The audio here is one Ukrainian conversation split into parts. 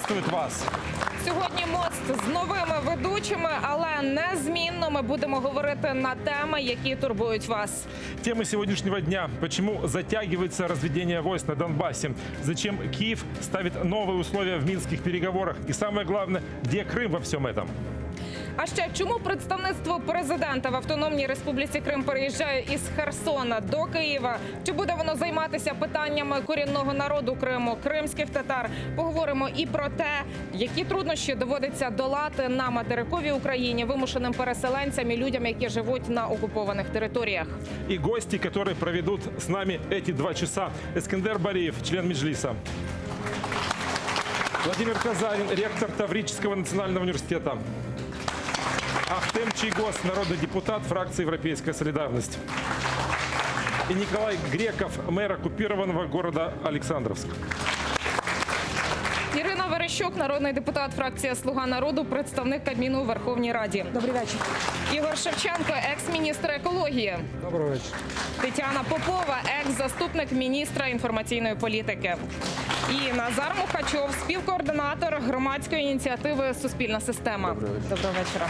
приветствует вас. Сьогодні мост з новими ведучими, але незмінно ми будемо говорити на теми, які турбують вас. Темы сегодняшнего дня. Почему затягивается разведение войск на Донбассе? Зачем Киев ставит новые условия в минских переговорах? И самое главное, где Крым во всем этом? А ще, чому представництво президента в Автономній Республіці Крим переїжджає із Херсона до Києва? Чи буде воно займатися питаннями корінного народу Криму, кримських татар? Поговоримо і про те, які труднощі доводиться долати на материковій Україні вимушеним переселенцям і людям, які живуть на окупованих територіях. И гости, которые проведут с нами эти 2 часа. Эскендер Бариев, член Меджлиса. Владимир Казарин, ректор Таврического национального университета. Ахтем Чийгоз, народный депутат фракции «Европейская солидарность». И Николай Греков, мэр оккупированного города Александровск. Ірина Верещук, народний депутат фракція «Слуга народу», представник Кабміну у Верховній Раді. Добрий вечір. Ігор Шевченко, екс-міністр екології. Доброго вечора. Тетяна Попова, екс-заступник міністра інформаційної політики. І Назар Мухачов, співкоординатор громадської ініціативи «Суспільна система». Доброго вечора.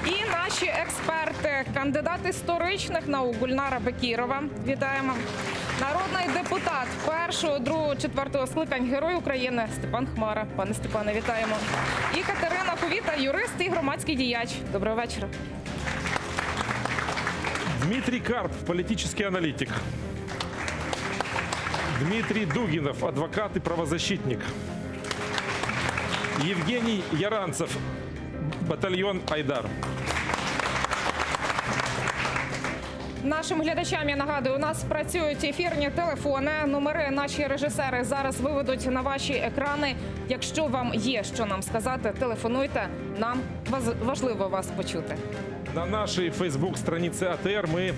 І наші експерти, кандидат історичних наук Гульнара Бекірова. Вітаємо. Народний депутат 1-го, 2-го, 4-го скликань, Герой України Степан Хмара. Пане Степане, вітаємо. І Катерина Ковіта, юрист і громадський діяч. Доброго вечора. Дмитрий Карп, политический аналитик. Дмитрий Дугинов, адвокат и правозащитник. Евгений Яранцев, батальон «Айдар». Нашим глядачам, я нагадую, у нас працюють ефірні телефони. Номери наші режисери зараз виведуть на ваші екрани. Якщо вам є що нам сказати, телефонуйте. Нам важливо вас почути. На нашей фейсбук-странице АТР мы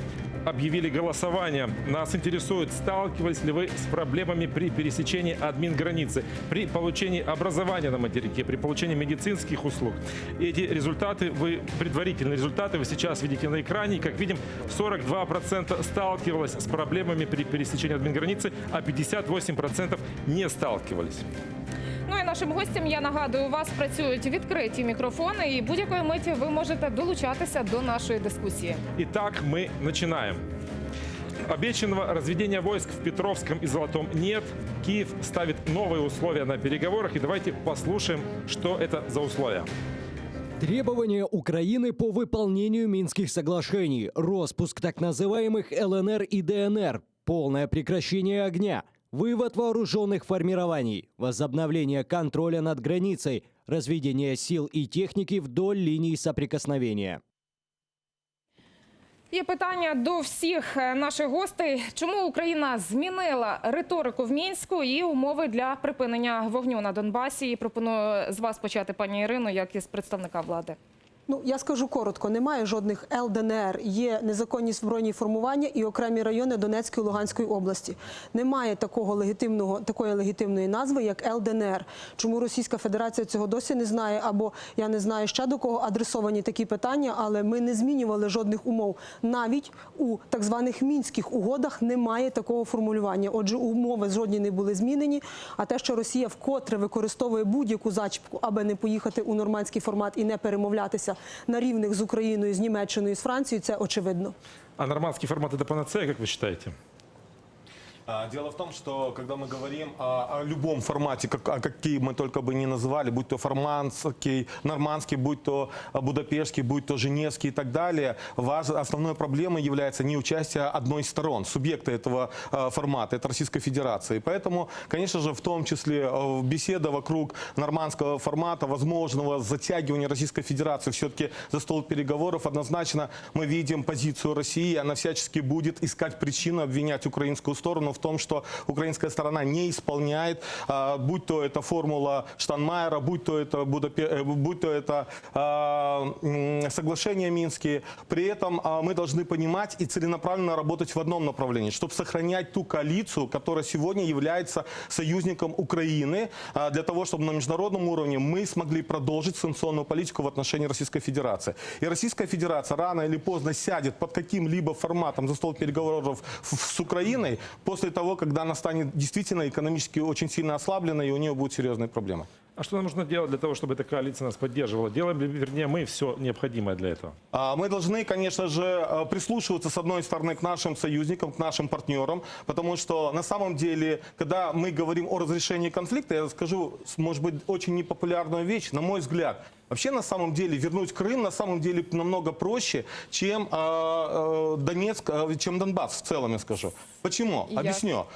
объявили голосование. Нас интересует, сталкивались ли вы с проблемами при пересечении админграницы, при получении образования на материке, при получении медицинских услуг. Эти результаты, предварительные результаты вы сейчас видите на экране. И, как видим, 42% сталкивалось с проблемами при пересечении админграницы, а 58% не сталкивались. Ну і нашим гостям, я нагадую, у вас працюють відкриті мікрофони, і будь-якої миті ви можете долучатися до нашої дискусії. Итак, мы начинаем. Обещанного разведения войск в Петровском и Золотом нет. Киев ставит новые условия на переговорах. И давайте послушаем, что это за условия. Требования Украины по выполнению Минских соглашений, распуск так называемых ЛНР и ДНР, полное прекращение огня, вывод вооруженных формирований, возобновление контроля над границей, разведение сил и техники вдоль линий соприкосновения. Є питання до всіх наших гостей. Чому Україна змінила риторику в Мінську і умови для припинення вогню на Донбасі? І пропоную з вас почати, пані Ірино, як із представника влади. Ну, я скажу коротко, немає жодних ЛДНР, є незаконні збройні формування і окремі райони Донецької і Луганської області. Немає такої легітимної назви, як ЛДНР. Чому Російська Федерація цього досі не знає, або я не знаю ще до кого адресовані такі питання, але ми не змінювали жодних умов. Навіть у так званих Мінських угодах немає такого формулювання. Отже, умови жодні не були змінені, а те, що Росія вкотре використовує будь-яку зачіпку, аби не поїхати у нормандський формат і не перемовлятися на рівних з Україною, з Німеччиною, з Францією, це очевидно. А нормандский формат – это панацея, как вы считаете? Дело в том, что когда мы говорим о любом формате, какие мы только бы не называли, будь то формандский, нормандский, будь то будапештский, будь то женевский и так далее, основной проблемой является не участие одной из сторон, субъекта этого формата, это Российская Федерация. И поэтому, конечно же, в том числе беседа вокруг нормандского формата, возможного затягивания Российской Федерации все-таки за стол переговоров, однозначно мы видим позицию России, она всячески будет искать причину обвинять украинскую сторону в том, что украинская сторона не исполняет, будь то это формула Штайнмайера, будь то это соглашения Минские. При этом мы должны понимать и целенаправленно работать в одном направлении, чтобы сохранять ту коалицию, которая сегодня является союзником Украины, для того, чтобы на международном уровне мы смогли продолжить санкционную политику в отношении Российской Федерации. И Российская Федерация рано или поздно сядет под каким-либо форматом за стол переговоров с Украиной после того, когда она станет действительно экономически очень сильно ослабленной, и у нее будут серьезные проблемы. А что нам нужно делать для того, чтобы эта коалиция нас поддерживала? Делаем ли, вернее, мы все необходимое для этого? Мы должны, конечно же, прислушиваться, с одной стороны, к нашим союзникам, к нашим партнерам, потому что на самом деле, когда мы говорим о разрешении конфликта, я скажу, может быть, очень непопулярную вещь, на мой взгляд. Вообще, на самом деле, вернуть Крым на самом деле намного проще, чем Донецк, чем Донбасс в целом, я скажу. Почему? Объясню.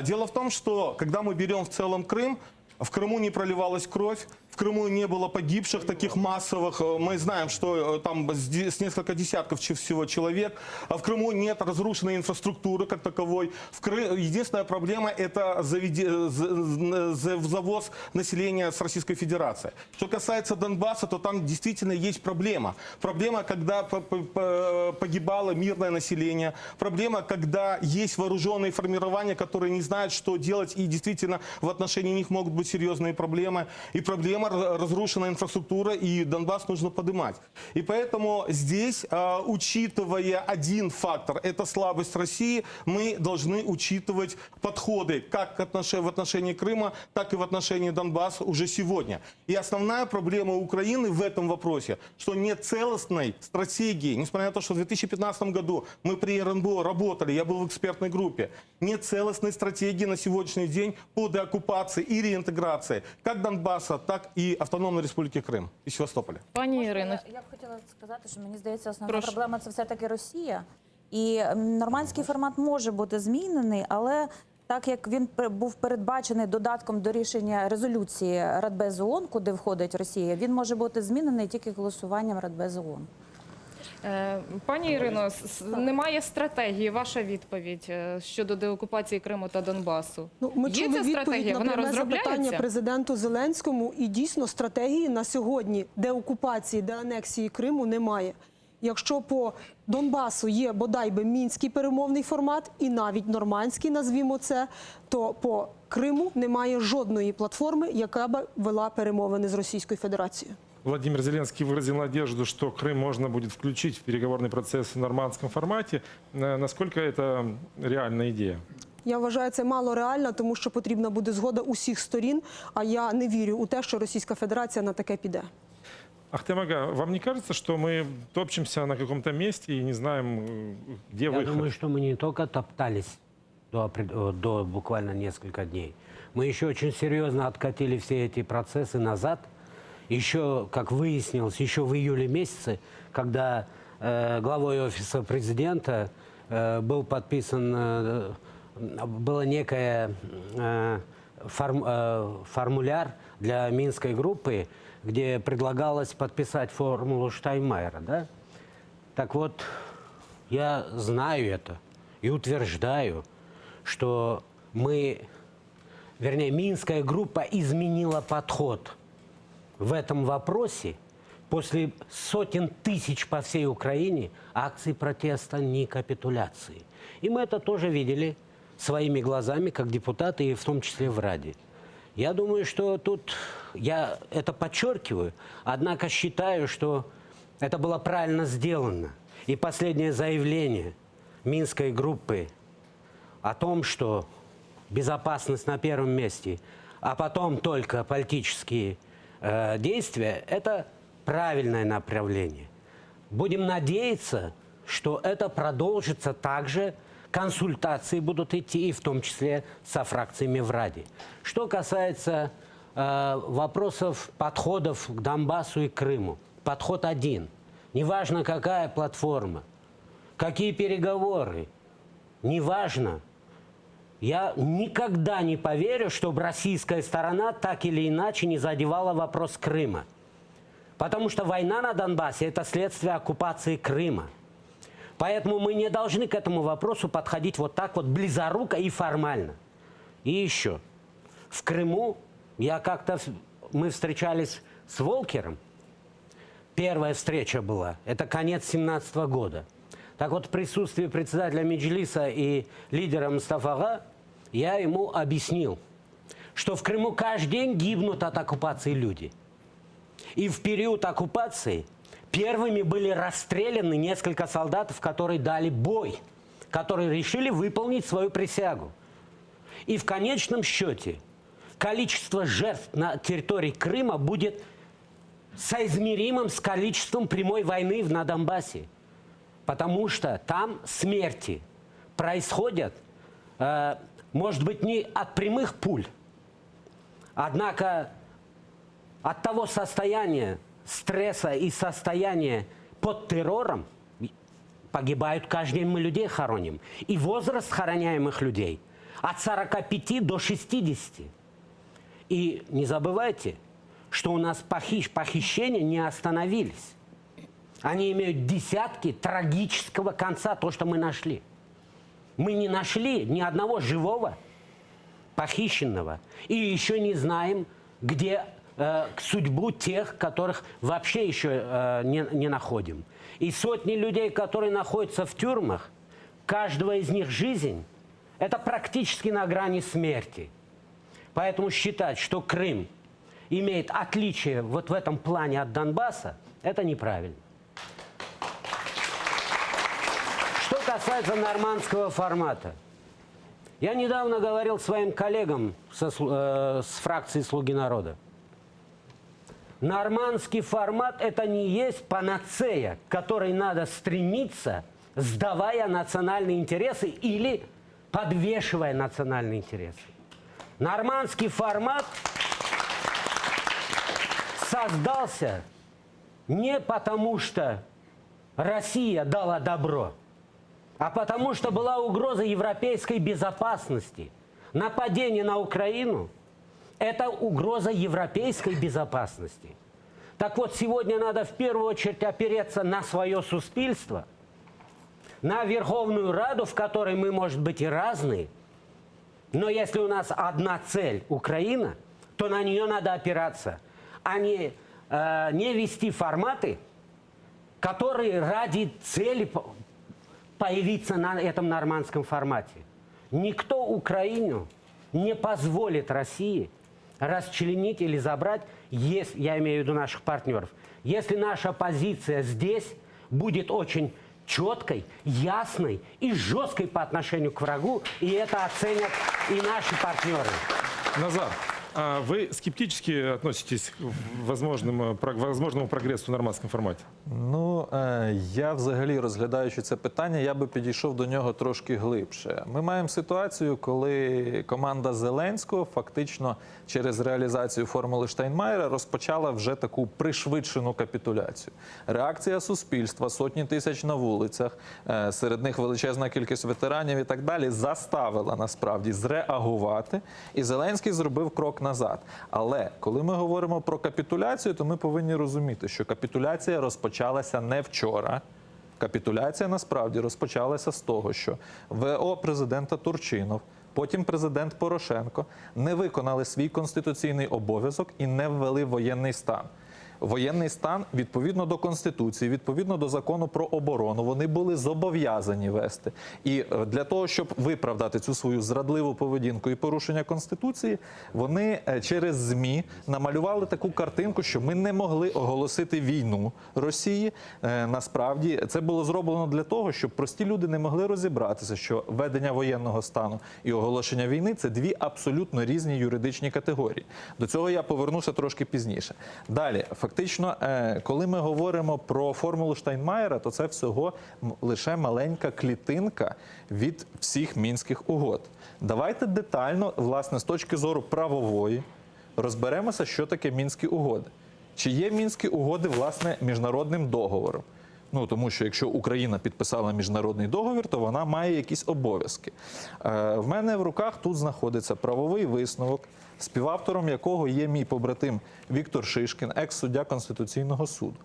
Дело в том, что когда мы берем в целом Крым, в Крыму не проливалась кровь, в Крыму не было погибших таких массовых. Мы знаем, что там с несколько десятков всего человек. В Крыму нет разрушенной инфраструктуры как таковой. Единственная проблема – это завоз населения с Российской Федерации. Что касается Донбасса, то там действительно есть проблема. Проблема, когда погибало мирное население. Проблема, когда есть вооруженные формирования, которые не знают, что делать. И действительно в отношении них могут быть серьезные проблемы. И проблема разрушенная инфраструктура, и Донбасс нужно поднимать. И поэтому здесь, учитывая один фактор, это слабость России, мы должны учитывать подходы как в отношении Крыма, так и в отношении Донбасса уже сегодня. И основная проблема Украины в этом вопросе, что нет целостной стратегии, несмотря на то, что в 2015 году мы при РНБО работали, я был в экспертной группе, нет целостной стратегии на сегодняшний день по деоккупации и реинтеграции как Донбасса, так і Автономної Республіки Крим і Севастополя. Пані Ірино, Я б хотіла сказати, що мені здається, основна Прошу. проблема – це все-таки Росія. І нормандський формат може бути змінений, але так як він був передбачений додатком до рішення резолюції Радбезу ООН, куди входить Росія, він може бути змінений тільки голосуванням Радбезу ООН. пані Ірино, немає стратегії. Ваша відповідь щодо деокупації Криму та Донбасу. Ми Є чули ця відповідь стратегія? на Вона пряме запитання розробляється? президенту Зеленському, і дійсно стратегії на сьогодні деокупації, деанексії Криму немає. Якщо по Донбасу є бодай би мінський перемовний формат і навіть нормандський, назвімо це, то по Криму немає жодної платформи, яка б вела перемовини з Російською Федерацією. Владимир Зеленский выразил надежду, что Крым можно будет включить в переговорный процесс в нормандском формате. Насколько это реальная идея? Я вважаю, це мало реально, тому що потрібна буде згода усіх сторін, а я не вірю у те, що Російська Федерація на таке піде. Ахтем Ага, вам не кажется, что мы топчемся на каком-то месте и не знаем, где Я выход? думаю, что мы не только топтались до буквально несколько дней, мы еще очень серьезно откатили все эти процессы назад. Еще, как выяснилось, еще в июле месяце, когда главой офиса президента был подписан, было некое формуляр для Минской группы, где предлагалось подписать формулу Штайнмайера, да? Так вот, я знаю это и утверждаю, что Минская группа изменила подход в этом вопросе после сотен тысяч по всей Украине акций протеста, не капитуляции. И мы это тоже видели своими глазами, как депутаты, и в том числе в Раде. Я думаю, что тут, я это подчеркиваю, однако считаю, что это было правильно сделано. И последнее заявление Минской группы о том, что безопасность на первом месте, а потом только политические действия, это правильное направление. Будем надеяться, что это продолжится также, консультации будут идти, и в том числе со фракциями в Раде. Что касается вопросов, подходов к Донбассу и Крыму. Подход один. Неважно, какая платформа, какие переговоры, неважно. Я никогда не поверю, чтобы российская сторона так или иначе не задевала вопрос Крыма. Потому что война на Донбассе – это следствие оккупации Крыма. Поэтому мы не должны к этому вопросу подходить вот так вот близоруко и формально. И еще. В Крыму мы встречались с Волкером. Первая встреча была. Это конец 2017 года. Так вот, в присутствии председателя Меджлиса и лидера Мустафа Ага я ему объяснил, что в Крыму каждый день гибнут от оккупации люди. И в период оккупации первыми были расстреляны несколько солдатов, которые дали бой, которые решили выполнить свою присягу. И в конечном счете количество жертв на территории Крыма будет соизмеримым с количеством прямой войны на Донбассе. Потому что там смерти происходят, может быть, не от прямых пуль, однако от того состояния стресса и состояния под террором погибают каждый день, мы людей хороним. И возраст хороняемых людей от 45 до 60. И не забывайте, что у нас похищения не остановились. Они имеют десятки трагического конца, то, что мы нашли. Мы не нашли ни одного живого похищенного. И еще не знаем, где судьбу тех, которых вообще еще не находим. И сотни людей, которые находятся в тюрьмах, каждого из них жизнь, это практически на грани смерти. Поэтому считать, что Крым имеет отличие вот в этом плане от Донбасса, это неправильно. Что касается нормандского формата. Я недавно говорил своим коллегам с фракции «Слуги народа». Нормандский формат – это не есть панацея, к которой надо стремиться, сдавая национальные интересы или подвешивая национальные интересы. Нормандский формат создался не потому, что Россия дала добро, а потому что была угроза европейской безопасности. Нападение на Украину – это угроза европейской безопасности. Так вот, сегодня надо в первую очередь опереться на свое суспільство, на Верховную Раду, в которой мы, может быть, и разные, но если у нас одна цель – Украина, то на нее надо опираться, а не вести форматы, которые ради цели появиться на этом нормандском формате. Никто Украину не позволит России расчленить или забрать, если, я имею в виду наших партнеров, если наша позиция здесь будет очень четкой, ясной и жесткой по отношению к врагу, и это оценят и наши партнеры. Назар, а вы скептически относитесь к возможному прогрессу в нормандському форматі? Ну, я взагалі, розглядаючи це питання, я би підійшов до нього трошки глибше. Ми маємо ситуацію, коли команда Зеленського фактично через реалізацію формули Штайнмаєра розпочала вже таку пришвидшену капітуляцію. Реакція суспільства, сотні тисяч на вулицях, серед них величезна кількість ветеранів і так далі, заставила насправді зреагувати, і Зеленський зробив крок назад. Але коли ми говоримо про капітуляцію, то ми повинні розуміти, що капітуляція розпочалася не вчора. Капітуляція насправді розпочалася з того, що ВО президента Турчинов, потім президент Порошенко не виконали свій конституційний обов'язок і не ввели воєнний стан. Воєнний стан, відповідно до Конституції, відповідно до Закону про оборону, вони були зобов'язані вести. І для того, щоб виправдати цю свою зрадливу поведінку і порушення Конституції, вони через ЗМІ намалювали таку картинку, що ми не могли оголосити війну Росії. Насправді, це було зроблено для того, щоб прості люди не могли розібратися, що введення воєнного стану і оголошення війни – це дві абсолютно різні юридичні категорії. До цього я повернуся трошки пізніше. Далі, фактично, коли ми говоримо про формулу Штайнмаєра, то це всього лише маленька клітинка від всіх Мінських угод. Давайте детально, власне, з точки зору правової, розберемося, що таке Мінські угоди. Чи є Мінські угоди, власне, міжнародним договором? Ну, тому що якщо Україна підписала міжнародний договір, то вона має якісь обов'язки. В мене в руках тут знаходиться правовий висновок, співавтором якого є мій побратим Віктор Шишкін, екс-суддя Конституційного суду.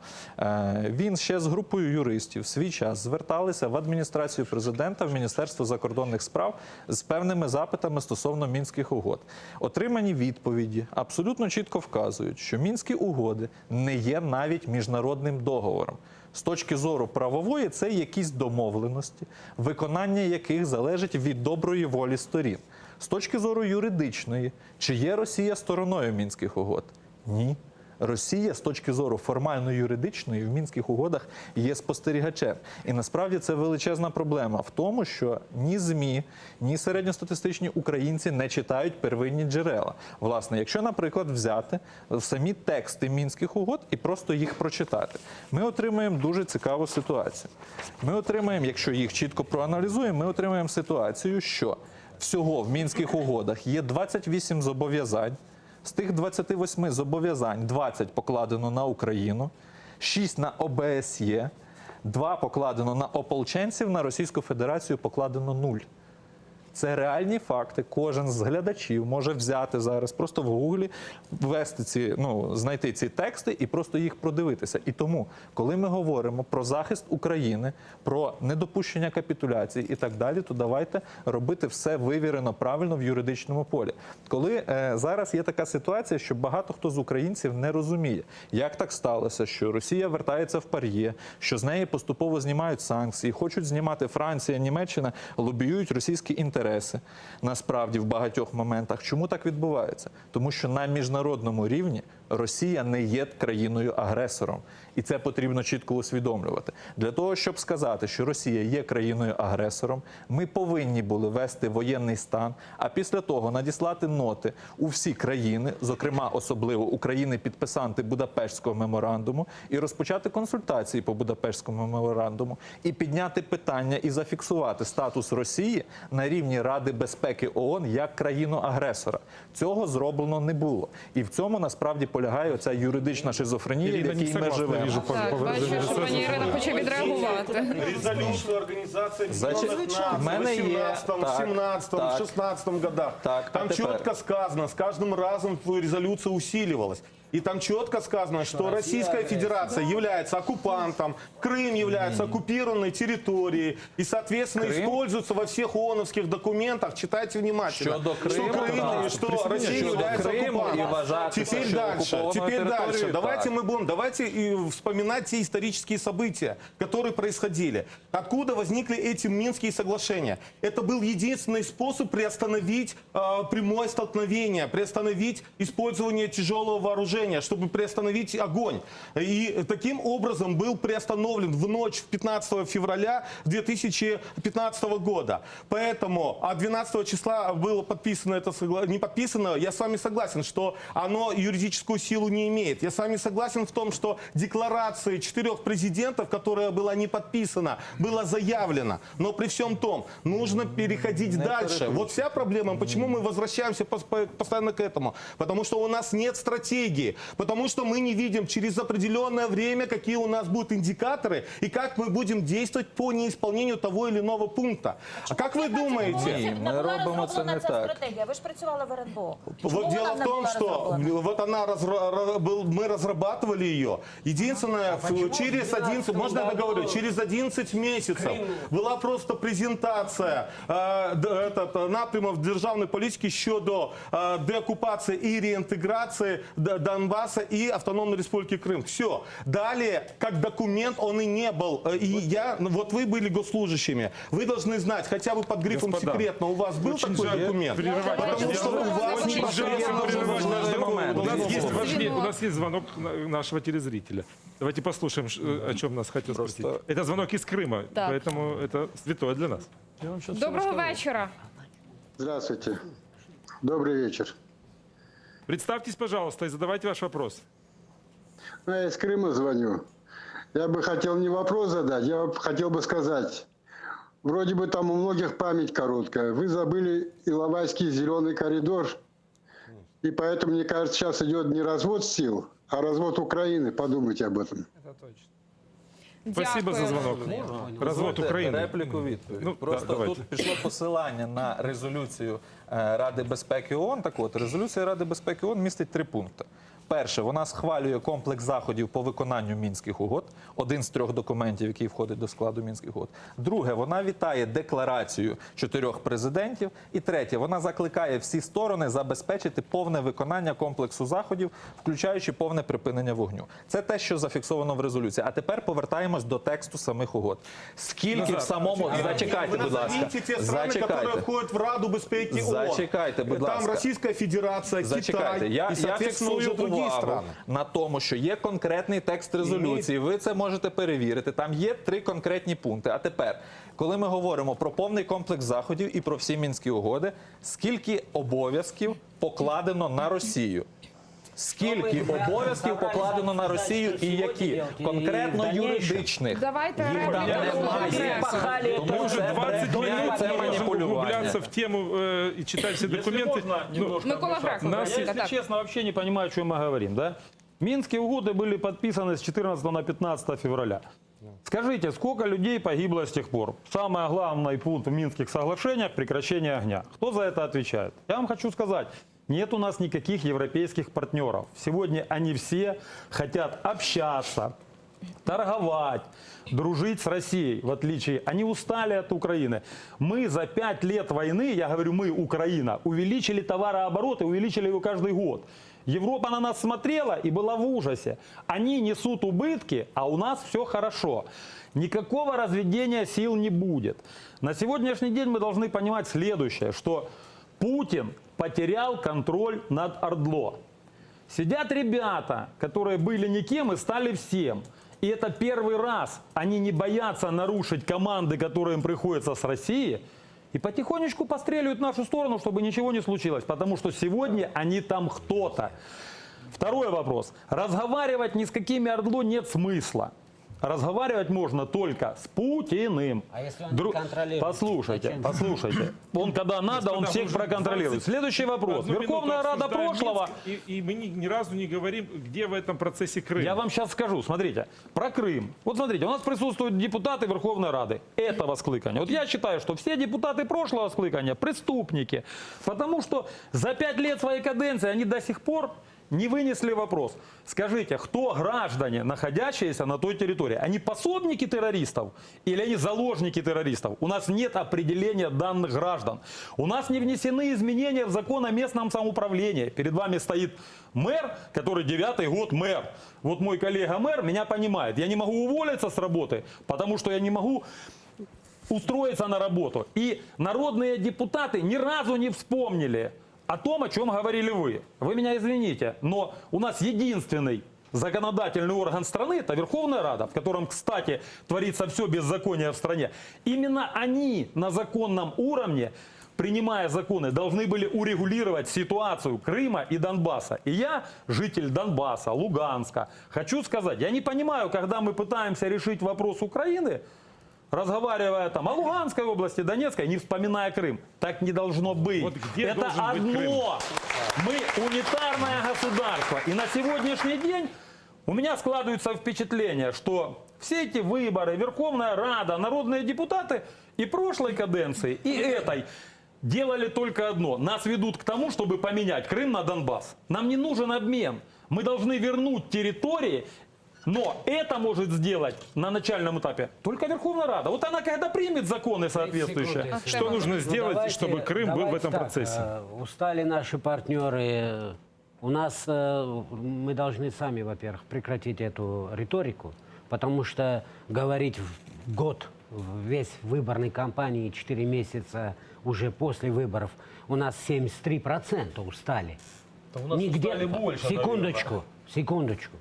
Він ще з групою юристів в свій час зверталися в адміністрацію президента, в Міністерство закордонних справ з певними запитами стосовно Мінських угод. Отримані відповіді абсолютно чітко вказують, що Мінські угоди не є навіть міжнародним договором. З точки зору правової, це якісь домовленості, виконання яких залежить від доброї волі сторін. З точки зору юридичної, чи є Росія стороною Мінських угод? Ні. Росія з точки зору формально-юридичної в Мінських угодах є спостерігачем. І насправді це величезна проблема в тому, що ні ЗМІ, ні середньостатистичні українці не читають первинні джерела. Власне, якщо, наприклад, взяти самі тексти Мінських угод і просто їх прочитати, ми отримаємо дуже цікаву ситуацію. Ми отримаємо, якщо їх чітко проаналізуємо, ми отримаємо ситуацію, що всього в Мінських угодах є 28 зобов'язань. З тих 28 зобов'язань 20 покладено на Україну, 6 на ОБСЄ, 2 покладено на ополченців, на Російську Федерацію покладено 0. Це реальні факти. Кожен з глядачів може взяти зараз, просто в Гуглі ввести знайти ці тексти і просто їх продивитися. І тому, коли ми говоримо про захист України, про недопущення капітуляції і так далі, то давайте робити все вивірено правильно в юридичному полі. Коли зараз є така ситуація, що багато хто з українців не розуміє, як так сталося, що Росія вертається в ПАРЄ, що з неї поступово знімають санкції, хочуть знімати Франція, Німеччина, лобіюють російські інтереси. Насправді в багатьох моментах. Чому так відбувається? Тому що на міжнародному рівні Росія не є країною-агресором. І це потрібно чітко усвідомлювати. Для того, щоб сказати, що Росія є країною-агресором, ми повинні були вести воєнний стан, а після того надіслати ноти у всі країни, зокрема особливо України-підписанти Будапештського меморандуму, і розпочати консультації по Будапештському меморандуму, і підняти питання і зафіксувати статус Росії на рівні Ради безпеки ООН як країну-агресора. Цього зроблено не було. І в цьому насправді полягає оця юридична шизофренія, в якій ми живемо. Так, бачу, що пані Ірина хоче відреагувати. Резолюцию Организации Значит, Объединенных Наций в мене в є- 18, так, 17, так. 16 годах. Так, а Там тепер? четко сказано, с каждым разом резолюция усиливалась. И там четко сказано, что Российская Федерация является оккупантом, Крым является оккупированной территорией и, соответственно, Крым? используется во всех ООНовских документах. Читайте внимательно. Щодо Криму, что Россия щодо является Криму і оккупантом. вважатися, Теперь що дальше. окупованою Теперь дальше. територією, Давайте и вспоминать те исторические события, которые происходили. Откуда возникли эти Минские соглашения? Это был единственный способ приостановить прямое столкновение, приостановить использование тяжелого вооружения, чтобы приостановить огонь. И таким образом был приостановлен в ночь в 15 февраля 2015 года. Поэтому 12 числа было подписано это, не подписано, я с вами согласен, что оно юридическую силу не имеет. Я с вами согласен в том, что декларации 4 президентов, которая была не подписана, было заявлено. Но при всем том, нужно переходить дальше. Вот вся проблема, почему мы возвращаемся постоянно к этому. Потому что у нас нет стратегии. Потому что мы не видим через определенное время, какие у нас будут индикаторы и как мы будем действовать по неисполнению того или иного пункта. А как вы думаете? ми робимо це не так. Стратегія. Ви ж працювали в РНБО. Вот дело в том, что вот она мы разрабатывали ее. Единственное, через 11, можно я договорю, через 11 месяцев была просто презентация напрямов державної політики щодо деоккупации и реинтеграции Донбасса и Автономной Республики Крым. Все. Далее, как документ, он и не был. И вот вы были госслужащими. Вы должны знать, хотя бы под грифом Господа, секретно, у вас был такой документ? Потому что у вас не У нас есть звонок нашего телезрителя. Давайте послушаем, о чем нас хотел спросить. Это звонок из Крыма, Так. поэтому это святое для нас. Доброго вечора. Здравствуйте. Добрый вечер. Представьтесь, пожалуйста, и задавайте ваш вопрос. Я из Крыма звоню. Я бы хотел не вопрос задать, я хотел бы сказать. Вроде бы там у многих память короткая. Вы забыли Иловайский зеленый коридор. И поэтому, мне кажется, сейчас идет не развод сил, а развод Украины. Подумайте об этом. Спасибо за звонок. Развод України. Репліку відповідь. Ну, Просто давайте. тут пішло посилання на резолюцію Ради безпеки ООН. Так от, резолюція Ради безпеки ООН містить 3 пункти. Перше, вона схвалює комплекс заходів по виконанню Мінських угод, один з 3 документів, який входить до складу Мінських угод. Друге, вона вітає декларацію 4 президентів. І третє, вона закликає всі сторони забезпечити повне виконання комплексу заходів, включаючи повне припинення вогню. Це те, що зафіксовано в резолюції. А тепер повертаємось до тексту самих угод. Скільки в самому... Зачекайте, будь ласка. Назовите те страны, которые Зачекайте. входят в Раду безпеки ООН. Зачекайте, будь Там ласка. Российская Федерация, Зачекайте. Китай Я и, соответственно, фіксую уже другие страны. на тому, що є конкретний текст резолюції. Ви це можете перевірити. Там є 3 конкретні пункти. А тепер, коли ми говоримо про повний комплекс заходів і про всі Мінські угоди, скільки обов'язків покладено на Росію? Скільки обов'язків покладено на Росію і які? Конкретно юридичних. Давайте Їх там репліку. немає. Мы уже 20 минут це не можем маніпулювання. углубляться в тему и читать все документы. Микола Греков, нас будь ласка, Я, так. если честно, вообще не понимаю, о чем мы говорим. Да? Минские угоды были подписаны с 14 на 15 февраля. Скажите, сколько людей погибло с тех пор? Самый главный пункт в Минских соглашениях – прекращение огня. Кто за это отвечает? Я вам хочу сказать, нет у нас никаких европейских партнеров. Сегодня они все хотят общаться, торговать, дружить с Россией, в отличие. Они устали от Украины. Мы за 5 лет войны, я говорю мы, Украина, увеличили товарооборот и увеличили его каждый год. Европа на нас смотрела и была в ужасе. Они несут убытки, а у нас все хорошо. Никакого разведения сил не будет. На сегодняшний день мы должны понимать следующее, что Путин потерял контроль над Ордло. Сидят ребята, которые были никем и стали всем. И это первый раз они не боятся нарушить команды, которые им приходятся с России, и потихонечку постреливают в нашу сторону, чтобы ничего не случилось, потому что сегодня они там кто-то. Второй вопрос. Разговаривать ни с какими Ордло нет смысла. Разговаривать можно только с Путиным. А если он не контролирует? Послушайте, Зачем? послушайте. Он когда надо, он всех проконтролирует. Следующий вопрос. Верховная Рада прошлого... И мы ни разу не говорим, где в этом процессе Крым. Я вам сейчас скажу, смотрите, про Крым. Вот смотрите, у нас присутствуют депутаты Верховной Рады этого склыкания. Вот я считаю, что все депутаты прошлого склыкания преступники, потому что за 5 лет своей каденции они до сих пор не вынесли вопрос. Скажите, кто граждане, находящиеся на той территории? Они пособники террористов или они заложники террористов? У нас нет определения данных граждан. У нас не внесены изменения в закон о местном самоуправлении. Перед вами стоит мэр, который 9-й год мэр. Вот мой коллега мэр меня понимает. Я не могу уволиться с работы, потому что я не могу устроиться на работу. И народные депутаты ни разу не вспомнили о том, о чем говорили вы. Вы меня извините, но у нас единственный законодательный орган страны – это Верховная Рада, в котором, кстати, творится все беззаконие в стране. Именно они на законном уровне, принимая законы, должны были урегулировать ситуацию Крыма и Донбасса. И я, житель Донбасса, Луганска, хочу сказать, я не понимаю, когда мы пытаемся решить вопрос Украины, разговаривая там о Луганской области, Донецкой, не вспоминая Крым. Так не должно быть. Вот где это должен быть одно. Крым? Мы унитарное государство. И на сегодняшний день у меня складывается впечатление, что все эти выборы, Верховная Рада, народные депутаты и прошлой каденции, и этой делали только одно. Нас ведут к тому, чтобы поменять Крым на Донбасс. Нам не нужен обмен. Мы должны вернуть территории. Но это может сделать на начальном этапе только Верховная Рада. Вот она когда примет законы соответствующие. Что нужно сделать, чтобы Крым был в этом процессе? Устали наши партнеры. У нас мы должны сами, во-первых, прекратить эту риторику, потому что говорить в год, весь выборной кампании, 4 месяца уже после выборов, у нас 73% устали. У нас устали больше, секундочку, секундочку.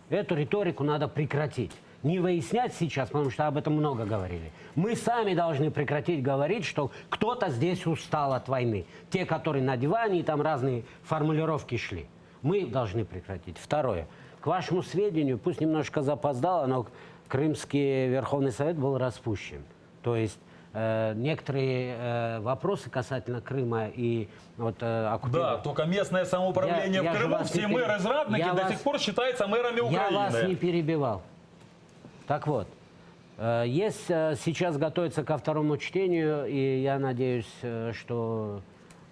Эту риторику надо прекратить. Не выяснять сейчас, потому что об этом много говорили. Мы сами должны прекратить говорить, что кто-то здесь устал от войны. Те, которые на диване, и там разные формулировки шли. Мы должны прекратить. Второе. К вашему сведению, пусть немножко запоздало, но Крымский Верховный Совет был распущен. То есть некоторые вопросы касательно Крыма и вот Да, только местное самоуправление в Крыму, все мэры-зрадники до сих пор считаются мэрами Украины. Я вас не перебивал. Так вот, есть сейчас готовится ко второму чтению, и я надеюсь, что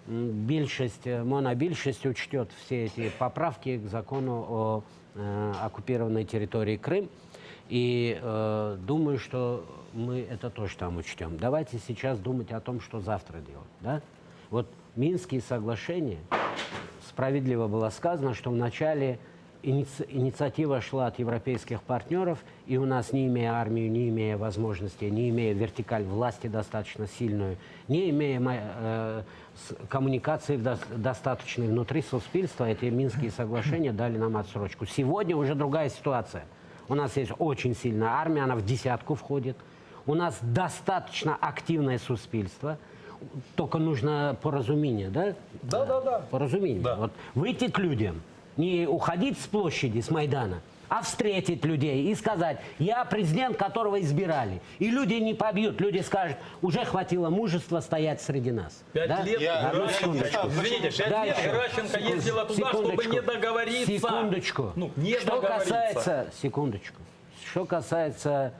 монобільшість учтет все эти поправки к закону о оккупированной территории Крым. И думаю, что мы это тоже там учтем. Давайте сейчас думать о том, что завтра делать. Да? Вот Минские соглашения, справедливо было сказано, что вначале инициатива шла от европейских партнеров, и у нас, не имея армию, не имея возможностей, не имея вертикаль власти достаточно сильную, не имея коммуникации достаточной внутри суспільства, эти Минские соглашения дали нам отсрочку. Сегодня уже другая ситуация. У нас есть очень сильная армия, она в десятку входит. У нас достаточно активное суспільство. Только нужно поразумение, да? Да. Поразумение. Да. Вот выйти к людям, не уходить с площади, с Майдана, а встретить людей и сказать: я президент, которого избирали. И люди не побьют, люди скажут: уже хватило мужества стоять среди нас. 5 лет Одну Геращенко, секундочку. извините, 5 лет Дальше. Геращенко ездила туда, чтобы Секундочку. не договориться. Секундочку. Ну, не Что договориться. касается, секундочку. Что касается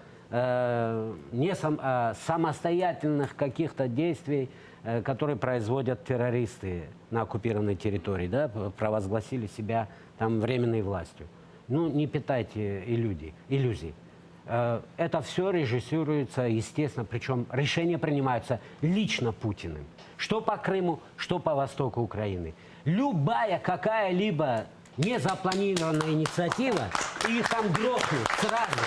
самостоятельных каких-то действий, которые производят террористы на оккупированной территории, да, провозгласили себя там временной властью. Ну, не питайте иллюзий. Это все режиссируется, естественно, причем решения принимаются лично Путиным. Что по Крыму, что по востоку Украины. Любая какая-либо незапланированная инициатива, их там грохнут сразу.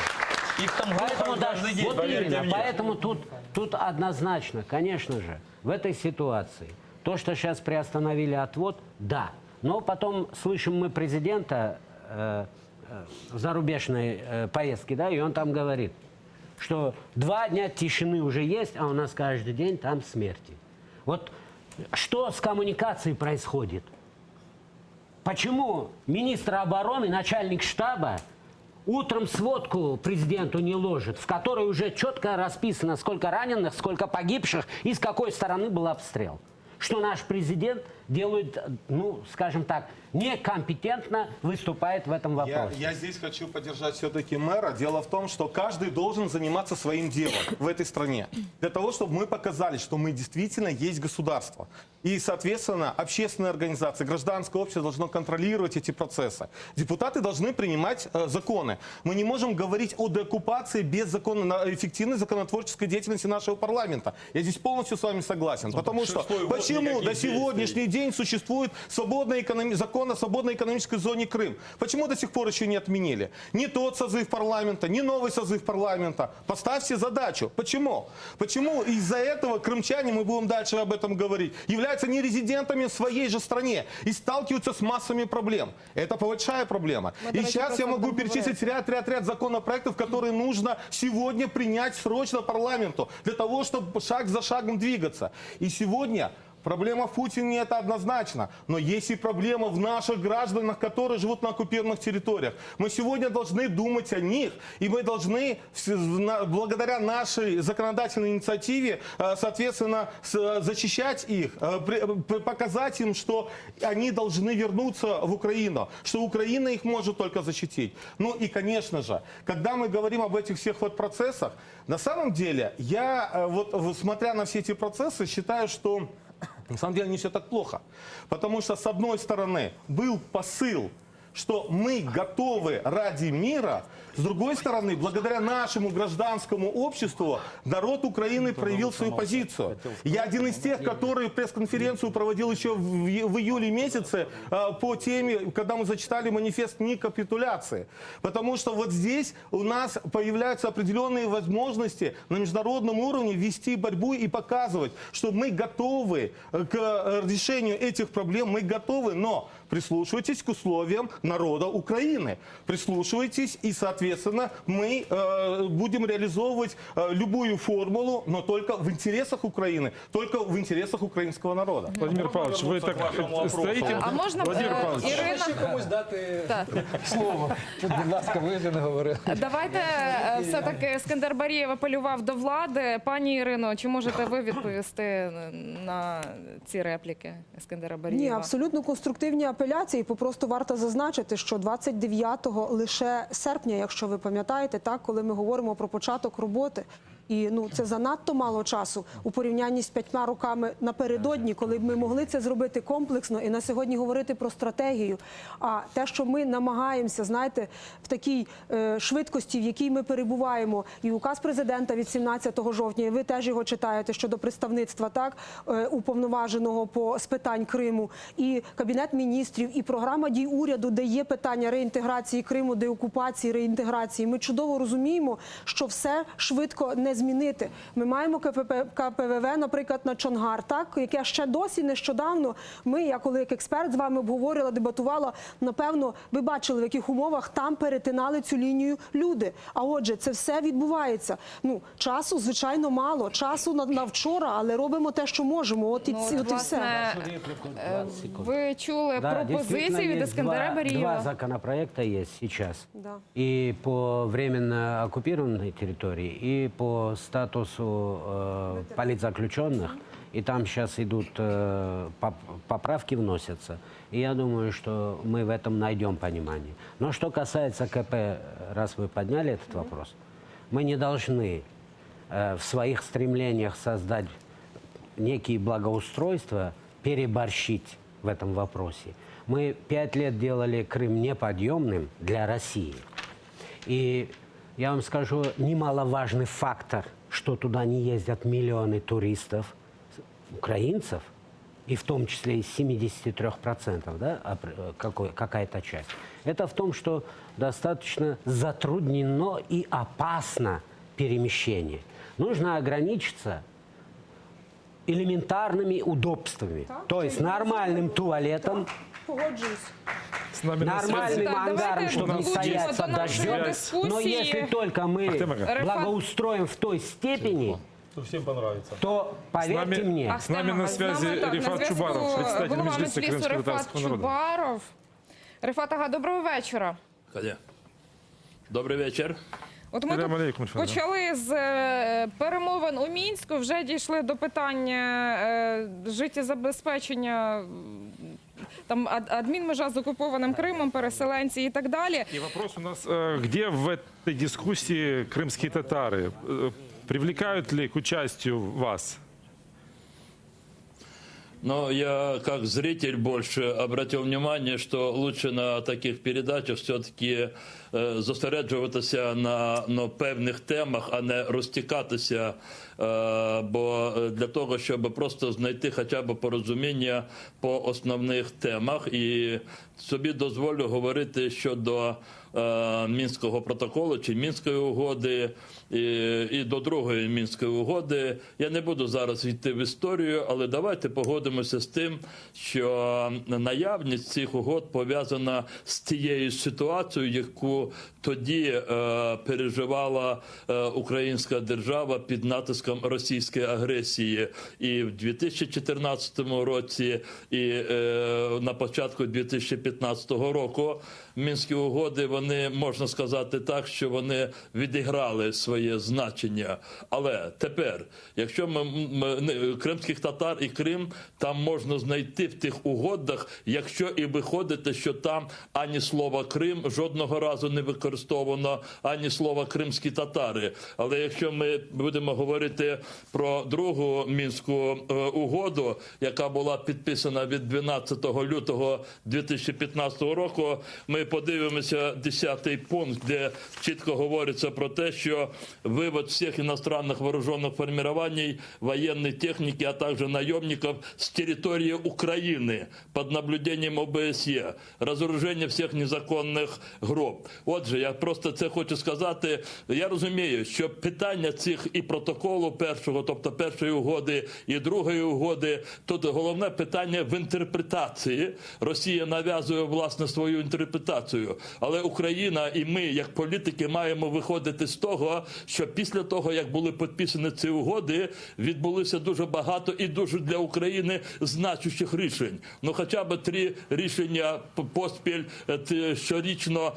Их там Поэтому, грохают каждый день, вот поверьте именно, мне. поэтому тут однозначно, конечно же, в этой ситуации то, что сейчас приостановили отвод, да. Но потом слышим мы президента в зарубежной поездке, да, и он там говорит, что 2 дня тишины уже есть, а у нас каждый день там смерти. Вот что с коммуникацией происходит? Почему министр обороны, начальник штаба утром сводку президенту не ложит, в которой уже четко расписано, сколько раненых, сколько погибших и с какой стороны был обстрел? Что наш президент делает, ну, скажем так, некомпетентно выступает в этом вопросе. Я здесь хочу поддержать все-таки мэра. Дело в том, что каждый должен заниматься своим делом в этой стране. Для того, чтобы мы показали, что мы действительно есть государство. И, соответственно, общественные организации, гражданское общество должно контролировать эти процессы. Депутаты должны принимать законы. Мы не можем говорить о деоккупации без эффективной законотворческой деятельности нашего парламента. Я здесь полностью с вами согласен. Потому что почему до сегодняшний день существует закон о свободной экономической зоне Крым? Почему до сих пор еще не отменили? Ни тот созыв парламента, ни новый созыв парламента. Поставьте задачу. Почему? Почему из-за этого крымчане, мы будем дальше об этом говорить, являются не резидентами в своей же стране и сталкиваются с массами проблем? Это большая проблема. И сейчас я могу перечислить ряд законопроектов, которые нужно сегодня принять срочно парламенту, для того, чтобы шаг за шагом двигаться. И сегодня проблема в Путине, это однозначно. Но есть и проблема в наших гражданах, которые живут на оккупированных территориях. Мы сегодня должны думать о них. И мы должны, благодаря нашей законодательной инициативе, соответственно, защищать их, показать им, что они должны вернуться в Украину, что Украина их может только защитить. Ну и, конечно же, когда мы говорим об этих всех вот процессах, на самом деле, я, вот смотря на все эти процессы, считаю, что на самом деле не все так плохо. Потому что, с одной стороны, был посыл, что мы готовы ради мира. С другой стороны, благодаря нашему гражданскому обществу, народ Украины проявил свою позицию. Я один из тех, который пресс-конференцию проводил еще в июле месяце по теме, когда мы зачитали манифест некапитуляции. Потому что вот здесь у нас появляются определенные возможности на международном уровне вести борьбу и показывать, что мы готовы к решению этих проблем, мы готовы, но прислушивайтесь к условиям народа Украины. Прислушивайтесь, и, соответственно, мы будем реализовывать любую формулу, но только в интересах Украины, только в интересах украинского народа. Владимир Павлович, вы так стоите. А можна Владимир Павлович, Ірина? Комусь дати Так. слово. Будь ласка, ви вже не говорили. Давайте все-таки Ескандер Барієв апелював до влади. Пані Ірино, чи можете ви відповісти на ці репліки Ескандера Ні, Барієва? абсолютно конструктивні апеляції. Попросту варто зазначити, що 29 лише серпня, якщо ви пам'ятаєте, так, коли ми говоримо про початок роботи І це занадто мало часу у порівнянні з 5 роками напередодні, коли б ми могли це зробити комплексно і на сьогодні говорити про стратегію. А те, що ми намагаємося, знаєте, в такій швидкості, в якій ми перебуваємо, і указ президента від 17 жовтня, і ви теж його читаєте щодо представництва, так, уповноваженого з питань Криму, і Кабінет міністрів, і програма дій уряду, де є питання реінтеграції Криму, деокупації, реінтеграції. Ми чудово розуміємо, що все швидко не змінити. Ми маємо КПВВ, наприклад, на Чонгар, так, яке ще досі нещодавно я, коли як експерт з вами обговорила, дебатувала, напевно, ви бачили, в яких умовах там перетинали цю лінію люди. А отже, це все відбувається. Часу, звичайно, мало. Часу на вчора, але робимо те, що можемо. От і все. Власне, ви чули Да, пропозиції действительно, від есть Іскандера два Барієва? законопроекта есть сейчас. Да. И по временно оккупированной территории, и по статусу политзаключенных. И там сейчас идут поправки вносятся. И я думаю, что мы в этом найдем понимание. Но что касается КП, раз вы подняли этот вопрос, мы не должны в своих стремлениях создать некие благоустройства, переборщить в этом вопросе. Мы 5 лет делали Крым неподъемным для России. И я вам скажу, немаловажный фактор, что туда не ездят миллионы туристов, украинцев, и в том числе из 73%, да, какая-то часть, это в том, что достаточно затруднено и опасно перемещение. Нужно ограничиться элементарными удобствами, то есть нормальным туалетом, Погоджуюсь. С нами на связи. нормальным Так, ангаром, давайте чтобы не долучимо стоять до под нашої дождем. дискусії. Но если только мы Артем, благоустроим в той степени, Всем понравится. то, поверьте мне, С нами на связи Рифат Чубаров, председатель голова Меджлиса Меджлісу Крымского Рифат татарского народа. Чубаров. Рифат ага, доброго вечора. Добрий вечір. От ми Салям тут алейкум, Шварна. почали з перемовин у Мінську, вже дійшли до питання життєзабезпечення, там адмінмежа з окупованим Кримом, переселенці і так далі. И вопрос у нас, где в этой дискуссии крымские татары? Привлекают ли к участию вас? Но я как зритель больше обратил внимание, что лучше на таких передачах все-таки зосереджуватися на певних темах, а не розтікатися, бо для того, щоб просто знайти хоча б порозуміння по основних темах. І собі дозволю говорити щодо Мінського протоколу чи Мінської угоди і до другої Мінської угоди. Я не буду зараз йти в історію, але давайте погодимося з тим, що наявність цих угод пов'язана з тією ситуацією, яку тоді переживала українська держава під натиском російської агресії. І в 2014 році, і на початку 2015 року Мінські угоди, вони, можна сказати так, що вони відіграли своє значення. Але тепер, якщо кримських татар і Крим, там можна знайти в тих угодах, якщо і виходити, що там ані слова Крим жодного разу не використовано, ані слова кримські татари. Але якщо ми будемо говорити про другу Мінську угоду, яка була підписана від 12 лютого 2015 року, ми подивимося 10-й пункт, де чітко говориться про те, що вывод всех иностранных вооруженных формирований, военной техники, а также наемников с территории Украины под наблюдением ОБСЄ, разоружение всіх незаконних груп. Отже, я просто це хочу сказати. Я розумію, що питання цих і протоколу першого, тобто першої угоди і другої угоди, тут головне питання в інтерпретації. Росія нав'язує, власне, свою інтерпретацію. Але Україна і ми, як політики, маємо виходити з того, що після того, як були підписані ці угоди, відбулося дуже багато і дуже для України значущих рішень. Ну, хоча б 3 рішення поспіль, щорічно,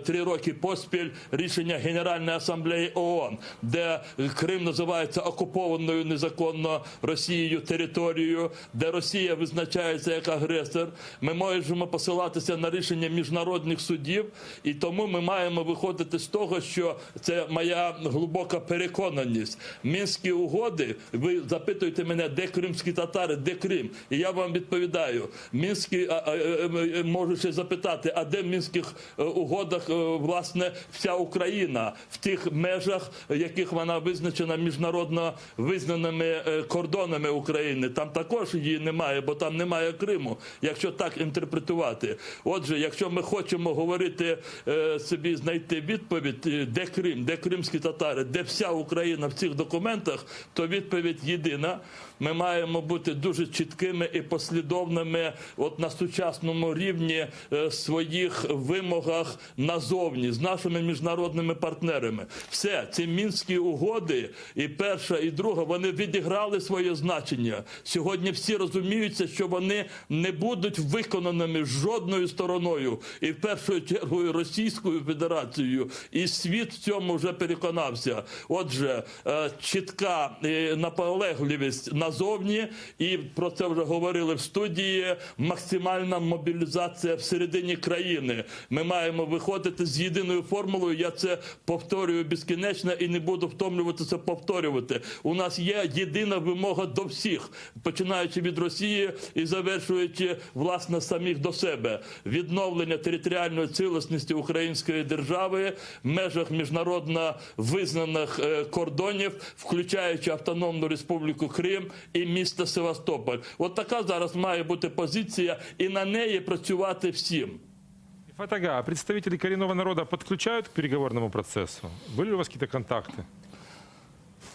3 роки поспіль, рішення Генеральної асамблеї ООН, де Крим називається вважається окупованою незаконно Росією територією, де Росія визначається як агресор. Ми можемо посилатися на рішення міжнародних судів, і тому ми маємо виходити з того, що це моя глибока переконаність. Мінські угоди, ви запитуєте мене, де кримські татари, де Крим? І я вам відповідаю, мінські, можу ще запитати, а де в мінських угодах, власне, вся Україна? В тих межах, яких вона визначена міжнародно визнаними кордонами України. Там також її немає, бо там немає Криму, якщо так інтерпретувати. Отже, якщо ми хочемо говорити собі, знайти відповідь, де Крим, де кримські татари, де вся Україна в цих документах, то відповідь єдина. Ми маємо бути дуже чіткими і послідовними от на сучасному рівні своїх вимогах назовні, з нашими міжнародними партнерами. Все, ці Мінські угоди, і перша, і друга, вони відіграли своє значення. Сьогодні всі розуміються, що вони не будуть виконаними жодною стороною, і в першу чергу Російською Федерацією, і світ в цьому вже переконався. Отже, чітка наполегливість назовні, і про це вже говорили в студії, максимальна мобілізація всередині країни. Ми маємо виходити з єдиною формулою, я це повторюю безкінечно і не буду втомлюватися повторювати. У нас є єдина вимога до всіх, починаючи від Росії і завершуючи, власне, самих до себе. Відновлення територіальної цілісності української держави в межах міжнародно визнаних кордонів, включаючи Автономну Республіку Крим і місто Севастополь. От така зараз має бути позиція, і на неї працювати всім. Фатага, а представители коренного народа подключают к переговорному процессу? Были ли у вас какие-то контакты?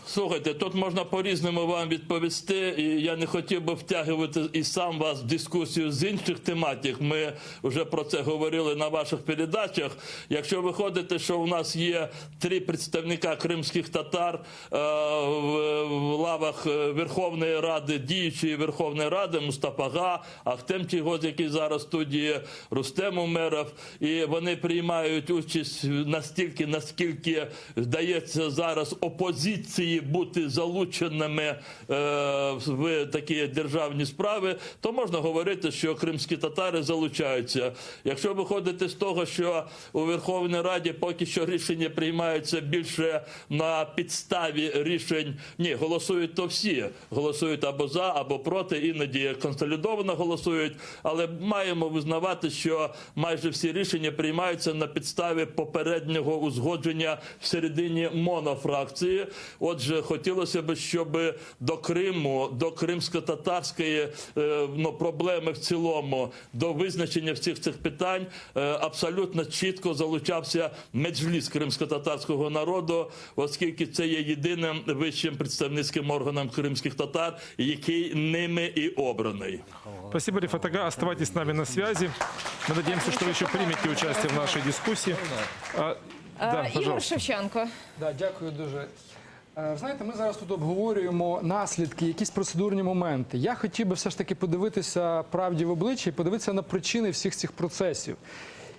Слухайте, тут можна по-різному вам відповісти, і я не хотів би втягувати і сам вас в дискусію з інших тематик. Ми вже про це говорили на ваших передачах. Якщо виходити, що у нас є 3 представника кримських татар в лавах Верховної Ради, діючої Верховної Ради, Мустафа Ага, Ахтем Чийгоз, який зараз в студії, Рустем Умеров, і вони приймають участь настільки, наскільки здається зараз опозиції бути залученими в такі державні справи, то можна говорити, що кримські татари залучаються. Якщо виходити з того, що у Верховній Раді поки що рішення приймаються більше на підставі рішень, ні, голосують то всі. Голосують або за, або проти, іноді консолідовано голосують, але маємо визнавати, що майже всі рішення приймаються на підставі попереднього узгодження всередині монофракції. Отже, хотілося б, щоб до Криму, до кримсько-татарської проблеми в цілому, до визначення всіх цих питань абсолютно чітко залучався меджліс кримсько-татарського народу, оскільки це є єдиним вищим представницьким органом кримських татар, який ними і обраний. Спасибо, Рифат Ага. Оставайтесь с нами на связи. Мы надеемся, что вы еще примете участие в нашей дискуссии. Да, Ігор пожалуйста. Шевченко. Да, дякую дуже. Знаєте, ми зараз тут обговорюємо наслідки, якісь процедурні моменти. Я хотів би все ж таки подивитися правді в обличчя і подивитися на причини всіх цих процесів.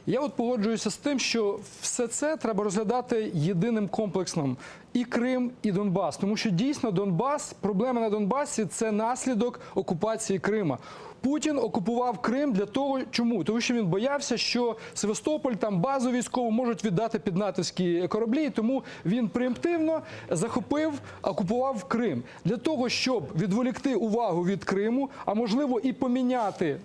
Я от погоджуюся з тим, що все це треба розглядати єдиним комплексним. І Крим, і Донбас. Тому що дійсно Донбас, проблема на Донбасі – це наслідок окупації Крима. Путін окупував Крим для того, чому? Тому що він боявся, що Севастополь, там базу військову можуть віддати під натовські кораблі, і тому він преемптивно захопив, окупував Крим. Для того, щоб відволікти увагу від Криму, а можливо і поміняти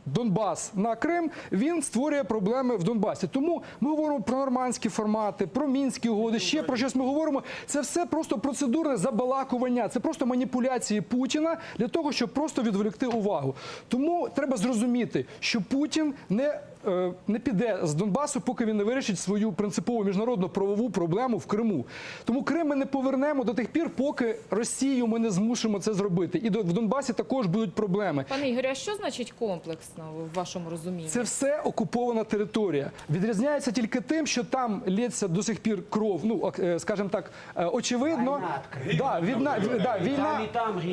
Донбас на Крим, він створює проблеми в Донбасі. Тому ми говоримо про нормандські формати, про Мінські угоди, ще про щось ми говоримо. Це все просто процедурне забалакування, це просто маніпуляції Путіна для того, щоб просто відволікти увагу. Тому треба зрозуміти, що Путін не піде з Донбасу, поки він не вирішить свою принципову міжнародну правову проблему в Криму. Тому Крим ми не повернемо до тих пір, поки Росію ми не змусимо це зробити. І в Донбасі також будуть проблеми. Пане Ігорю, а що значить комплексно в вашому розумінні? Це все окупована територія. Відрізняється тільки тим, що там лється до сих пір кров, скажімо так, очевидно. Війна,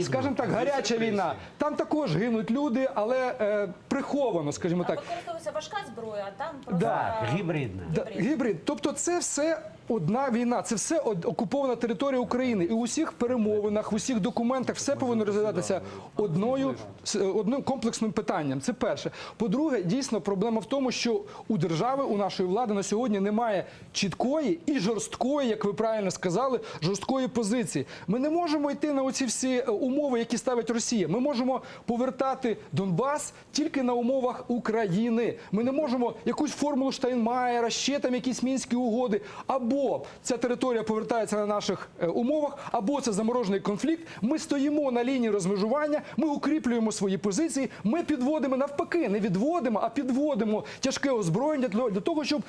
скажімо так, гаряча війна. Там також гинуть люди, але приховано, скажімо так. Використовується важка зброя, а там просто... Так, гібридна. Гібрид. Тобто це все одна війна, це все окупована територія України. І у всіх перемовинах, у всіх документах все повинно розглядатися одним комплексним питанням. Це перше. По-друге, дійсно, проблема в тому, що у держави, у нашої влади на сьогодні немає чіткої і жорсткої, як ви правильно сказали, жорсткої позиції. Ми не можемо йти на оці всі умови, які ставить Росія. Ми можемо повертати Донбас тільки на умовах України. Ми не можемо якусь формулу Штайнмаєра, ще там якісь мінські угоди. Або ця територія повертається на наших умовах, або це заморожений конфлікт. Ми стоїмо на лінії розмежування, ми укріплюємо свої позиції, ми підводимо навпаки, не відводимо, а підводимо тяжке озброєння для того, щоб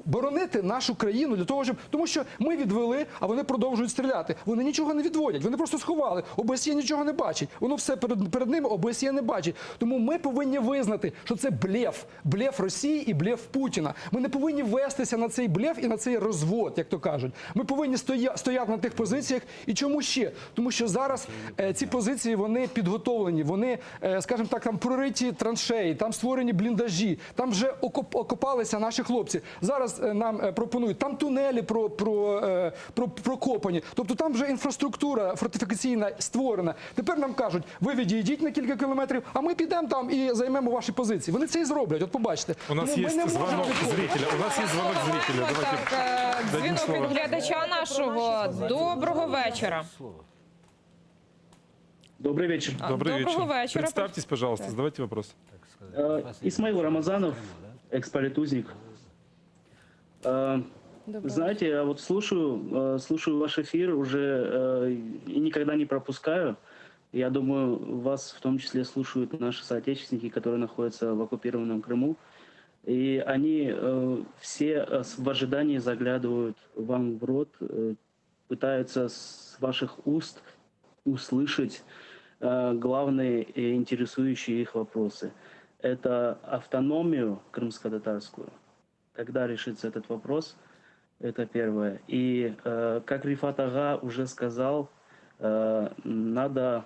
боронити нашу країну, для того, щоб, тому що ми відвели, а вони продовжують стріляти. Вони нічого не відводять, вони просто сховали. ОБСЄ нічого не бачить. Воно все перед ними, ОБСЄ не бачить. Тому ми повинні визнати, що це блеф. Блеф Росії і блеф Путіна. Ми не повинні вестися на цей блеф і на цей розвод, як то кажуть. Ми повинні стояти на тих позиціях. І чому ще? Тому що зараз ці позиції, вони підготовлені, вони, скажімо так, там прориті траншеї, там створені бліндажі, там вже окопалися наші хлопці. Зараз нам пропонують, там тунелі прокопані. Тобто там вже інфраструктура фортифікаційна створена. Тепер нам кажуть, ви відійдіть на кілька кілометрів, а ми підемо там і займемо ваші позиції. Вони це і зроблять, от побачите. У нас є дзвінок зрителя. У нас є дзвінок зрителя. Так, дзвінок від глядача нашого. Доброго вечора. Добрый вечер. Доброго вечора. Представьтесь, пожалуйста, задавайте вопрос. Исмаил Рамазанов, экс-политузник. Знаете, я вот слушаю ваш эфир уже и никогда не пропускаю. Я думаю, вас в том числе слушают наши соотечественники, которые находятся в оккупированном Крыму. И они все в ожидании заглядывают вам в рот, пытаются с ваших уст услышать главные интересующие их вопросы. Это автономию крымско-татарскую. Когда решится этот вопрос, это первое. И, как Рифат Ага уже сказал, надо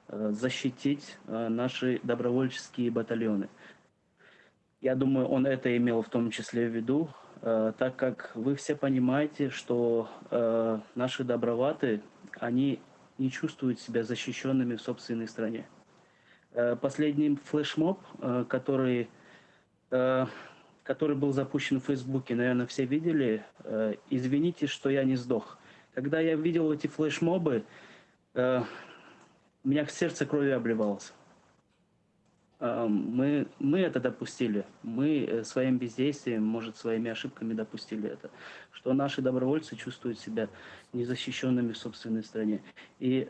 защитить наши добровольческие батальоны. Я думаю, он это имел в том числе в виду, так как вы все понимаете, что наши доброваты, они не чувствуют себя защищенными в собственной стране. Последний флешмоб, который был запущен в Фейсбуке, наверное, все видели. Извините, что я не сдох. Когда я видел эти флешмобы, у меня сердце кровью обливалось. Мы это допустили. Мы своим бездействием, может, своими ошибками допустили это. Что наши добровольцы чувствуют себя незащищенными в собственной стране. И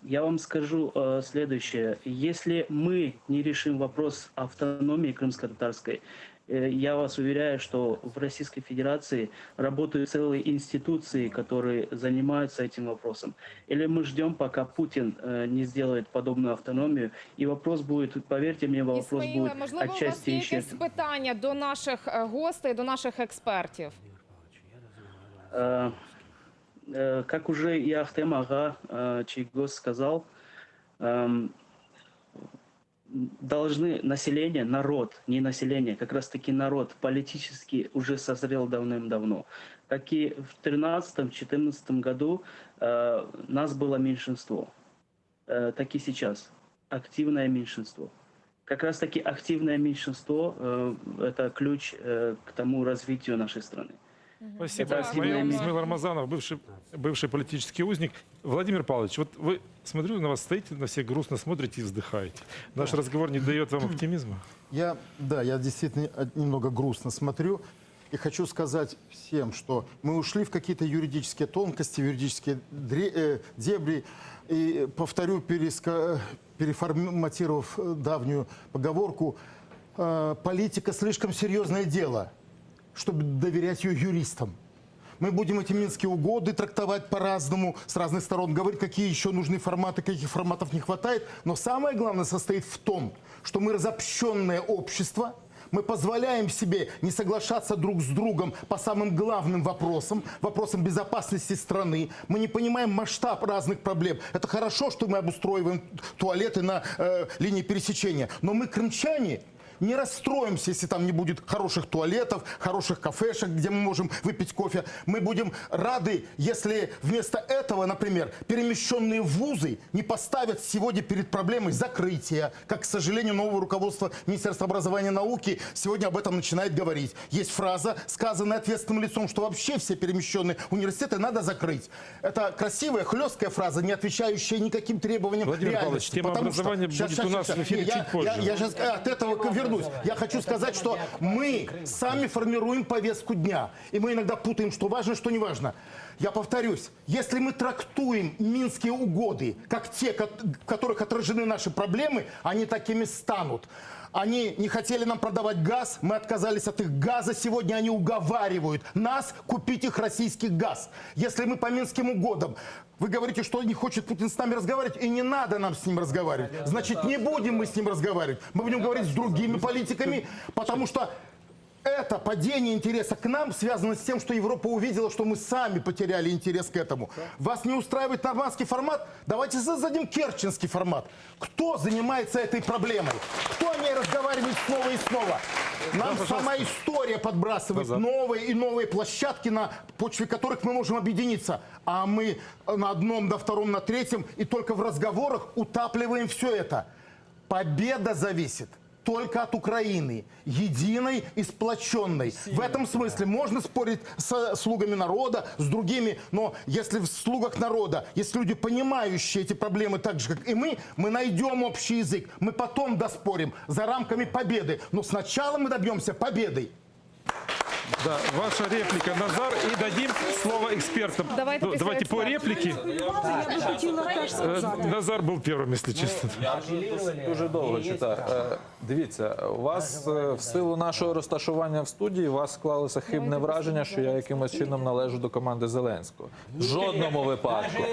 я вам скажу следующее. Если мы не решим вопрос автономии крымско-татарской, я вас уверяю, что в Российской Федерации работают целые институции, которые занимаются этим вопросом. Или мы ждем, пока Путин не сделает подобную автономию, и вопрос будет, поверьте мне, вопрос будет можливо, отчасти у вас є исчерпан. якесь питання до наших гостей, до наших експертів? Как уже и Ахтем Ага Чайгоз сказал, должны население, народ, не население, как раз таки народ политически уже созрел давным-давно. Как и в 2013-2014 году нас было меньшинство, так и сейчас активное меньшинство. Как раз таки активное меньшинство это ключ к тому развитию нашей страны. Спасибо. Исмаил Рамазанов, бывший политический узник. Владимир Павлович, вот вы, смотрю, на вас стоите, на всех грустно смотрите и вздыхаете. Наш разговор не дает вам оптимизма? Я действительно немного грустно смотрю. И хочу сказать всем, что мы ушли в какие-то юридические тонкости, юридические дебри. И повторю, переформатировав давнюю поговорку, политика слишком серьезное дело, чтобы доверять ее юристам. Мы будем эти минские угоды трактовать по-разному, с разных сторон, говорить, какие еще нужны форматы, каких форматов не хватает. Но самое главное состоит в том, что мы разобщенное общество, мы позволяем себе не соглашаться друг с другом по самым главным вопросам, вопросам безопасности страны. Мы не понимаем масштаб разных проблем. Это хорошо, что мы обустроиваем туалеты на линии пересечения. Но мы, крымчане, не расстроимся, если там не будет хороших туалетов, хороших кафешек, где мы можем выпить кофе. Мы будем рады, если вместо этого, например, перемещенные вузы не поставят сегодня перед проблемой закрытия, как, к сожалению, новое руководство Министерства образования и науки сегодня об этом начинает говорить. Есть фраза, сказанная ответственным лицом, что вообще все перемещенные университеты надо закрыть. Это красивая, хлесткая фраза, не отвечающая никаким требованиям Владимир Павлович, реальности. тема Потому что- образования будет у нас в эфире Я- чуть позже. Я сейчас от этого вернусь. Я хочу сказать, что мы сами формируем повестку дня. И мы иногда путаем, что важно, что не важно. Я повторюсь, если мы трактуем Минские угоды как те, в которых отражены наши проблемы, они такими станут. Они не хотели нам продавать газ, мы отказались от их газа. Сегодня они уговаривают нас купить их российский газ. Если мы по Минским угодам, вы говорите, что не хочет Путин с нами разговаривать, и не надо нам с ним разговаривать. Значит, не будем мы с ним разговаривать. Мы будем говорить с другими политиками, потому что это падение интереса к нам связано с тем, что Европа увидела, что мы сами потеряли интерес к этому. Вас не устраивает нормандский формат? Давайте создадим керченский формат. Кто занимается этой проблемой? Кто о ней разговаривает снова и снова? Нам сама история подбрасывает новые и новые площадки, на почве которых мы можем объединиться. А мы на одном, на втором, на третьем, и только в разговорах утапливаем все это. Победа зависит только от Украины, единой и сплоченной. В этом смысле можно спорить с слугами народа, с другими, но если в слугах народа есть люди, понимающие эти проблемы так же, как и мы найдем общий язык, мы потом доспорим за рамками победы, но сначала мы добьемся победы. Да, ваша реплика, Назар, и дадим слово экспертам. Давайте Ну, після давайте по експертів. реплике. Я би хотіла теж сказати. Назар был первым, если честно. Дуже довго читаю. Дивіться, у вас в силу нашого розташування в студії у вас склалося хибне враження, що я якимось чином належу до команди Зеленського. В жодному випадку.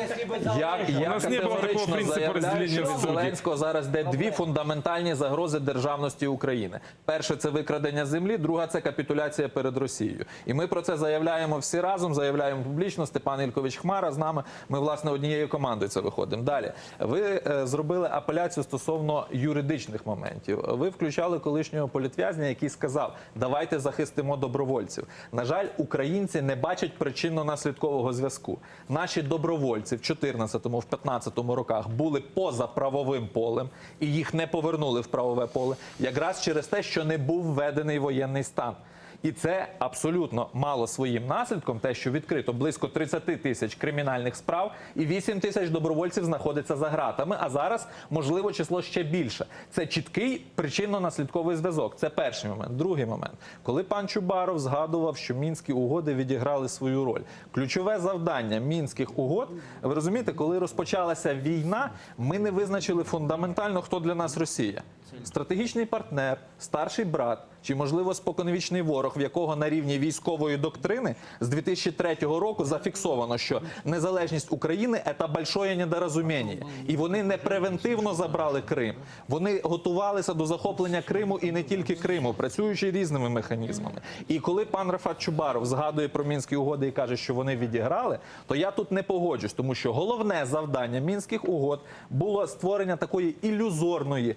Я нас не було такого категорично принципу заявляю, розділення що від студії. Зеленського зараз йде дві фундаментальні загрози державності України. Перше – це викрадення землі, друга – це капітуляція перед Росією. І ми про це заявляємо всі разом, заявляємо публічно. Степан Ількович Хмара з нами. Ми, власне, однією командою це виходимо. Далі. Ви зробили апеляцію стосовно юридичних моментів. Ви включали колишнього політв'язня, який сказав, давайте захистимо добровольців. На жаль, українці не бачать причинно-наслідкового зв'язку. Наші добровольці в 14-му, в 15-му роках були поза правовим полем, і їх не повернули в правове поле, якраз через те, що не був введений воєнний стан. І це абсолютно мало своїм наслідком те, що відкрито близько 30 тисяч кримінальних справ і 8 тисяч добровольців знаходиться за ґратами, а зараз, можливо, число ще більше. Це чіткий причинно-наслідковий зв'язок. Це перший момент. Другий момент. Коли пан Чубаров згадував, що Мінські угоди відіграли свою роль. Ключове завдання Мінських угод, ви розумієте, коли розпочалася війна, ми не визначили фундаментально, хто для нас Росія. Стратегічний партнер, старший брат, чи, можливо, споконвічний ворог, в якого на рівні військової доктрини з 2003 року зафіксовано, що незалежність України – це большое недорозуміння. І вони не превентивно забрали Крим. Вони готувалися до захоплення Криму і не тільки Криму, працюючи різними механізмами. І коли пан Рафат Чубаров згадує про Мінські угоди і каже, що вони відіграли, то я тут не погоджусь, тому що головне завдання Мінських угод було створення такої ілюзорної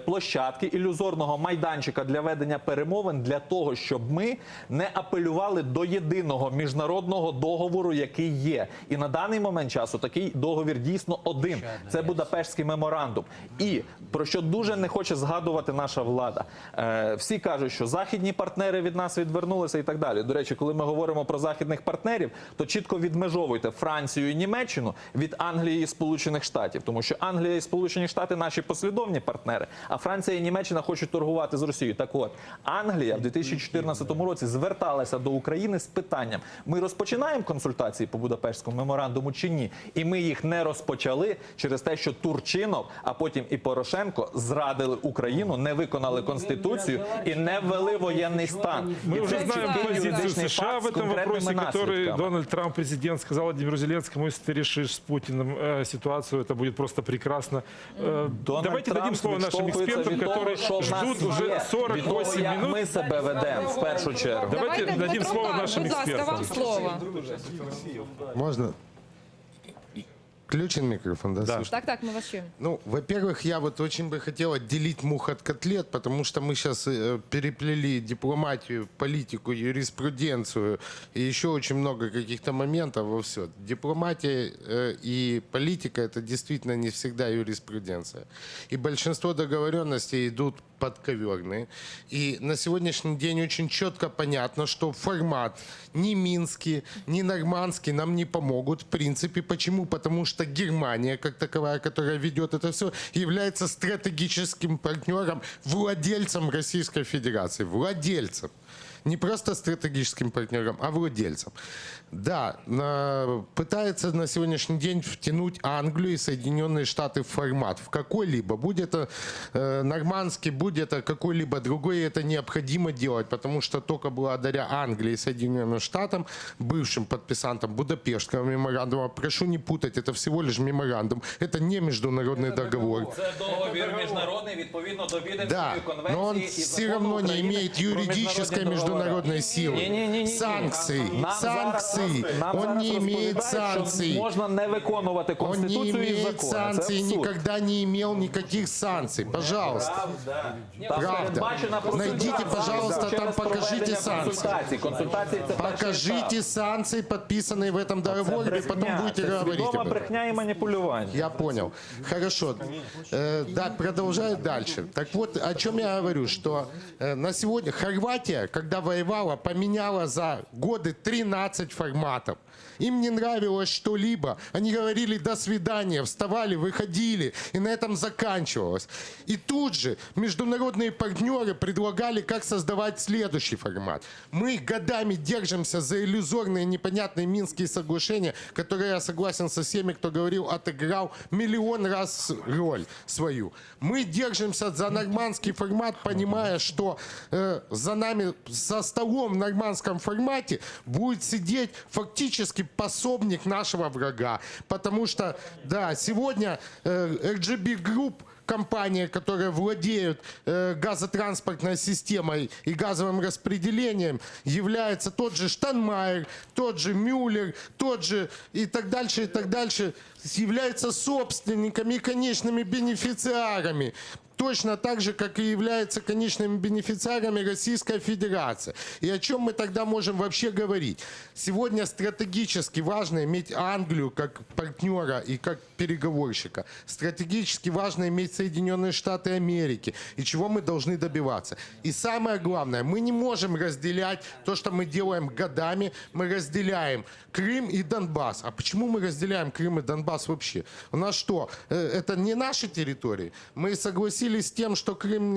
площадки, ілюзорного майданчика для ведення перемовин для того, щоб ми не апелювали до єдиного міжнародного договору, який є. І на даний момент часу такий договір дійсно один. Це Будапештський меморандум. І про що дуже не хоче згадувати наша влада. Всі кажуть, що західні партнери від нас відвернулися і так далі. До речі, коли ми говоримо про західних партнерів, то чітко відмежовуйте Францію і Німеччину від Англії і Сполучених Штатів. Тому що Англія і Сполучені Штати наші послідовні партнери, а Франція і Німеччина хочуть торгувати з Росією. Так от, Англія в 2014 році зверталася до України з питанням: ми розпочинаємо консультації по Будапештському меморандуму чи ні? І ми їх не розпочали через те, що Турчинов, а потім і Порошенко зрадили Україну, не виконали Конституцію і не ввели воєнний стан. Мы І уже це знаем чіткий позицию юридичний США факт в з этом конкретними вопросе, который наслідками. Дональд Трамп, президент, сказал Владимиру Зеленскому: если ты решишь с Путиным ситуацию, это будет просто прекрасно. Давайте Трамп дадим слово нашим відштовхується экспертам, від того, которые що в нас ждут є, уже від того, 48 як минут. ми себе ведемо в першу чергу. Давайте дадим Дмитро слово Павлович, нашим будь ласка, экспертам. вам слово. Можно? Включен микрофон, да? Да. слышно? Так, ми вас чуємо. Ну, во-первых, я вот очень бы хотел отделить мух от котлет, потому что мы сейчас переплели дипломатию, политику, юриспруденцию и еще очень много каких-то моментов во все. Дипломатия и политика — это действительно не всегда юриспруденция. И большинство договоренностей идут подковерные. И на сегодняшний день очень четко понятно, что формат ни минский, ни нормандский нам не помогут. В принципе, почему? Потому что Германия, как таковая, которая ведет это все, является стратегическим партнером, владельцем Российской Федерации. Владельцем. Не просто стратегическим партнером, а владельцем. Да, пытается на сегодняшний день втянуть Англию и Соединенные Штаты в формат. В какой-либо. Будь это нормандский, будь это какой-либо другой, это необходимо делать, потому что только благодаря Англии и Соединенным Штатам, бывшим подписантам Будапештского меморандума, прошу не путать, это всего лишь меморандум, это не международный договор. Це договір міжнародний відповідно до Да, но он все равно не имеет юридической международной силы. Санкции, санкции. Он не имеет санкций. Можна не виконувати Он не Конституцію і имеет закони. санкций, Це абсурд. никогда не имел никаких санкций. Пожалуйста. Передбачена Правда. Найдите, пожалуйста, там покажите санкции. Консультації це Покажите санкции, подписанные в этом договоре, и потом будете говорить об этом. брехня і маніпулювання. Я понял. Хорошо. Да, продолжаю дальше. Так вот, о чем я говорю, что на сегодня Хорватия, когда воевала, поменяла за годы 13 форматов. Им не нравилось что-либо. Они говорили «до свидания», вставали, выходили, и на этом заканчивалось. И тут же международные партнеры предлагали, как создавать следующий формат. Мы годами держимся за иллюзорные, непонятные Минские соглашения, которые, я согласен со всеми, кто говорил, отыграл миллион раз роль свою. Мы держимся за нормандский формат, понимая, что за нами, за столом в нормандском формате будет сидеть фактически пособник нашего врага. Потому что, да, сегодня RGB Group, компания, которая владеет газотранспортной системой и газовым распределением, является тот же Штайнмайер, тот же Мюллер, тот же и так дальше, являются собственниками и конечными бенефициарами. Точно так же, как и является конечными бенефициарами Российская Федерация. И о чем мы тогда можем вообще говорить? Сегодня стратегически важно иметь Англию как партнера и как переговорщика. Стратегически важно иметь Соединенные Штаты Америки. И чего мы должны добиваться? И самое главное, мы не можем разделять то, что мы делаем годами. Мы разделяем Крым и Донбасс. А почему мы разделяем Крым и Донбасс вообще? У нас что, это не наши территории? Мы согласились с тем, что Крым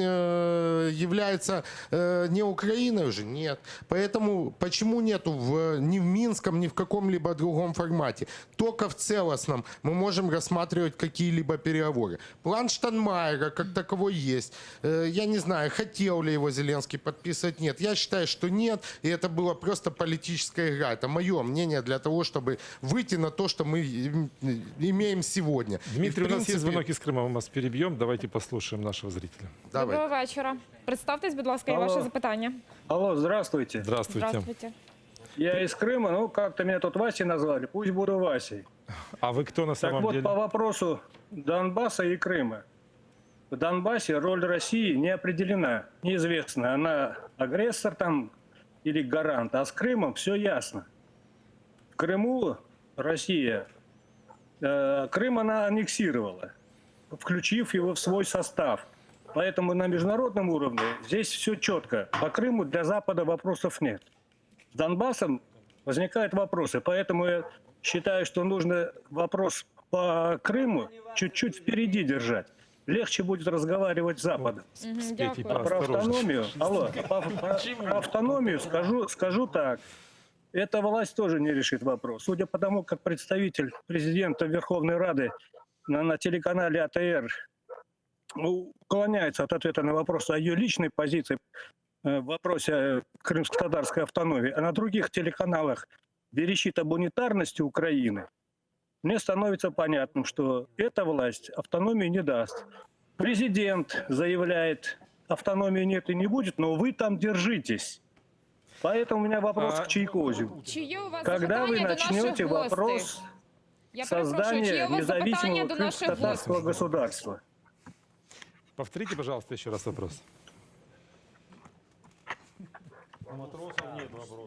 является не Украиной уже? Нет. Поэтому почему нету ни в Минском, ни в каком-либо другом формате? Только в целостном мы можем рассматривать какие-либо переговоры. План Штайнмайера как таковой есть. Я не знаю, хотел ли его Зеленский подписывать. Нет. Я считаю, что нет. И это была просто политическая игра. Это мое мнение для того, чтобы выйти на то, что мы имеем сегодня. Дмитрий, И, в у нас есть принципе, звонок из Крыма, мы вас перебьем. Давайте послушаем нашего зрителя. Давай. Доброго вечора. Представтесь, будь ласка, і Алло. ваше запитання. Алло, здравствуйте. Здравствуйте. Здравствуйте. Я из Крыма, ну как-то меня тут Васей назвали, пусть буду Васей. А вы кто на Так самом вот, деле? по вопросу Донбасса и Крыма. В Донбассе роль России не определена, неизвестна, она агрессор там или гарант, а с Крымом все ясно. В Крыму Россия, Крым она аннексировала, включив его в свой состав. Поэтому на международном уровне здесь все четко. По Крыму для Запада вопросов нет. С Донбассом возникают вопросы, поэтому я считаю, что нужно вопрос по Крыму чуть-чуть впереди держать. Легче будет разговаривать с Западом. Спейте, Дякую. Про осторожно. автономию, про автономию скажу так. Эта власть тоже не решит вопрос. Судя по тому, как представитель президента Верховной Рады на телеканале АТР уклоняется от ответа на вопрос о ее личной позиции в вопросе крымско-татарской автономии, а на других телеканалах верещит об унитарности Украины, мне становится понятным, что эта власть автономии не даст. Президент заявляет, автономии нет и не будет, но вы там держитесь. Поэтому у меня вопрос к Чайкозю. Чи є у вас Когда вы запитання до наших начнете гостей? вопрос... Я перепрошую, чи є создания у вас запитання независимого до наших крымско-татарского гостей? государства. Повторите, пожалуйста, еще раз вопрос.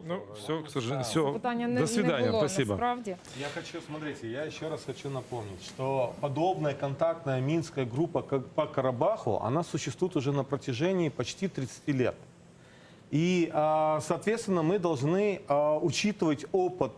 Ну, все, к сожалению, все. Питання не До свидания, було, спасибо. насправді. Я хочу, смотрите, я еще раз хочу напомнить, что подобная контактная минская группа как по Карабаху, она существует уже на протяжении почти 30 лет. И, соответственно, мы должны учитывать опыт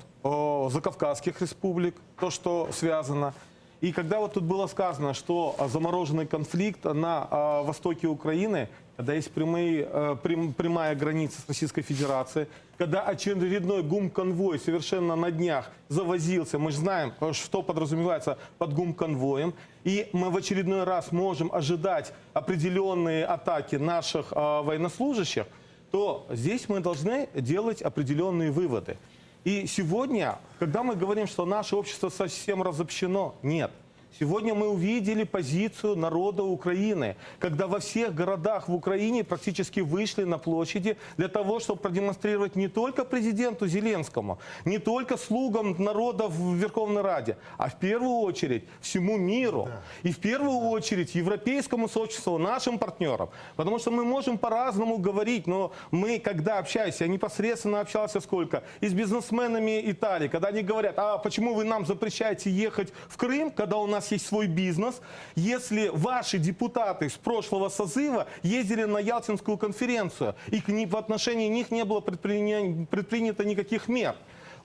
закавказских республик, то, что связано. И когда вот тут было сказано, что замороженный конфликт на востоке Украины, когда есть прямая граница с Российской Федерацией, когда очередной ГУМ-конвой совершенно на днях завозился, мы же знаем, что подразумевается под ГУМ-конвоем, и мы в очередной раз можем ожидать определенные атаки наших военнослужащих, то здесь мы должны делать определенные выводы. И сегодня, когда мы говорим, что наше общество совсем разобщено, нет. Сегодня мы увидели позицию народа Украины, когда во всех городах в Украине практически вышли на площади для того, чтобы продемонстрировать не только президенту Зеленскому, не только слугам народа в Верховной Раде, а в первую очередь всему миру. И в первую очередь европейскому сообществу, нашим партнерам. Потому что мы можем по-разному говорить, но мы, когда общаемся, я непосредственно общался сколько, и с бизнесменами Италии, когда они говорят, а почему вы нам запрещаете ехать в Крым, когда у нас есть свой бизнес, если ваши депутаты с прошлого созыва ездили на Ялтинскую конференцию, и в отношении них не было предпринято никаких мер.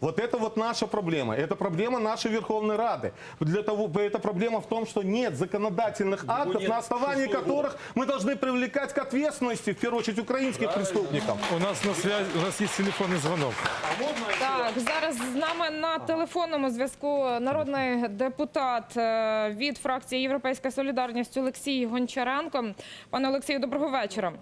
Вот это вот наша проблема. Это проблема нашей Верховной Рады. Это проблема в том, что нет законодательных актов, на основании которых мы должны привлекать к ответственности, в первую очередь, украинских преступников. У нас на связи, у нас есть телефонный звонок. Так, зараз з нами на телефонному зв'язку народний депутат від фракції «Європейська солідарність» Олексій Гончаренко. Пане Олексію, доброго вечора.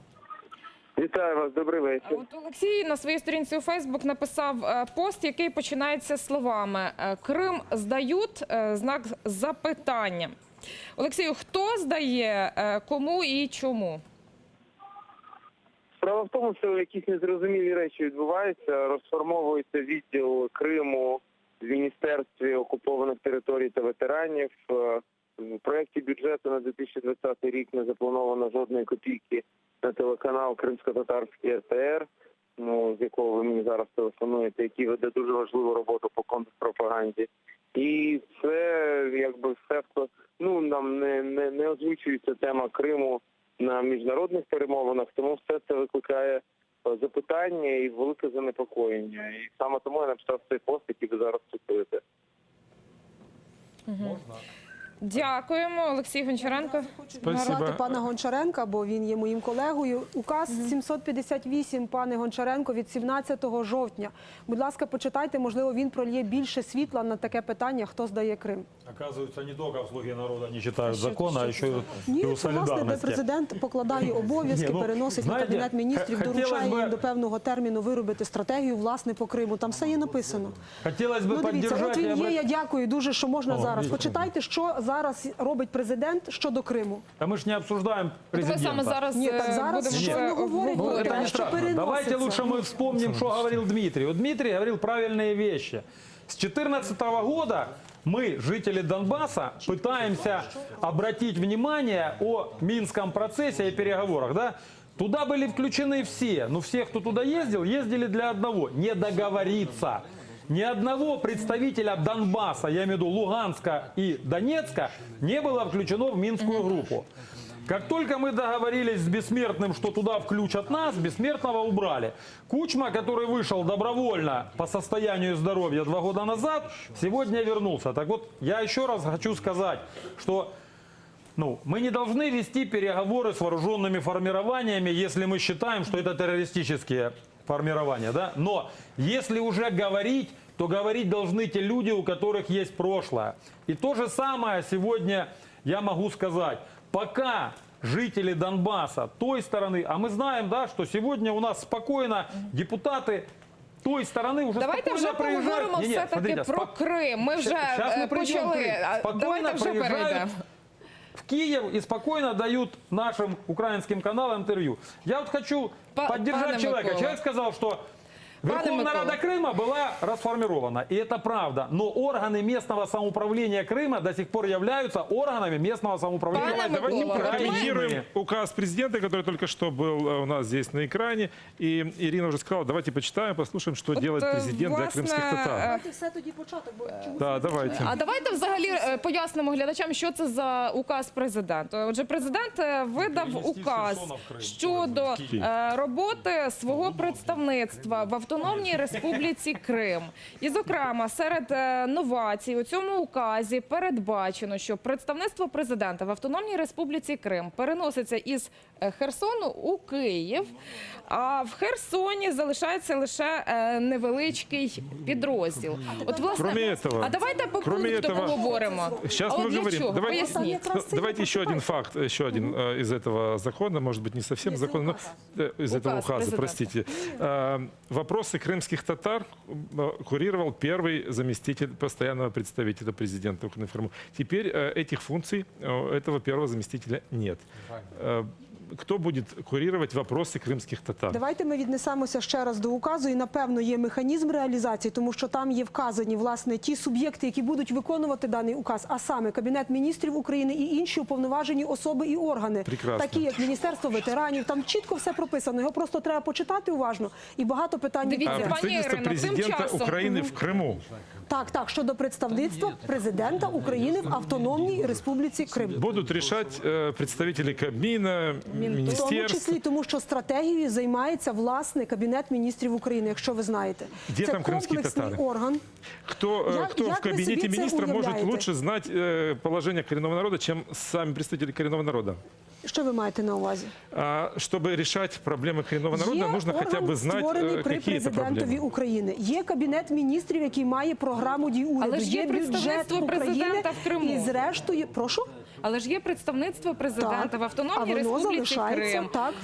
Вітаю вас, добрий вечір. От Олексій на своїй сторінці у Фейсбук написав пост, який починається словами «Крим здають?» знак запитання. Олексію, хто здає, кому і чому? Справа в тому, що якісь незрозумілі речі відбуваються. Розформовується відділ Криму в Міністерстві окупованих територій та ветеранів. В проєкті бюджету на 2020 рік не заплановано жодної копійки на телеканал Кримсько-Татарський РТР, з якого ви мені зараз телефонуєте, який веде дуже важливу роботу по контрпропаганді. І це якби все, нам не озвучується тема Криму на міжнародних перемовинах, тому все це викликає запитання і велике занепокоєння. І саме тому я написав цей пост, який ви зараз цитуєте. Дякуємо, Олексій Гончаренко. Нагадати пана Гончаренка, бо він є моїм колегою. Указ 758, пане Гончаренко, від 17 жовтня. Будь ласка, почитайте, можливо, він прольє більше світла на таке питання, хто здає Крим. Оказывается, не только в «Слуге народа» не читают закон, а еще и Ні, у це власне, де солидарности. президент покладає обов'язки, переносить на Кабінет міністрів, доручає їм до певного терміну виробити стратегію, власне, по Криму. Там все є написано. Хотелось бы Ну, дивіться, от поддержать... він є, я я дякую дуже, що можна зараз. дійсно. Почитайте, що зараз робить президент щодо Криму. Да мы же не обсуждаем президента. Ви саме зараз Ні, так зараз будемо що це ви говорите? Ну, это обговорювати. не что страшно. переносится. Давайте лучше мы вспомним, что говорил Дмитрий. Вот Дмитрий говорил правильные вещи. С 2014 года мы, жители Донбасса, пытаемся обратить внимание о Минском процессе и переговорах. Да? Туда были включены все. Но все, кто туда ездил, ездили для одного – не договориться. Ни одного представителя Донбасса, я имею в виду Луганска и Донецка, не было включено в Минскую группу. Как только мы договорились с Бессмертным, что туда включат нас, Бессмертного убрали. Кучма, который вышел добровольно по состоянию здоровья 2 года назад, сегодня вернулся. Так вот, я еще раз хочу сказать, что мы не должны вести переговоры с вооруженными формированиями, если мы считаем, что это террористические формирования. Да? Но если уже говорить, то говорить должны те люди, у которых есть прошлое. И то же самое сегодня я могу сказать. Пока жители Донбасса той стороны, а мы знаем, да, что сегодня у нас спокойно депутаты той стороны уже Давайте вже спокойно приезжают. поговоримо все-таки про Крим. Ми вже Сейчас мы придем к почали. Крыму. Спокойно Давайте вже приезжают перейдемо. в Киев и спокойно дают нашим украинским каналам интервью. Я вот хочу поддержать пане человека. Микола. Человек сказал, что Верховная Рада Крыма была расформирована, и это правда. Но органы местного самоуправления Крыма до сих пор являются органами местного самоуправления. Давайте Крыма. прокомментируем указ президента, который только что был у нас здесь на экране. И Ирина уже сказала, давайте почитаем, послушаем, что делает президент для крымских татар. Все тоді початок, бо чомусь Да, давайте. А давайте взагалі пояснимо глядачам, що це за указ президента. Отже, президент видав указ щодо роботи свого представництва в Автономній Республіці Крим. І, зокрема, серед новацій у цьому указі передбачено, що представництво президента в Автономній Республіці Крим переноситься із Херсону у Київ, а в Херсоні залишається лише невеличкий підрозділ. От, власне, Кроме этого, а давайте по кроме пункту этого, поговоримо. Сейчас А мы от для говорим. чого? Поясніть. Давайте еще один факт, еще один из этого закона, может быть, не совсем закон, но из этого указа, президента. простите. Вопросы крымских татар курировал первый заместитель постоянного представителя президента Укринформ. Теперь этих функций этого первого заместителя нет. Хто буде курувати вопроси кримських татар? Давайте ми віднесемося ще раз до указу, і напевно є механізм реалізації, тому що там є вказані власне ті суб'єкти, які будуть виконувати даний указ, а саме Кабінет міністрів України і інші уповноважені особи і органи, Прекрасно. такі як Міністерство ветеранів. Там чітко все прописано. Його просто треба почитати уважно, і багато питань. Дивіться, відповідати. Представництво Ірино, тим президента часом. України в Криму. Так, щодо представництва президента України в Автономній Республіці Крим. Будуть рішати представники Кабміна, В тому міністерств. числі, тому що стратегією займається власне Кабінет міністрів України, якщо ви знаєте. Де Це там кримські комплексний татари? орган. Кто Як в ви кабинете собі це министра может уявляєте? лучше знать положение коренного народа, чем сами представители коренного народа? Що ви маєте на увазі? Чтобы решать проблемы коренного народа, Є нужно хотя бы орган, знать, створений при какие это президентові проблемы. України. Є Кабінет міністрів, який має програму дій уряду. Але ж є бюджет представництво України. президента в Криму. І зрештою, прошу? Але ж є представництво президента Так. в Автономній А воно Республіці залишається, Крим. так.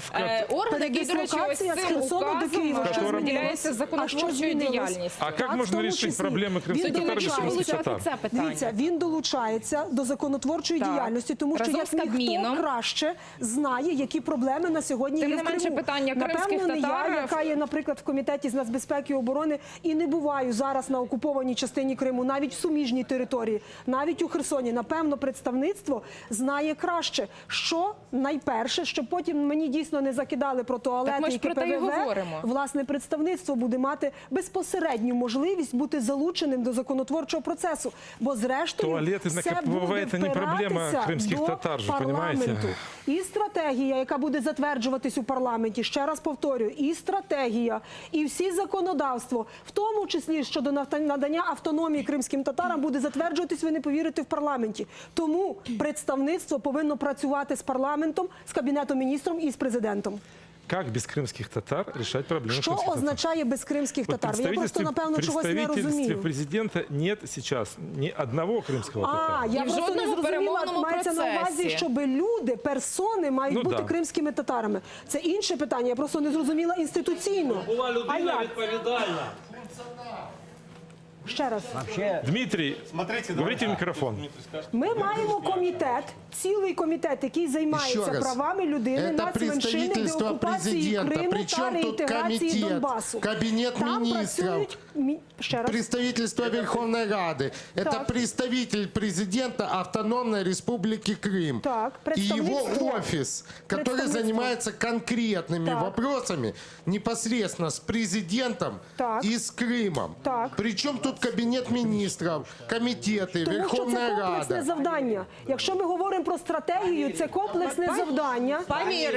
Орган, який, до речі, ось Передислокація з цим Херсону до Києва. указом Що виділяється змінилось? законотворчою А що змінилось? діяльністю. А как в можно тому решить числі проблемы крымских він татар без долучається крымских вивчати татар? це питання. Дивіться, він долучається до законотворчої Так. діяльності, тому що Разом як з ніхто Кабміном. краще знає, які проблеми на сьогодні Тим є не в менше, Криму. питання кримських Напевно, не татар- я, яка є, наприклад, в Комітеті з нацбезпеки і оборони, і не буваю зараз на окупованій частині Криму, навіть в суміжній території, навіть у Херсоні. Напевно, представництво знає краще, що найперше, щоб потім мені дійсно не закидали про туалети Так ми ж і про те й КПВВ. говоримо. Власне, представництво буде мати безпосередню можливість бути залученим до законотворчого процесу. Бо зрештою Туалети на все КПВВ буде це не проблема впиратися кримських до татар же, парламенту. понімаєте? І стратегія, яка буде затверджуватись у парламенті, ще раз повторюю, і стратегія, і всі законодавство, в тому числі щодо надання автономії кримським татарам, буде затверджуватись, ви не повірите, в парламенті. Тому представництво повинно працювати з парламентом, з Кабінетом міністрів і з президентом. Как без крымских татар решать проблемы Що крымских татар? означає без кримських Вот татар? Я просто, напевно, чогось не представительстве розумію. президента нет сейчас ни одного крымского татара. Я І в просто не жодному зрозуміла, перемовному мається на увазі, процесі. щоб люди, персони мають Ну, бути да. кримськими татарами. Це інше питання, я просто не зрозуміла інституційно. А як? відповідальна. Ще раз. Дмитрий, говорите в микрофон. Ми маємо комітет, цілий комітет, який займається Ще раз. правами людини, Это нацменшини, представительство деокупації президента. Криму та Причем тут реінтеграції комітет, Донбасу. Кабінет Там міністрів. працюють ще раз. Представительство Верховной Рады. Это Так. представитель президента Автономной Республики Крым. Так, И его представительство. офис, который Представительство. занимается конкретными Так. вопросами непосредственно с президентом Так. и с Крымом. Так. Причем тут Кабинет министров, комитеты, Тому що це Верховная комплексне Рада. завдання. Якщо ми говоримо про стратегію, це комплексне завдання.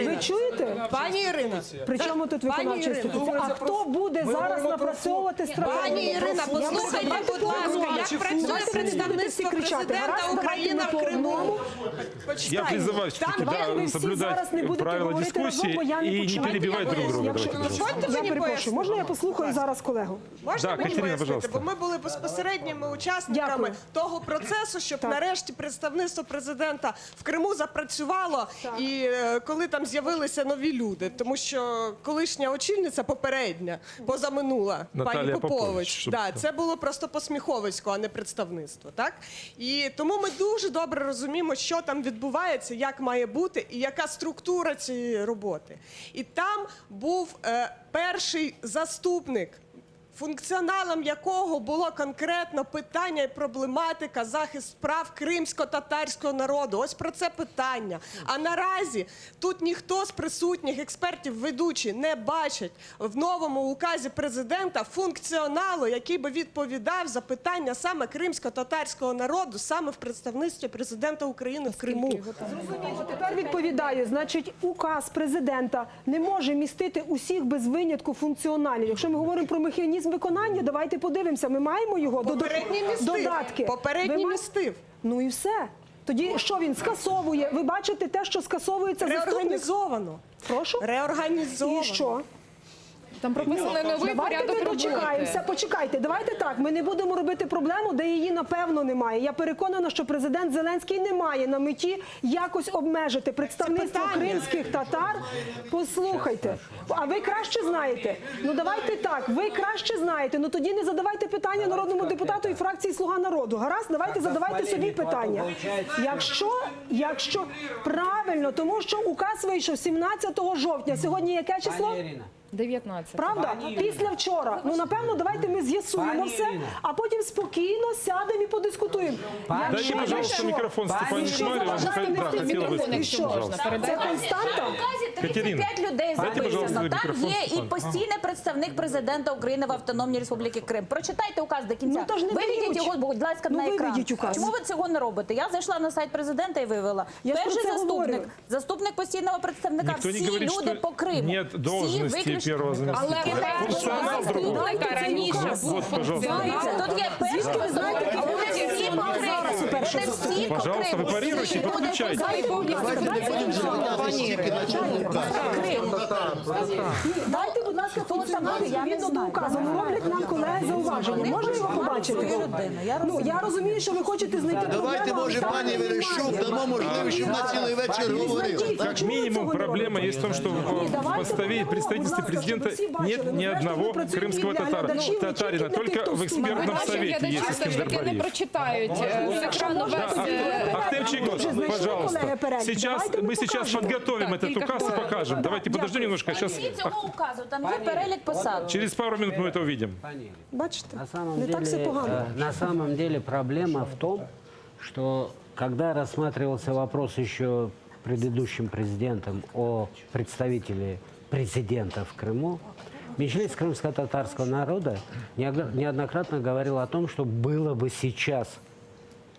Ви чуєте? Пані Ірино, При чому тут виконавча Ірино, інституція? А хто буде зараз напрацьовувати стратегію? Пані Ірина, послухайте, будь ласка, як працює представництво президента України в Криму. Я призываю все-таки Давайте ви всі соблюдать зараз не будете правила говорити дискуссии разом, бо я не и не почую. перебивать друг друга. Якщо- Давайте, пожалуйста. Я перепрошую, можна я послухаю зараз колегу? Можна Да, мені Катерина, пояснити? пожалуйста. Бо ми були безпосередніми учасниками Дякую. того процесу, щоб Так. нарешті представництво президента в Криму запрацювало, і коли там з'явилися нові люди. Тому що колишня очільниця попередня, позаминула, Наталія пані Попович, Попович, щоб- да, це було просто посміховисько, а не представництво. Так? І тому ми дуже добре розуміємо, що там відбувається, як має бути і яка структура цієї роботи. І там був перший заступник функціоналом якого було конкретно питання і проблематика захист прав кримсько-татарського народу. Ось про це питання. А наразі тут ніхто з присутніх експертів, ведучі, не бачить в новому указі президента функціоналу, який би відповідав за питання саме кримсько-татарського народу, саме в представництві президента України в Криму. Зрозуміло, тепер відповідаю. Значить, указ президента не може містити усіх без винятку функціоналів. Якщо ми говоримо про механізм виконання, давайте подивимося. Ми маємо його Попередній містив. додатки. Попередній містив. Ну і все. Тоді що він скасовує? Ви бачите те, що скасовується заступник? Реорганізовано. Прошу? Реорганізовано. І що? Там прописаний новий Давайте порядок ми дочекаємося. роботи. Почекайте, давайте так. Ми не будемо робити проблему, де її напевно немає. Я переконана, що президент Зеленський не має на меті якось обмежити представництво кримських татар. Послухайте, а ви краще знаєте. Ну давайте так, ви краще знаєте. Ну тоді не задавайте питання народному депутату і фракції «Слуга народу». Гаразд, давайте задавайте собі питання. Якщо правильно, тому що указ вийшов 17 жовтня. Сьогодні яке число? 19. Правда? Після вчора. Ну, напевно, давайте ми з'ясуємо все, а потім спокійно сядемо і подискутуємо. Дайте, пожалуйста, микрофон Степану Шмареву. Хотела бы спросить, пожалуйста. Це константа? Катерина, 35 людей дайте, пожалуйста, записано. Там мікрофон є і Степану. постійний представник президента України в Автономній Республіки Крим. Прочитайте указ до кінця. Ну, то ж не Виведіть дають. його, будь ласка, Ну, на екран. виведіть указ. Чому ви цього не робите? Я зайшла на сайт президента і вивела. Я ж про Перший це говорю. заступник постійного представника, Никто не всі говорит, люди что по Криму. нет Всі должности виключно. первого заместителя. Але Функціонал другого. заступника раніше був Вот, пожалуйста. функціонал. Тут є перший Звідки ви знаєте, заступник. які Вони всі по Криму. Вони всі по Пожалуйста, Криму. вы парируйте, Всі люди подключайте. по Криму. Дайте, будь ласка, функціонал відповідно до указу. Ну, роблять нам колеги зауваження. Можна його побачити? Ну, я розумію, що ви хочете знайти проблему. Давайте, може, але пані там Верещук, немає. дамо можливість, щоб на цілий вечір говорили. Знайдіть. Как Чому ви минимум, цього не проблема робите? есть в том, что Ні, в давайте представительстве будь ласка, президента щоб всі бачили. нет Ну, ни зрештою, одного ми працюємо крымского для глядачів, не татарина, тільки для тих, только хто в в студії. экспертном Наші совете глядачі есть все ж Искандер таки не Бариев. прочитають з екрану весь Ахтемчик, пожалуйста, мы сейчас подготовим Так, этот кілька указ и хвилин. покажем. Давайте подождем немножко. Сейчас Всі цього указу, там є перелік посад. через пару минут мы это увидим. Бачите? На самом Не так все деле, погано. на самом деле проблема в том, что когда рассматривался вопрос еще предыдущим президентом о представителе президента в Крыму, Меджлис крымско-татарского народа неоднократно говорил о том, что было бы сейчас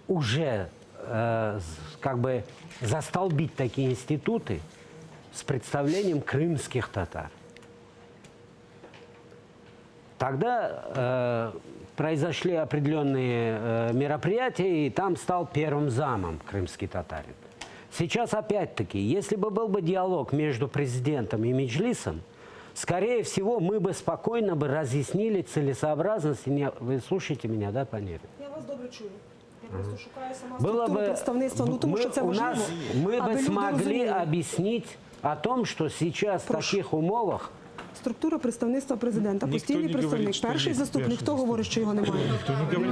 уже как бы застолбить такие институты с представлением крымских татар. Тогда произошли определенные мероприятия, и там стал первым замом крымский татарин. Сейчас опять-таки, если бы был бы диалог между президентом и Меджлисом, скорее всего, мы бы спокойно бы разъяснили целесообразность. Вы слушаете меня, да, пани Ирина? Я вас добре чую. Я просто шукаю сама Было структуру бы, представництва, ну тому що це у важливо. нас, мы аби бы люди смогли розуміли. объяснить о том, что сейчас в таких умовах Структура представництва президента, Ніхто постійний не говорить, представник, що перший є заступник. Хто смішність. говорить, що його немає?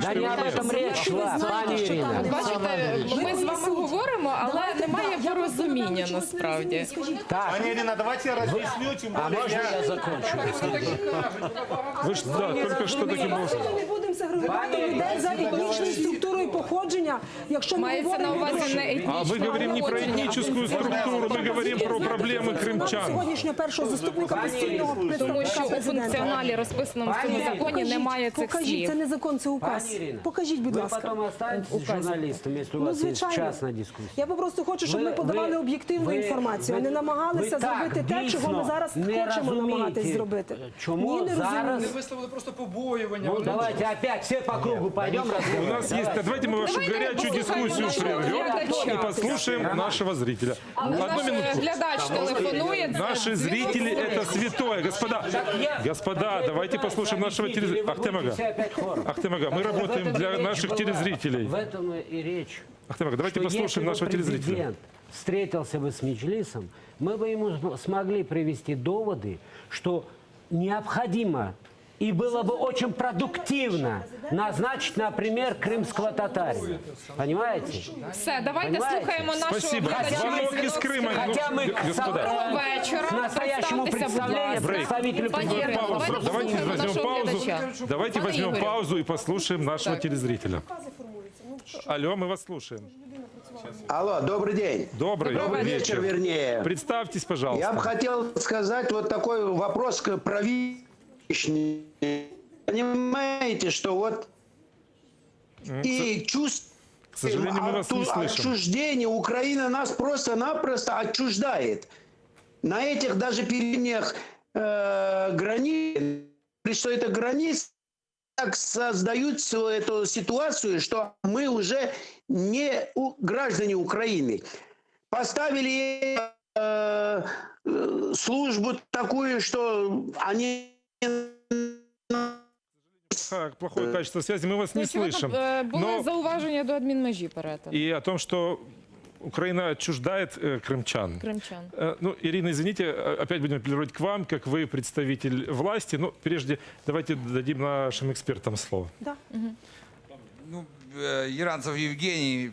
Да не об этом речь шла, пани Ирина. Бачите, ми з вами говоримо, але немає порозуміння насправді. Так, Пані Ірина, давайте я разъясню, тем а более можно я... я закончу? Вы ж, да, только что таким Давайте голосом. не будемо сегрегувати людей за етнічною структурою походження, якщо ми Мається на говоримо увазі не етнічне А мы говорим не про походження, этническую структуру, мы говорим про проблемы крымчан. сьогоднішнього першого заступника постійного тому представника що у президента. функціоналі, розписаному в цьому законі, немає цих Покажіть, це слів. не закон, це указ. Пани Ирина, Покажіть, будь вы ласка. потом останетесь Указе. журналистом, если у Ну, вас есть звичайно. частная дискуссия. Я просто хочу, щоб Ви- ми подавали ви- об'єктивну ви- інформацію, а не ви- намагалися ви так зробити те, чого ми дійсно зараз не хочемо розумієте, намагатись зробити. чому Ні, не зараз- розумію. Вони висловили просто побоювання. Ну, давайте опять все по кругу пойдем У разговаривать. нас есть... Давайте мы вашу горячую дискуссию прервем и послушаем нашего зрителя. Одну Наш минутку. глядач телефонує. Наши зрители – это святое. Господа, давайте послушаем нашего телезрителя. Ахтемага, Ахтемага, мы работаем для наших телезрителей. В этом и речь. Ахтемага, давайте Что послушаем если бы нашего телезрителя. президент встретился бы с Меджлисом, мы бы ему смогли привести доводы, что необходимо И было бы очень продуктивно назначить, например, крымского татарина. Понимаете? Все, давайте Понимаете? слухаємо нашого Спасибо. глядача. Звонок из Крыма. Хотя мы Доброго вечора. настоящему Представтеся, будь представлению ласка. представителю Пані Паузу. Ірино, Давайте послухаємо возьмем нашого паузу. глядача. Давайте Пане возьмем Ігорю. паузу и послушаем нашего Так. телезрителя. Алло, мы вас слушаем. Алло, добрый день. Добрый вечер, вернее. Представьтесь, пожалуйста. Я бы хотел сказать вот такой вопрос правительный. Понимаете, что вот и чувство К сожалению, мы вас не слышим. отчуждение Украина нас просто-напросто отчуждает. На этих даже передних границ, что это границы, так создают эту ситуацию, что мы уже не граждане Украины. Поставили службу такую, что они... Плохое качество связи, мы вас не слышим. Були Но зауваження до адмінмежі перетину. и о том, что Украина отчуждает крымчан. Кримчан. Ну, Ирина, извините, опять будем апеллировать к вам, как вы представитель власти. Но прежде давайте дадим нашим экспертам слово. Ну, Яранцев Евгений,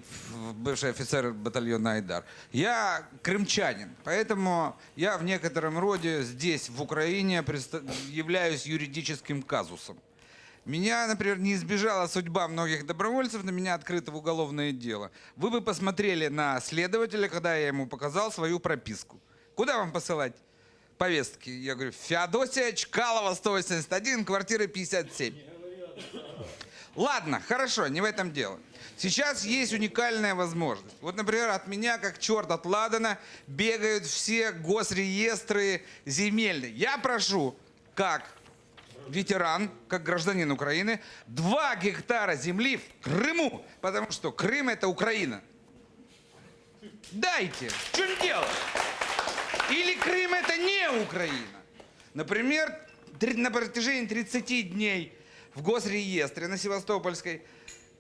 бывший офицер батальона «Айдар». Я крымчанин, поэтому я в некотором роде здесь, в Украине, являюсь юридическим казусом. Меня, например, не избежала судьба многих добровольцев, на меня открыто уголовное дело. Вы бы посмотрели на следователя, когда я ему показал свою прописку. Куда вам посылать повестки? Я говорю, Феодосия Чкалова, 181, квартира 57. Ладно, хорошо, не в этом дело. Сейчас есть уникальная возможность. Вот, например, от меня, как черт от ладана, бегают все госреестры земельные. Я прошу, как ветеран, как гражданин Украины, 2 гектара земли в Крыму, потому что Крым — это Украина. Дайте, в чем дело? Или Крым — это не Украина? Например, на протяжении 30 дней в госреестре на Севастопольской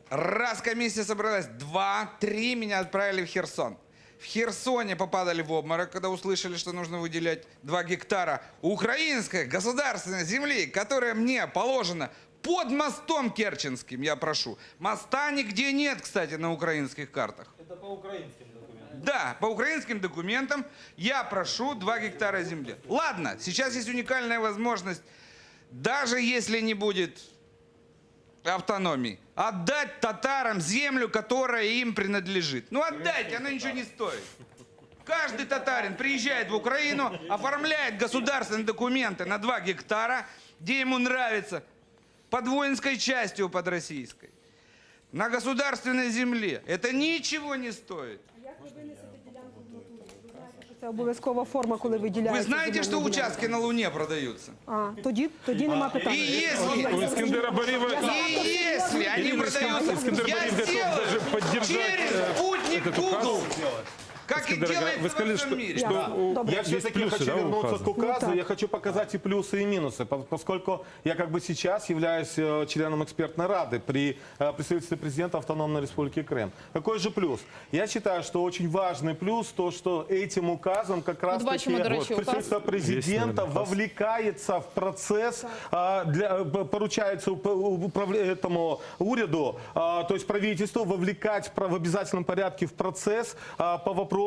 раз комиссия собралась, 2-3 меня отправили в Херсон. В Херсоне попадали в обморок, когда услышали, что нужно выделять 2 гектара украинской государственной земли, которая мне положена под мостом Керченским, я прошу. Моста нигде нет, кстати, на украинских картах. Это по украинским документам. Да, по украинским документам я прошу 2 гектара земли. Ладно, сейчас есть уникальная возможность, даже если не будет автономии, отдать татарам землю, которая им принадлежит. Ну отдайте, она ничего не стоит. Каждый татарин приезжает в Украину, оформляет государственные документы на 2 гектара, где ему нравится, под воинской частью, под российской, на государственной земле. Это ничего не стоит. Це обов'язкова форма, коли виділяється. Вы знаете, что участки на Луне продаются? Тоді нема питань. И если, У Искандера Бариева... и если они Ирина, продаются, Искандер я Бариев готов даже сделаю поддержать через спутник этот указ. Google, как и Искандер, делается вы сказали, во всем мире. что Я есть все-таки плюсы, хочу да, у вернуться указа? к указу. Я хочу показать и плюсы, и минусы, поскольку я как бы сейчас являюсь членом экспертной рады при представительстве президента Автономной Республики Крым. Какой же плюс? Я считаю, что очень важный плюс то, что этим указом как раз таки представительство президента вовлекается в процесс, поручается этому уряду, то есть правительству вовлекать в обязательном порядке в процесс по вопросам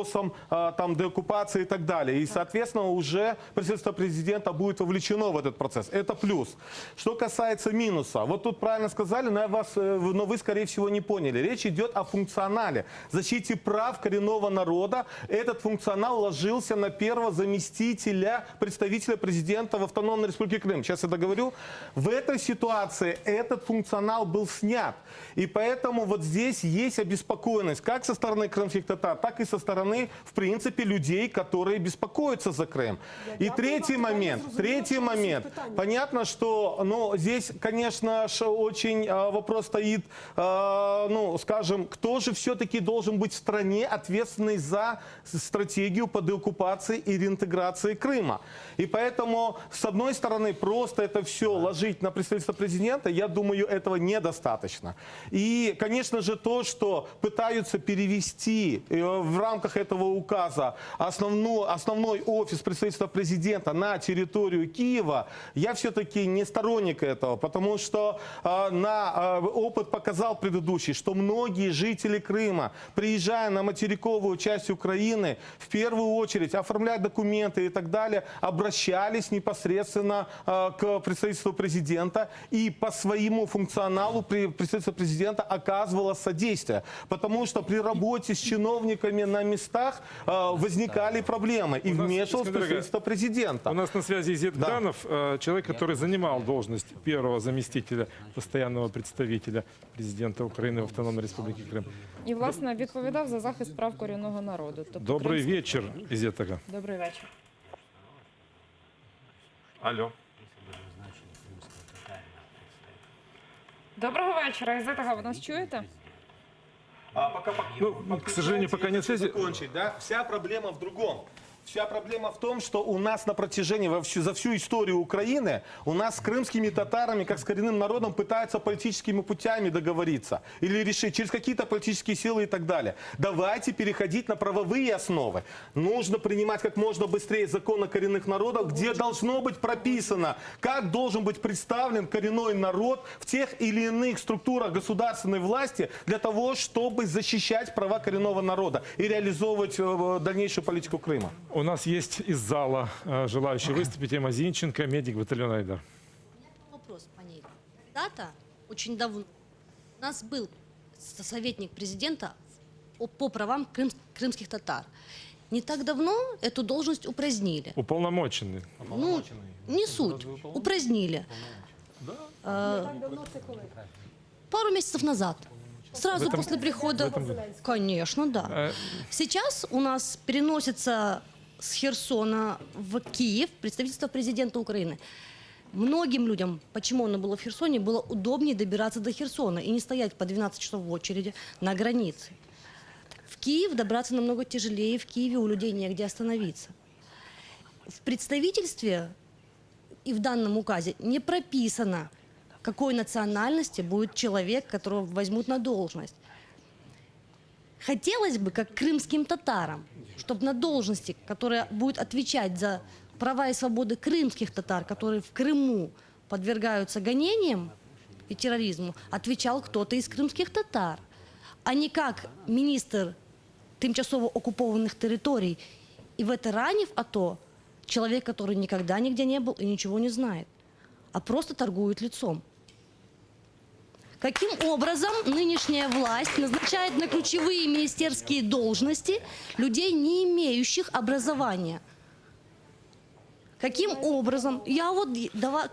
там деоккупации и так далее. И, соответственно, уже правительство президента будет вовлечено в этот процесс. Это плюс. Что касается минуса. Вот тут правильно сказали, но вы, скорее всего, не поняли. Речь идет о функционале, защите прав коренного народа. Этот функционал ложился на первого заместителя представителя президента в Автономной Республике Крым. Сейчас я договорю. В этой ситуации этот функционал был снят. И поэтому вот здесь есть обеспокоенность как со стороны крымских татар, так и со стороны, в принципе, людей, которые беспокоятся за Крым. И третий момент. Понятно, что здесь, конечно, очень вопрос стоит, скажем, кто же все-таки должен быть в стране ответственный за стратегию по деоккупации и реинтеграции Крыма. И поэтому, с одной стороны, просто это все ложить на представительство президента, я думаю, этого недостаточно. И, конечно же, то, что пытаются перевести в рамках рамках этого указа основной офис представительства президента на территорию Киева, я все-таки не сторонник этого, потому что опыт показал предыдущий, что многие жители Крыма, приезжая на материковую часть Украины, в первую очередь оформлять документы и так далее, обращались непосредственно к представительству президента, и по своему функционалу представительство президента оказывало содействие, потому что при работе с чиновниками на местах возникали проблемы, и вмешивалось представительство президента. У нас на связи Изет Да. Ганов, человек, который занимал должность первого заместителя постоянного представителя президента України в Автономной Республике Крым. І, власне, відповідав за захист прав корінного народу. Тобто Добрый кримські- вечер, Изетага. Добрий вечір. Алло. Доброго вечора, Ізетага, ви нас чуєте? Ну, к сожалению, пока нет связи. Закончить, да? Вся проблема в другом. Вся проблема в том, что у нас на протяжении, за всю историю Украины, у нас с крымскими татарами, как с коренным народом, пытаются политическими путями договориться. Или решить через какие-то политические силы и так далее. Давайте переходить на правовые основы. Нужно принимать как можно быстрее закон о коренных народах, где должно быть прописано, как должен быть представлен коренной народ в тех или иных структурах государственной власти для того, чтобы защищать права коренного народа и реализовывать дальнейшую политику Крыма. У нас есть из зала желающий выступить. Эмма Зинченко, медик батальона «Айдар». Вопрос по ней. Когда-то, очень давно, у нас был советник президента по правам крымских татар. Не так давно эту должность упразднили. Уполномоченный. Ну, не суть. Упразднили. Пару месяцев назад. Сразу после прихода... Конечно, да. Сейчас у нас переносится с Херсона в Киев представительство президента Украины. Многим людям, почему оно было в Херсоне, было удобнее добираться до Херсона и не стоять по 12 часов в очереди на границе. В Киев добраться намного тяжелее, в Киеве у людей негде остановиться. В представительстве и в данном указе не прописано, какой национальности будет человек, которого возьмут на должность. Хотелось бы, как крымским татарам, чтобы на должности, которая будет отвечать за права и свободы крымских татар, которые в Крыму подвергаются гонениям и терроризму, отвечал кто-то из крымских татар, а не как министр тимчасово оккупованных территорий и ветеранов АТО, человек, который никогда нигде не был и ничего не знает, а просто торгует лицом. Каким образом нынешняя власть назначает на ключевые министерские должности людей, не имеющих образования? Каким образом? Я вот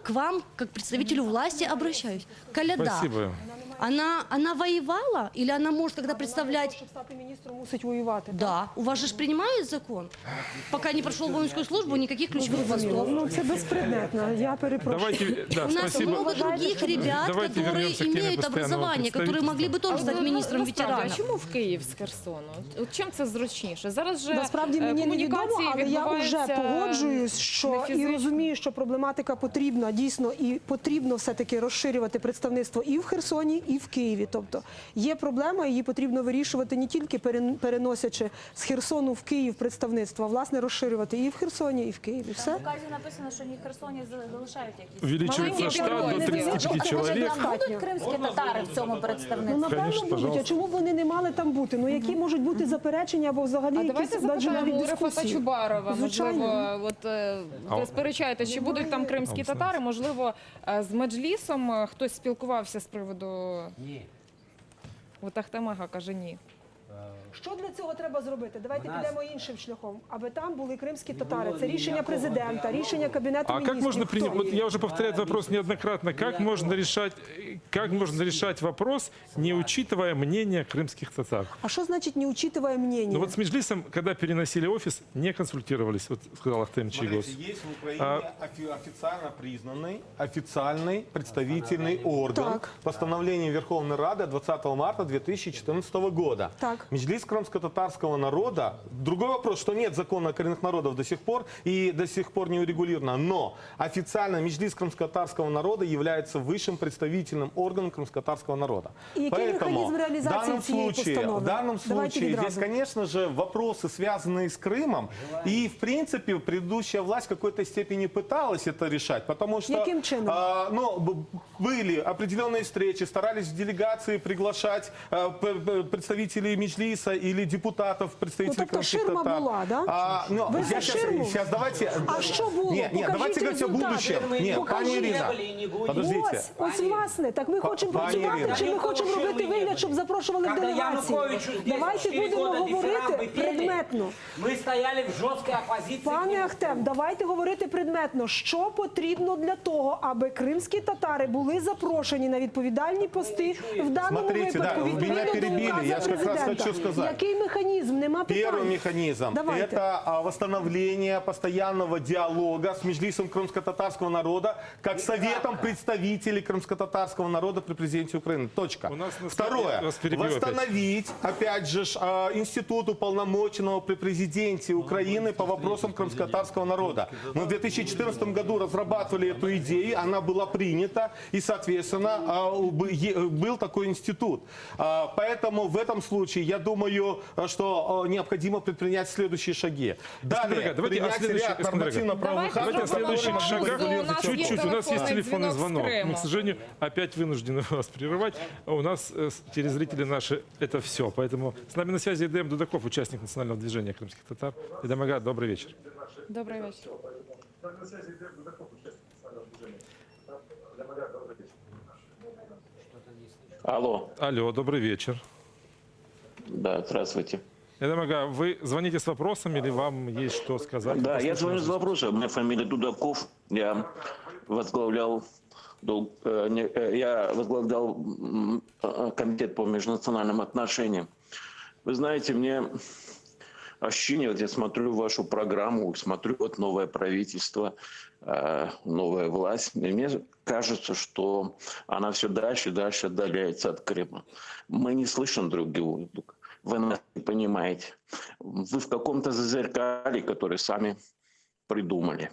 к вам, как представителю власти, обращаюсь. Коляда, Спасибо. она воевала? Или она может когда представлять... Щоб стати міністром, мусить воювати. Да. У вас же ж принимают закон? Пока не прошел воинскую службу, никаких ключевых постов. Ну, це безпредметно, я перепрошую. Давайте, да, У нас спасибо. много других ребят, Давайте которые вернемся к теме имеют постоянного образование, которые могли бы тоже стать министром Насправді, ветеранов. А чому в Київ з Херсону? От чим це зручніше? Зараз же Насправді мені не відомо, комунікації але я вже відбуваються погоджуюсь, не що і фізично. розумію, що проблематика потрібна дійсно, і потрібно все-таки розширювати представництво і в Херсоні, і в Києві. Тобто є проблема, її потрібно вирішувати не тільки переносячи з Херсону в Київ представництво, а власне розширювати і в Херсоні, і в Києві. Все. В указі написано, що ні в Херсоні залишають якісь. Увеличивается Маленький штат до підрозділ. 35 человек. Там будуть кримські татари в цьому Ну, представництві? напевно, Конечно, будуть. А пожалуйста. чому б вони не мали там бути? Ну, які можуть бути заперечення або взагалі А якісь давайте навіть запитаємо у Рефата дискусії? Чубарова. Звичайно. Можливо, ви сперечаєте, чи будуть там кримські татари? Можливо, з Меджлісом хтось спілкувався з приводу... Ні. От Ахтемага каже ні. Що для цього треба зробити? Давайте У нас- підемо іншим шляхом, аби там були кримські татари. Це рішення президента, рішення Кабінету А міністрів. как можно Хто? принять, вот я уже повторяю этот вопрос неоднократно, как можно решать вопрос, не учитывая мнение крымских татар? А що значить не учитывая мнение? Ну вот с Меджлисом, когда переносили офис, не консультировались, вот сказал Ахтем Чийгоз. Смотрите, есть в Украине официально признанный официальный представительный орган Так. постановлением Верховной Рады 20 марта 2014 года. Так. Меджлис крымско-татарского народа, другой вопрос, что нет закона о коренных народов до сих пор и до сих пор не урегулировано, но официально Меджлис крымско-татарского народа является высшим представительным органом крымско-татарского народа. И какой механизм реализации цієї постанови? В данном случае здесь, конечно же, вопросы, связанные с Крымом, и, в принципе, предыдущая власть в какой-то степени пыталась это решать, потому что Яким чином? были определенные встречи, старались в делегации приглашать представителей Меджлиса или депутатов, представителей тобто крымских ширма татар. була, да? Ви за ширму? Сейчас давайте... А що було? Нет, Покажіть давайте говорить о результати. будущем. Нет, пани Покажіть. Ирина, подождите. Ось, власне, так ми хочемо Пані працювати, Ірина. чи ми хочемо робити вигляд, щоб запрошували в делегації? Давайте будемо говорити предметно. Мы стояли в жесткой оппозиции. Пане Ахтем, давайте говорити предметно, що потрібно для того, аби кримські татари були запрошені на відповідальні пости в даному Смотрите, випадку да, відповідно меня до перебили, указу я же как раз президента. хочу сказать. Який механізм? Нема питань. Первый механизм – Давайте. это восстановление постоянного диалога с Меджлисом крымско-татарского народа как советом представителей крымско-татарского народа при президенте Украины. Точка. Второе. Восстановить, опять же, институт уполномоченного при президенте Украины по вопросам крымско-татарского народа. Мы в 2014 году разрабатывали эту идею, она была принята, и, соответственно, был такой институт. Поэтому в этом случае, я думаю, что необходимо предпринять следующие шаги. Далее, принять ряд нормативно-правовых Давайте о актов, следующих которые шагах. У нас есть Чуть-чуть. У нас есть телефонный телефонный звонок с звонок. Крыма. Мы, к сожалению, опять вынуждены вас прерывать. У нас телезрители наши – это все. Поэтому с нами на связи Эдем Дудаков, участник национального движения крымских татар. Эдем Ага, добрый вечер. Добрий вечір. Алло. Алло, добрый вечер. Да, здравствуйте. Эдем Ага, вы звоните с вопросом или вам есть что сказать? Да, я звоню с вопросом. У меня фамилия Дудаков. Я возглавлял комитет по межнациональным отношениям. Вы знаете, мне ощущение, вот я смотрю вашу программу, смотрю вот новое правительство, новая власть, и мне кажется, что она все дальше и дальше отдаляется от Крыма. Мы не слышим друг друга. Вы нас не понимаете. Вы в каком-то зазеркалье, которое сами придумали.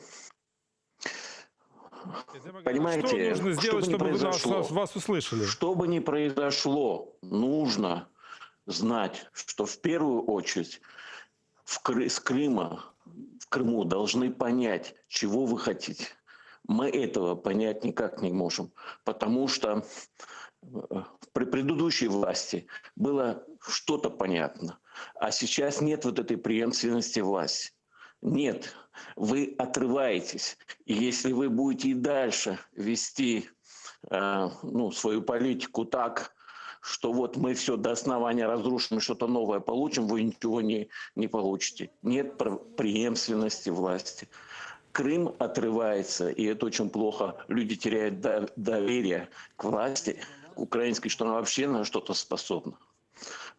Понимаете, что нужно сделать, что бы чтобы ни произошло, вас услышали? Что бы ни произошло, нужно знать, что в первую очередь в Крыму должны понять, чего вы хотите. Мы этого понять никак не можем, потому что при предыдущей власти было что-то понятно, а сейчас нет вот этой преемственности власти. Нет, вы отрываетесь. И если вы будете и дальше вести свою политику так, что вот мы все до основания разрушим, что-то новое получим, вы ничего не получите. Нет преемственности власти. Крым отрывается, и это очень плохо. Люди теряют доверие к власти, к украинской, что она вообще на что-то способна.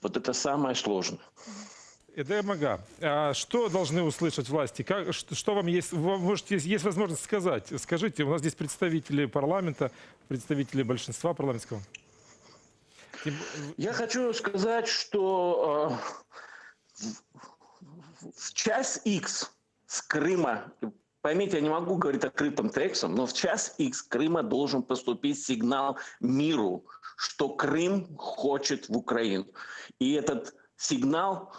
Вот это самое сложное. Эдем Ага, а что должны услышать власти? Что вам есть, есть возможность сказать? Скажите, у нас здесь представители парламента, представители большинства парламентского. Я хочу сказать, что в час X с Крыма, поймите, я не могу говорить открытым текстом, но в час X Крыма должен поступить сигнал миру, что Крым хочет в Украину. И этот сигнал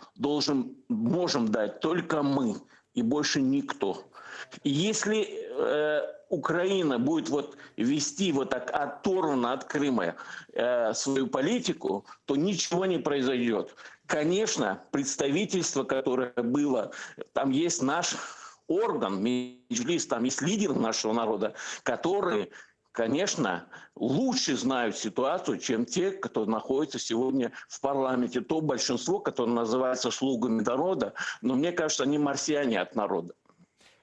можем дать только мы и больше никто. И если Украина будет вести так оторванно от Крыма свою политику, то ничего не произойдет. Конечно, представительство, которое было, там есть наш орган, Меджлис, там есть лидеры нашего народа, которые, конечно, лучше знают ситуацию, чем те, кто находится сегодня в парламенте. То большинство, которое называется слугами народа, но мне кажется, они марсиане от народа.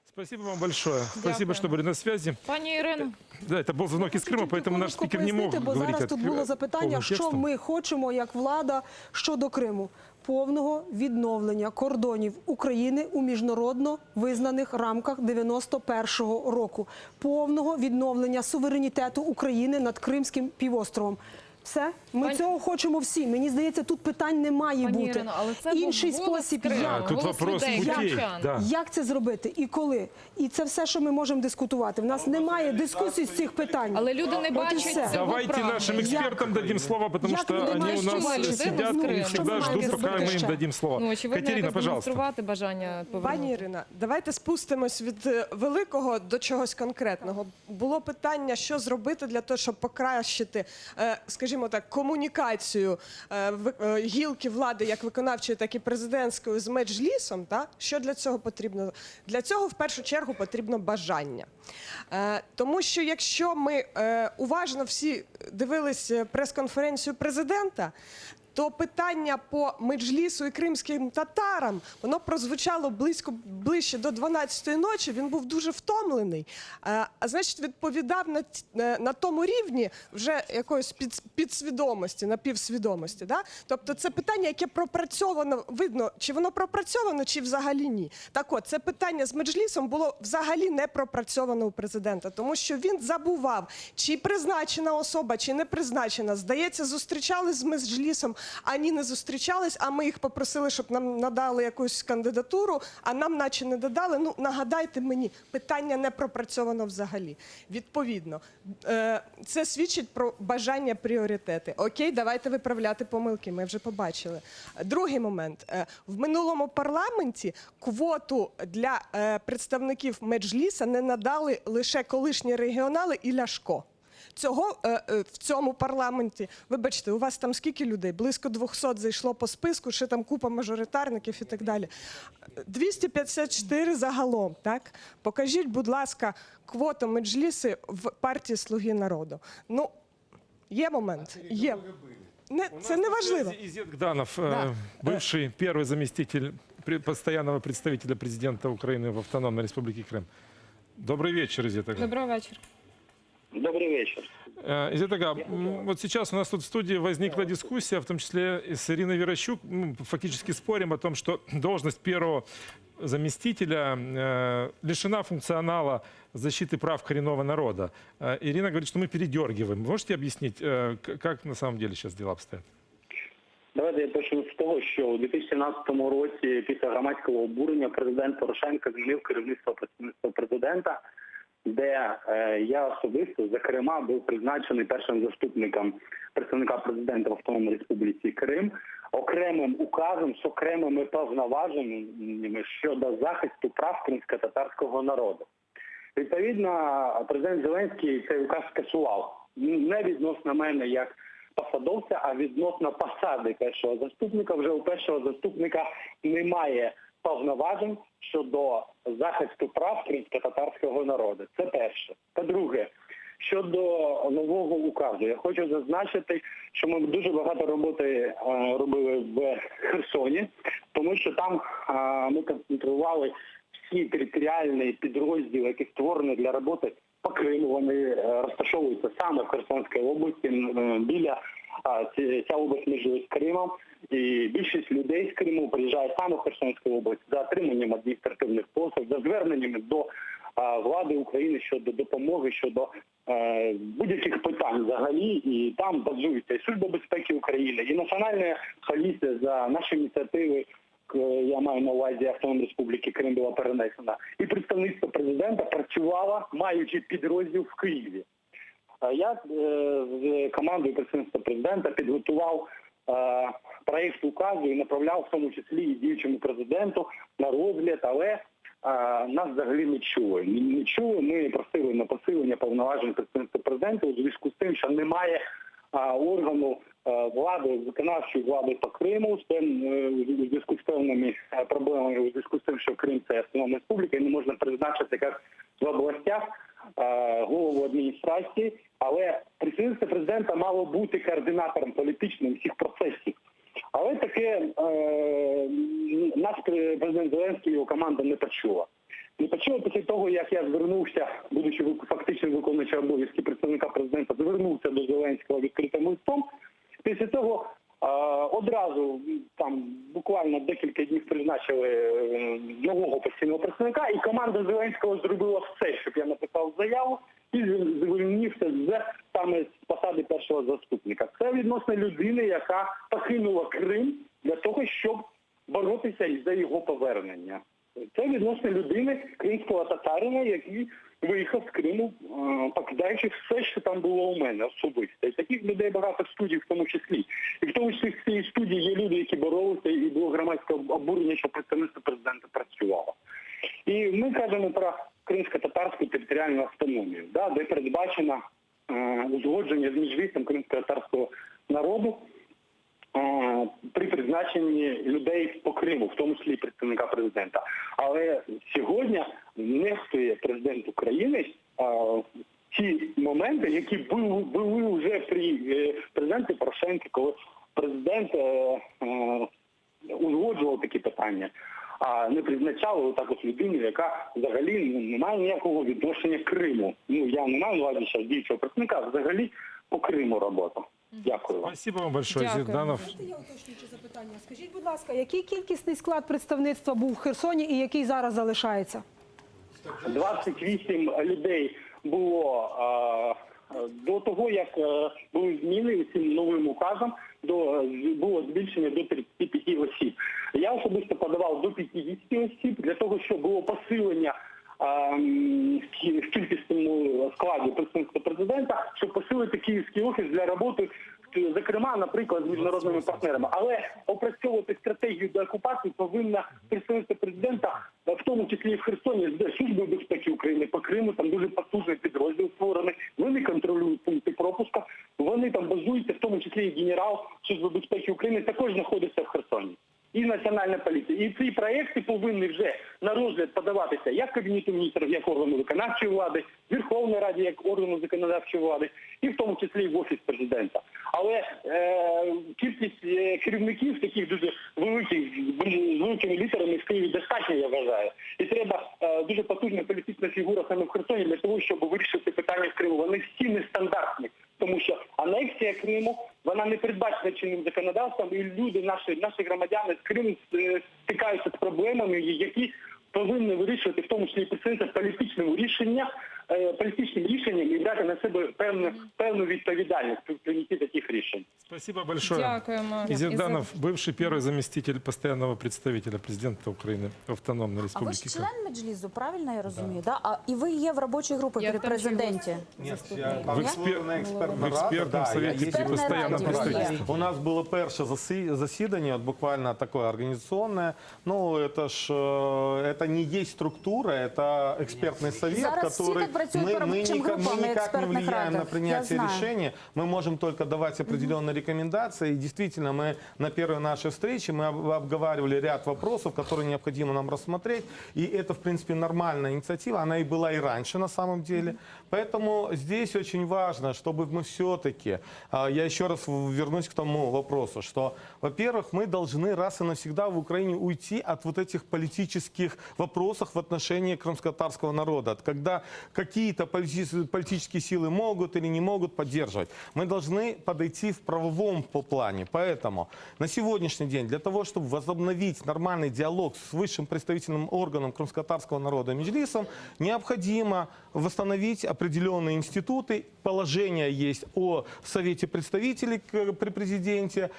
Спасибо вам большое. Спасибо, что были на связи. Пані Ірино. Да, это был звонок из Крыма, поэтому наш спикер не мог Бо говорить зараз тут було запитання, що ми хочемо як влада щодо Криму. Повного відновлення кордонів України у міжнародно визнаних рамках 91-го року. Повного відновлення суверенітету України над Кримським півостровом. Все, ми цього хочемо всі. Мені здається, тут питань не має Пані бути. Ірино, але це був Інший голос спосіб, Криму, як? Тут голос вопрос людей, путей. кримчан. Да. Як це зробити і коли? І це все, що ми можемо дискутувати. В нас немає дискусій з цих питань. Але люди не От і бачать все. цього Давайте прагнення. нашим экспертам дадим слово, потому Як что люди они мають у нас бачити? сидят Ну, и що всегда ми маємо ждут, пока зробити мы им ще? дадим слово. Ну, очевидно, Катерина, якось пожалуйста. демонструвати бажання повернути. Пані Ірина, давайте спустимось від великого до чогось конкретного. Було питання, що зробити для того, щоб покращити, скажімо так, комунікацію гілки влади, як виконавчої, так і президентської, з Меджлісом. Що для цього потрібно? Для цього, в першу чергу, потрібно бажання. Тому що якщо ми уважно всі дивились прес-конференцію президента, то питання по Меджлісу і кримським татарам, воно прозвучало ближче до 12-ї ночі, він був дуже втомлений, а значить відповідав на тому рівні вже якоїсь підсвідомості, напівсвідомості. Да? Тобто це питання, яке пропрацьовано, видно, чи воно пропрацьовано, чи взагалі ні. Так от, це питання з Меджлісом було взагалі не пропрацьовано у президента, тому що він забував, чи призначена особа, чи не призначена. Здається, зустрічались з Меджлісом, ані не зустрічались, а ми їх попросили, щоб нам надали якусь кандидатуру, а нам наче не додали. Ну, нагадайте мені, питання не пропрацьовано взагалі. Відповідно, це свідчить про бажання пріоритети. Окей, давайте виправляти помилки, ми вже побачили. Другий момент. В минулому парламенті квоту для представників Меджліса не надали лише колишні регіонали і Ляшко. Цього в цьому парламенті, вибачте, у вас там скільки людей? Близько 200 зайшло по списку, ще там купа мажоритарників і так далі. 254 загалом, так? Покажіть, будь ласка, квоту Меджліси в партії «Слуги народу». Ну, є момент, є. Це не важливо. Изет Гданов, бывший первый заместитель постоянного представителя президента Украины в Автономной Республике Крым. Добрый вечер, Изет Ага. Доброго вечора. Добрый вечер. Изет Ага, вот сейчас у нас тут в студии возникла дискуссия, в том числе и с Ириной Верощук. Мы фактически спорим о том, что должность первого заместителя лишена функционала защиты прав коренного народа. Ирина говорит, что мы передергиваем. Можете объяснить, как на самом деле сейчас дела обстоят? Давайте я почну з того, що у 2017 році після громадського обурення президент Порошенко змінив керівництво представництва президента, де я особисто, зокрема, був призначений першим заступником представника президента в Автономній Республіці Крим, окремим указом з окремими повноваженнями щодо захисту прав кримсько-татарського народу. Відповідно, президент Зеленський цей указ скасував. Не відносно мене як посадовця, а відносно посади першого заступника. Вже у першого заступника немає повноважень щодо захисту прав кримсько-татарського народу. Це перше. По-друге, щодо нового указу, я хочу зазначити, що ми дуже багато роботи робили в Херсоні, тому що там ми концентрували всі територіальні підрозділи, які створені для роботи по Криму. Вони розташовуються саме в Херсонській області, біля ця область межує з Кримом. І більшість людей з Криму приїжджає саме в Херсонську область за отриманням адміністративних послуг, за зверненнями до влади України щодо допомоги, щодо будь-яких питань взагалі. І там базується і Служба безпеки України, і Національна поліція за наші ініціативи, я маю на увазі Автономної Республіки Крим, була перенесена. І представництво президента працювало, маючи підрозділ в Києві. Я з командою представництва президента підготував проєкт указу і направляв в тому числі і діючому президенту на розгляд, але нас взагалі не чули. Не чули, ми просили на посилення повноважень представництва президента у зв'язку з тим, що немає органу влади, виконавчої влади по Криму, у зв'язку з певними проблемами, у зв'язку з тим, що Крим – це Автономна Республіка, і не можна призначити, як в областях, голову адміністрації, але представництво президента мало бути координатором політичним всіх процесів. Але таке нас президент Зеленський і його команда не почула. Не почула після того, як я звернувся, будучи фактично виконуючим обов'язки представника президента, звернувся до Зеленського відкритим листом. Після того Одразу там буквально декілька днів призначили нового постійного представника, і команда Зеленського зробила все, щоб я написав заяву і звільнився саме з посади першого заступника. Це відносно людини, яка покинула Крим для того, щоб боротися за його повернення. Це відносно людини, кримського татарина, який виїхав з Криму, покидаючи все, що там було у мене особисто. І таких людей багато в студії в тому числі. І в тому числі в цій студії є люди, які боролися, і було громадське обурення, що представництво президента працювало. І ми кажемо про кримсько-татарську територіальну автономію, де передбачено узгодження з Меджлісом кримсько-татарського народу при призначенні людей по Криму, в тому числі представника президента. Але сьогодні нехтує президент України ті моменти, які були вже при президенті Порошенко, коли президент узгоджував такі питання, а не призначали отак от людину, яка взагалі не має ніякого відношення к Криму. Я не маю на увазі ще діючого представника, а взагалі по Криму роботу. Дякую вам. Спасибо вам большое, Зиданов. Я уточнююче запитання. Скажіть, будь ласка, який кількісний склад представництва був в Херсоні і який зараз залишається? 28 людей було до того, як були зміни цим новим указом, було збільшення до 35 осіб. Я особисто подавав до 50 осіб для того, щоб було посилення в кількісному складі представництва президента, щоб посилити Київський офіс для роботи, зокрема, наприклад, з міжнародними партнерами. Але опрацьовувати стратегію деокупації повинна представництво президента, в тому числі і в Херсоні, з Служби безпеки України по Криму, там дуже потужний підрозділ створений. Вони контролюють пункти пропуска, вони там базуються, в тому числі і генерал Служби безпеки України також знаходиться в Херсоні. І Національна поліція. І ці проекти повинні вже на розгляд подаватися як Кабінету міністрів, як органу виконавчої влади, Верховної Ради, як органу законодавчої влади, і в тому числі і в Офіс президента. Але кількість керівників таких дуже великих, з великими літерами в Києві достатньо, я вважаю. І треба дуже потужна політична фігура саме в Херсоні для того, щоб вирішити питання в Криму. Вони всі нестандартні, тому що анексія Криму, вона не передбачена чинним законодавством, і люди, наші громадяни з Криму стикаються з проблемами, які повинні вирішувати, в тому числі представництво політичним рішенням і брати на себе певну відповідальність при прийнятті таких рішень. Спасибо большое. Дякуємо. Изерданов, бывший первый заместитель постоянного представителя президента Украины в Автономной А ви Республике ж Крым. член Меджлізу, правильно я розумію? Да? І ви є в робочій групі при президенті? В экспертном совете при постоянном представительстве. У нас было перше засідання, буквально такое организационное. Ну, это ж это не есть структура, это экспертный совет, Зараз всі который так працюють по робочим групам і мы никак не експертних влияем на радах. принятие Я знаю. решения. Мы можем только давать определенные рекомендации. И действительно, мы на первой нашей встрече мы обговаривали ряд вопросов, которые необходимо нам рассмотреть. И это, в принципе, нормальная инициатива. Она и была и раньше, на самом деле. Поэтому здесь очень важно, чтобы мы все-таки, я еще раз вернусь к тому вопросу, что, во-первых, мы должны раз и навсегда в Украине уйти от вот этих политических вопросов в отношении крымско-татарского народа. Когда какие-то политические силы могут или не могут поддерживать. Мы должны подойти в правовом плане. Поэтому на сегодняшний день для того, чтобы возобновить нормальный диалог с высшим представительным органом крымско-татарского народа Меджлисом, необходимо восстановить определенные институты. Положение есть о Совете представителей при президенте.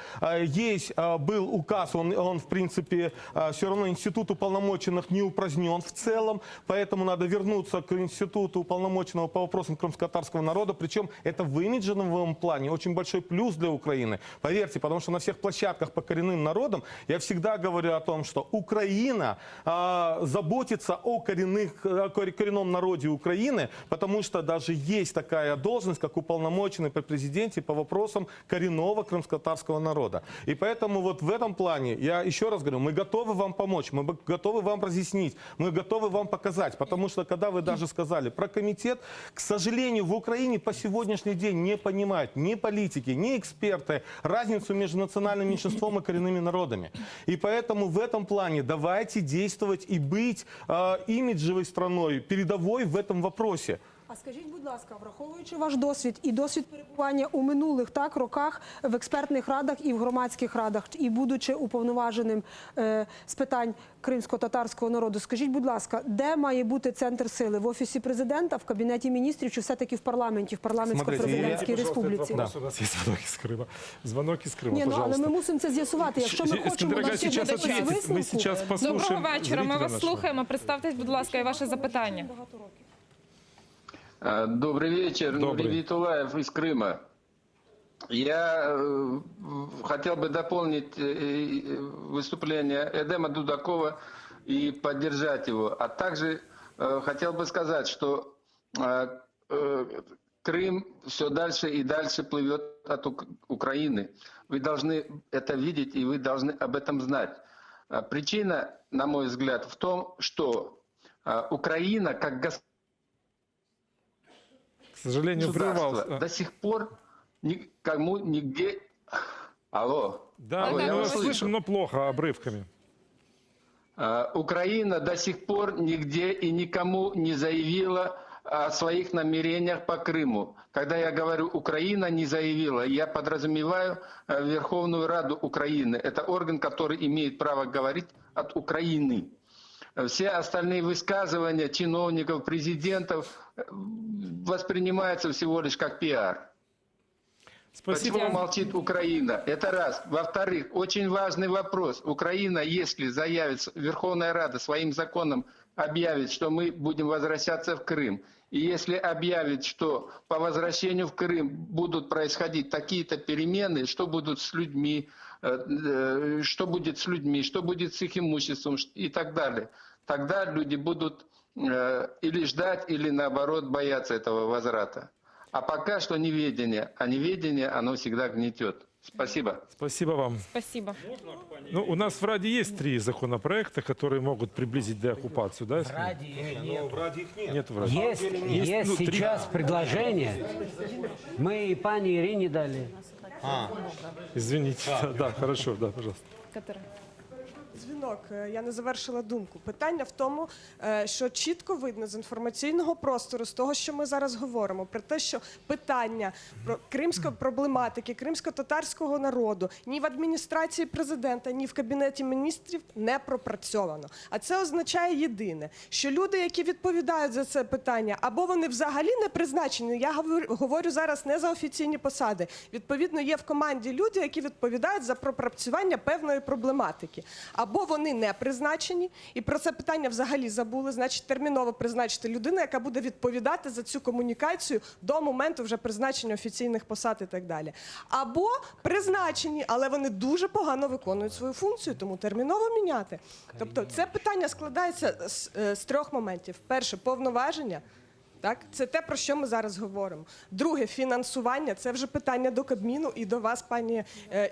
Есть, был указ, он в принципе, все равно институт уполномоченных не упразднен в целом. Поэтому надо вернуться к институту уполномоченного по вопросам крымско-татарского народа. Причем это в имиджевом плане очень большой плюс для Украины. Поверьте, потому что на всех площадках по коренным народам я всегда говорю о том, что Украина заботится о коренном народе Украины, потому что даже есть такая должность, как уполномоченный при президенте по вопросам коренного крымско-татарского народа. И поэтому вот в этом плане, я еще раз говорю, мы готовы вам помочь, мы готовы вам разъяснить, мы готовы вам показать, потому что когда вы даже сказали про комитет, к сожалению, в Украине по сегодняшний день не понимают ни политики, ни эксперты разницу между национальным меньшинством и коренными народами. И поэтому в этом плане давайте действовать и быть имиджевой страной, передовой в этом вопросе. А скажіть, будь ласка, враховуючи ваш досвід і досвід перебування у минулих роках в експертних радах і в громадських радах, і будучи уповноваженим з питань кримсько-татарського народу, скажіть, будь ласка, де має бути центр сили? В Офісі Президента, в Кабінеті міністрів чи все-таки в парламенті, в парламентсько-президентській республіці? У нас є звонок із Криму. Звонок із Криму, Ні, ну, але пожалуйста. ми мусимо це з'ясувати. Якщо ми хочемо на всіх висновку... Ми зараз послухаємо Доброго вечора, ми зрителя вас нашого. слухаємо. Представтесь, будь ласка, і ваше запитання. Добрый вечер. Добрый. Нурий Витулаев из Крыма. Я хотел бы дополнить выступление Эдема Дудакова и поддержать его. А также хотел бы сказать, что Крым все дальше и дальше плывет от Украины. Вы должны это видеть и вы должны об этом знать. Причина, на мой взгляд, в том, что Украина как государство, К сожалению, прервался. до сих пор никому нигде... Алло. Да, Алло, мы я вас вас слышим, но плохо, обрывками. Украина до сих пор нигде и никому не заявила о своих намерениях по Крыму. Когда я говорю «Украина не заявила», я подразумеваю Верховную Раду Украины. Это орган, который имеет право говорить от Украины. Все остальные высказывания чиновников, президентов воспринимаются всего лишь как пиар. Спасибо. Почему молчит Украина? Это раз. Во-вторых, очень важный вопрос. Украина, если заявит, Верховная Рада своим законом объявит, что мы будем возвращаться в Крым, и если объявит, что по возвращению в Крым будут происходить такие-то перемены, что будут с людьми, что будет с людьми, что будет с их имуществом и так далее, тогда люди будут или ждать, или наоборот бояться этого возврата. А пока что неведение, а неведение, оно всегда гнетет. Спасибо. Спасибо вам. Спасибо. Ну, у нас в Раде есть 3 законопроекта, которые могут приблизить деоккупацию, да? если- В Раде их нет. В Раде их нет. Нет в Раде. Есть ну, 3. сейчас предложение. Мы и пане Ирине дали. Извините. Да, хорошо, да, пожалуйста. Катерина. Дзвінок, я не завершила думку. Питання в тому, що чітко видно з інформаційного простору, з того, що ми зараз говоримо, про те, що питання про кримської проблематики, кримсько-татарського народу ні в адміністрації президента, ні в Кабінеті міністрів не пропрацьовано. А це означає єдине, що люди, які відповідають за це питання, або вони взагалі не призначені, я говорю зараз не за офіційні посади, відповідно є в команді люди, які відповідають за пропрацювання певної проблематики. Або вони не призначені, і про це питання взагалі забули, значить терміново призначити людину, яка буде відповідати за цю комунікацію до моменту вже призначення офіційних посад і так далі. Або призначені, але вони дуже погано виконують свою функцію, тому терміново міняти. Тобто це питання складається з 3 моментів. Перше – повноваження. Так, це те, про що ми зараз говоримо. Друге, фінансування, це вже питання до Кабміну і до вас, пані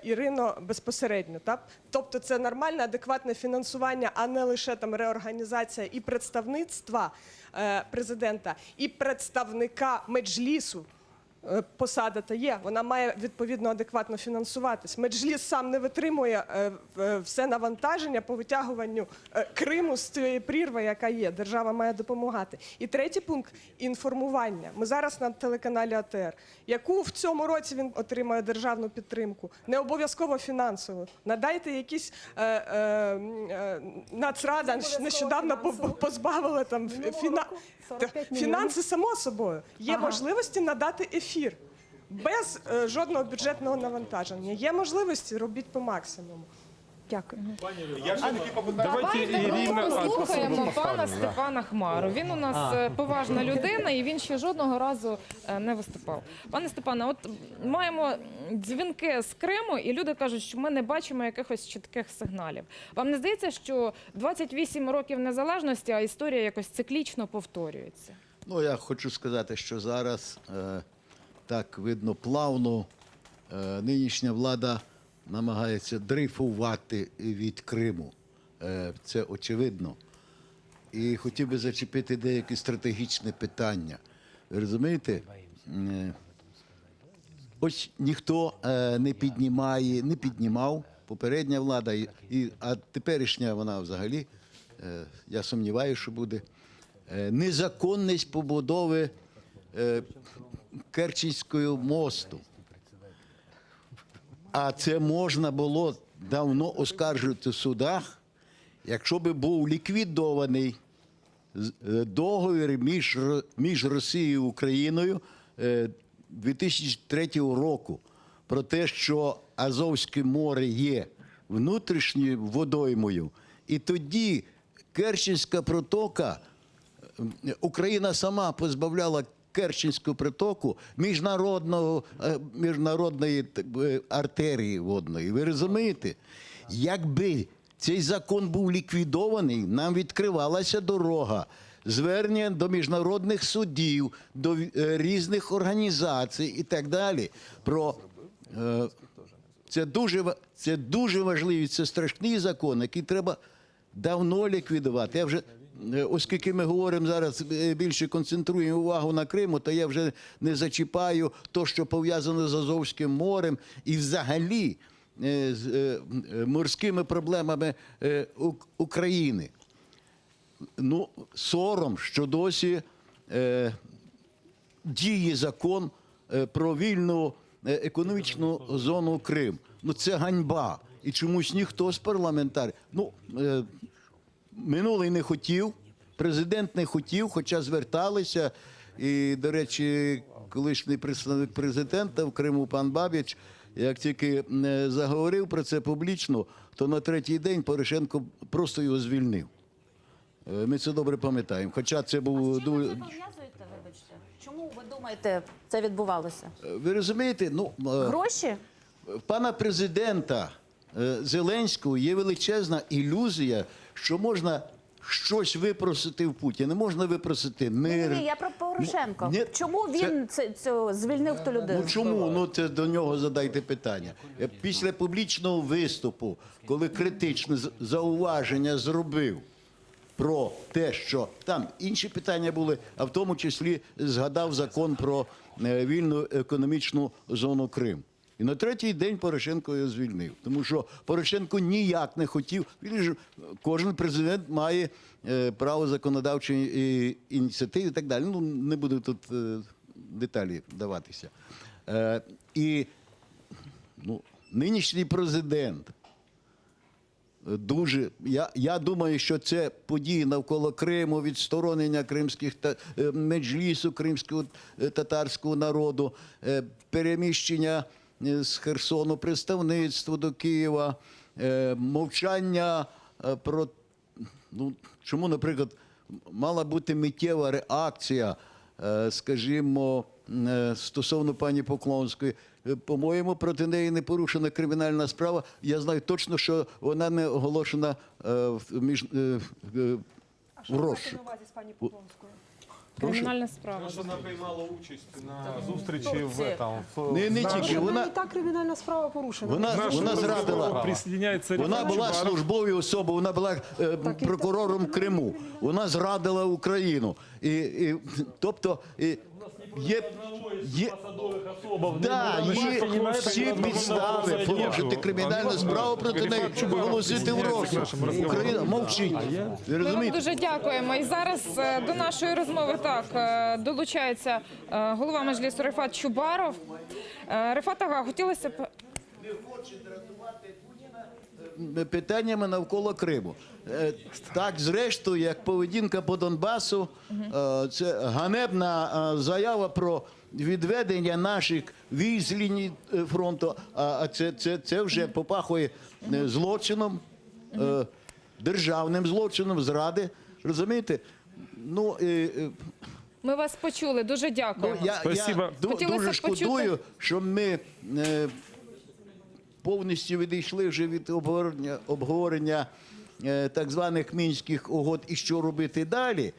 Ірино, безпосередньо. Так? Тобто це нормальне, адекватне фінансування, а не лише там реорганізація і представництва президента, і представника Меджлісу. Посада та є, вона має відповідно адекватно фінансуватись. Меджліс сам не витримує все навантаження по витягуванню Криму з цієї прірви, яка є. Держава має допомагати. І третій пункт – інформування. Ми зараз на телеканалі АТР. Яку в цьому році він отримає державну підтримку? Не обов'язково фінансово. Надайте якісь Нацрада нещодавно позбавила там фінанси, само собою. Є можливості надати ефір без жодного бюджетного навантаження. Є можливості, робіть по максимуму. Дякую. Давайте Ірина Послухаємо пана Степана Хмару. Він у нас поважна людина, і він ще жодного разу не виступав. Пане Степане, от маємо дзвінки з Криму, і люди кажуть, що ми не бачимо якихось чітких сигналів. Вам не здається, що 28 років незалежності, а історія якось циклічно повторюється? Ну, я хочу сказати, що зараз, так видно, плавно нинішня влада намагається дрейфувати від Криму. Це очевидно. І хотів би зачепити деякі стратегічні питання. Ви розумієте? Ось ніхто не піднімав, попередня влада, а теперішня вона взагалі, я сумніваюся, що буде, незаконність побудови Керченського мосту. А це можна було давно оскаржувати в судах, якщо би був ліквідований договір між Росією і Україною 2003 року про те, що Азовське море є внутрішньою водоймою. І тоді Керченська протока, Україна сама позбавляла Керченську протоку міжнародної артерії водної. Ви розумієте? Якби цей закон був ліквідований, нам відкривалася дорога звернення до міжнародних судів, до різних організацій і так далі. Це дуже важливий, це страшний закон, який треба давно ліквідувати. Оскільки ми говоримо зараз, більше концентруємо увагу на Криму, то я вже не зачіпаю те, що пов'язано з Азовським морем і взагалі з морськими проблемами України. Ну, сором, що досі діє закон про вільну економічну зону Крим. Ну, це ганьба. І чомусь ніхто з парламентарів. Ну, минулий не хотів, президент не хотів, хоча зверталися. І, до речі, колишній представник президента в Криму пан Бабіч, як тільки заговорив про це публічно, то на третій день Порошенко просто його звільнив. Ми це добре пам'ятаємо. Хоча це був... З чим ви це пов'язуєте, вибачте? Чому ви думаєте, це відбувалося? Ви розумієте? Ну, Гроші? в пана президента Зеленського є величезна ілюзія, що можна щось випросити в Путіна. Не можна випросити мир. Ні, я про Порошенка. Ні, Чому він звільнив ту людину? Ну чому? Ну це до нього задайте питання. Після публічного виступу, коли критичне зауваження зробив про те, що там інші питання були, а в тому числі згадав закон про вільну економічну зону Крим. І на третій день Порошенко його звільнив. Тому що Порошенко ніяк не хотів. Кожен президент має право законодавчої ініціативи і так далі. Ну, не буду тут деталі даватися. І нинішній президент дуже... Я думаю, що це події навколо Криму, відсторонення кримських меджлісу, кримського татарського народу, переміщення з Херсону представництво до Києва, мовчання про... Ну, чому, наприклад, мала бути миттєва реакція, скажімо, стосовно пані Поклонської. По-моєму, проти неї не порушена кримінальна справа. Я знаю точно, що вона не оголошена в розшук. на увазі з пані Поклонською? Кримінальна справа. Вона приймала участь на зустрічі Не тільки. Вона і так кримінальна справа порушена. Вона зрадила. Вона була службовою особою, вона була прокурором Криму. Вона зрадила Україну. Тобто є всі підстави порушити кримінальну справу проти неї, оголосити в розшук. Україна мовчить. Ви Ми вам розумієте? дуже дякуємо. І зараз до нашої розмови долучається голова Меджлісу Рефат Чубаров. Рефат Ага, хотілося б... Питаннями навколо Криму. Так, зрештою, як поведінка по Донбасу, це ганебна заява про відведення наших військ з лінії фронту, а це вже попахує злочином, державним злочином, зради. Розумієте? Ну, Ми вас почули. Дуже дякуємо. Я дуже шкодую, що ми повністю відійшли вже від обговорення так званих Мінських угод і що робити далі.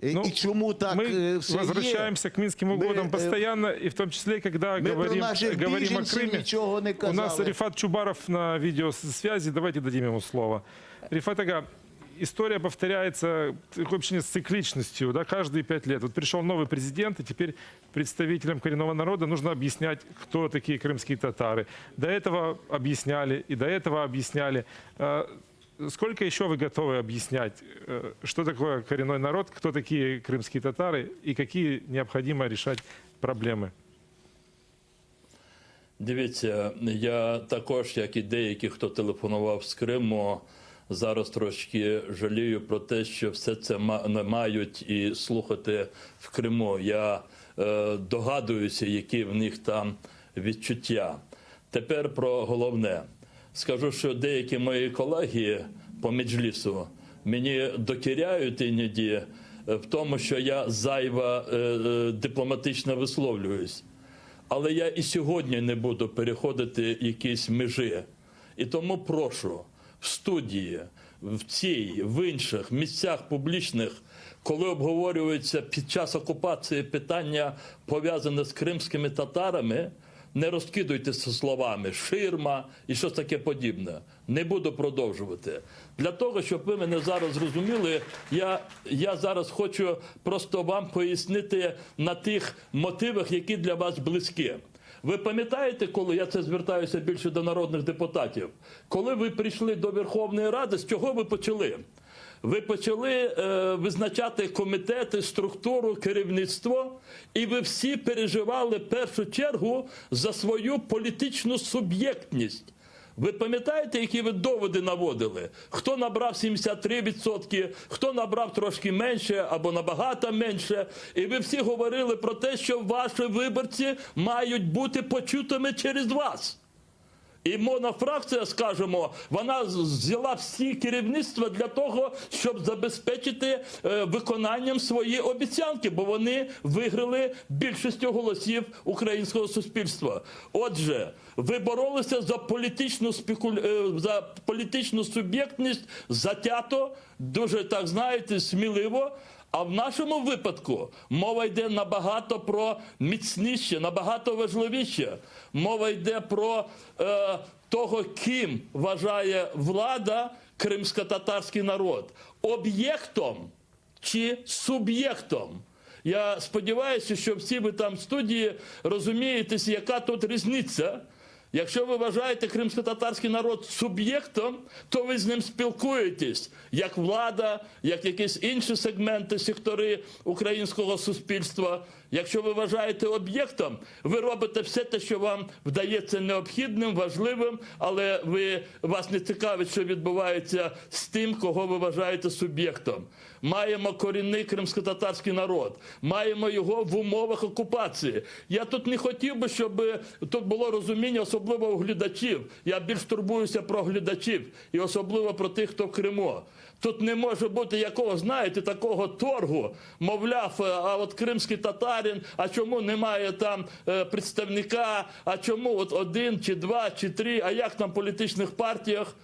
И чему так мы все возвращаемся к Минским угодам постоянно, и в том числе, когда говорим о Крыме. У нас Рефат Чубаров на видеосвязи, давайте дадим ему слово. Рефат Ага, история повторяется, такое общение с цикличностью, да, каждые 5 лет. Вот пришел новый президент, и теперь представителям коренного народа нужно объяснять, кто такие крымские татары. До этого объясняли, и до этого объясняли. сколько еще вы готовы объяснять, что такое коренной народ, кто такие крымские татары и какие необходимо решать проблемы? Дивіться, я також, як і деякі, хто телефонував з Криму, зараз трошки жалію про те, що все це не мають і слухати в Криму. Я догадуюся, які в них там відчуття. Тепер про головне. Скажу, що деякі мої колеги по Меджлісу мені докіряють іноді в тому, що я зайво дипломатично висловлююсь. Але я і сьогодні не буду переходити якісь межі. І тому прошу в студії, в цій, в інших місцях публічних, коли обговорюються під час окупації питання, пов'язане з кримськими татарами, не розкидуйтеся словами «ширма» і щось таке подібне. Не буду продовжувати. Для того, щоб ви мене зараз зрозуміли, я зараз хочу просто вам пояснити на тих мотивах, які для вас близькі. Ви пам'ятаєте, коли, я це звертаюся більше до народних депутатів, коли ви прийшли до Верховної Ради, з чого ви почали? Ви почали визначати комітети, структуру, керівництво, і ви всі переживали в першу чергу за свою політичну суб'єктність. Ви пам'ятаєте, які ви доводи наводили? Хто набрав 73%, хто набрав трошки менше або набагато менше. І ви всі говорили про те, що ваші виборці мають бути почутими через вас. І монофракція, скажімо, вона взяла всі керівництва для того, щоб забезпечити виконанням свої обіцянки, бо вони виграли більшістю голосів українського суспільства. Отже, ви боролися за політичну суб'єктність затято, дуже, так знаєте, сміливо. А в нашому випадку мова йде набагато про міцніше, набагато важливіше. Мова йде про того, ким вважає влада кримсько-татарський народ. Об'єктом чи суб'єктом. Я сподіваюся, що всі ви там в студії розумієте, яка тут різниця. Якщо ви вважаєте кримсько-татарський народ суб'єктом, то ви з ним спілкуєтесь, як влада, як якісь інші сегменти, сектори українського суспільства. Якщо ви вважаєте об'єктом, ви робите все те, що вам вдається необхідним, важливим, але вас не цікавить, що відбувається з тим, кого ви вважаєте суб'єктом. Маємо корінний кримсько-татарський народ, маємо його в умовах окупації. Я тут не хотів би, щоб тут було розуміння, особливо у глядачів. Я більш турбуюся про глядачів і особливо про тих, хто в Криму. Тут не може бути якого, знаєте, такого торгу, мовляв, а от кримський татарин, а чому немає там представника, а чому от 1, чи 2, чи 3, а як там в політичних партіях?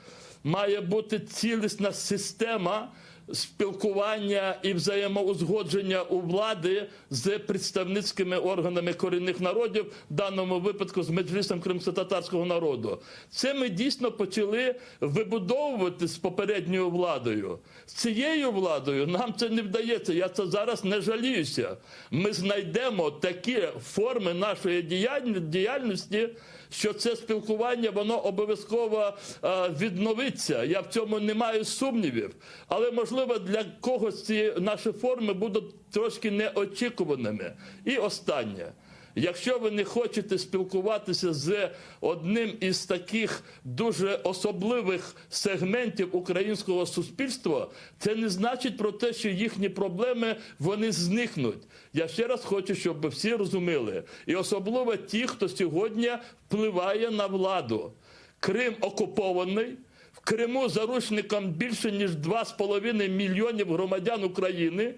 Має бути цілісна система спілкування і взаємоузгодження у влади з представницькими органами корінних народів, в даному випадку з Меджлісом кримсько-татарського народу. Це ми дійсно почали вибудовувати з попередньою владою. З цією владою нам це не вдається, я це зараз не жаліюся. Ми знайдемо такі форми нашої діяльності, що це спілкування, воно обов'язково відновиться. Я в цьому не маю сумнівів. Але, можливо, для когось ці наші форми будуть трошки неочікуваними. І останнє. Якщо ви не хочете спілкуватися з одним із таких дуже особливих сегментів українського суспільства, це не значить про те, що їхні проблеми, вони зникнуть. Я ще раз хочу, щоб всі розуміли. І особливо ті, хто сьогодні впливає на владу. Крим окупований. В Криму заручникам більше, ніж 2,5 мільйонів громадян України.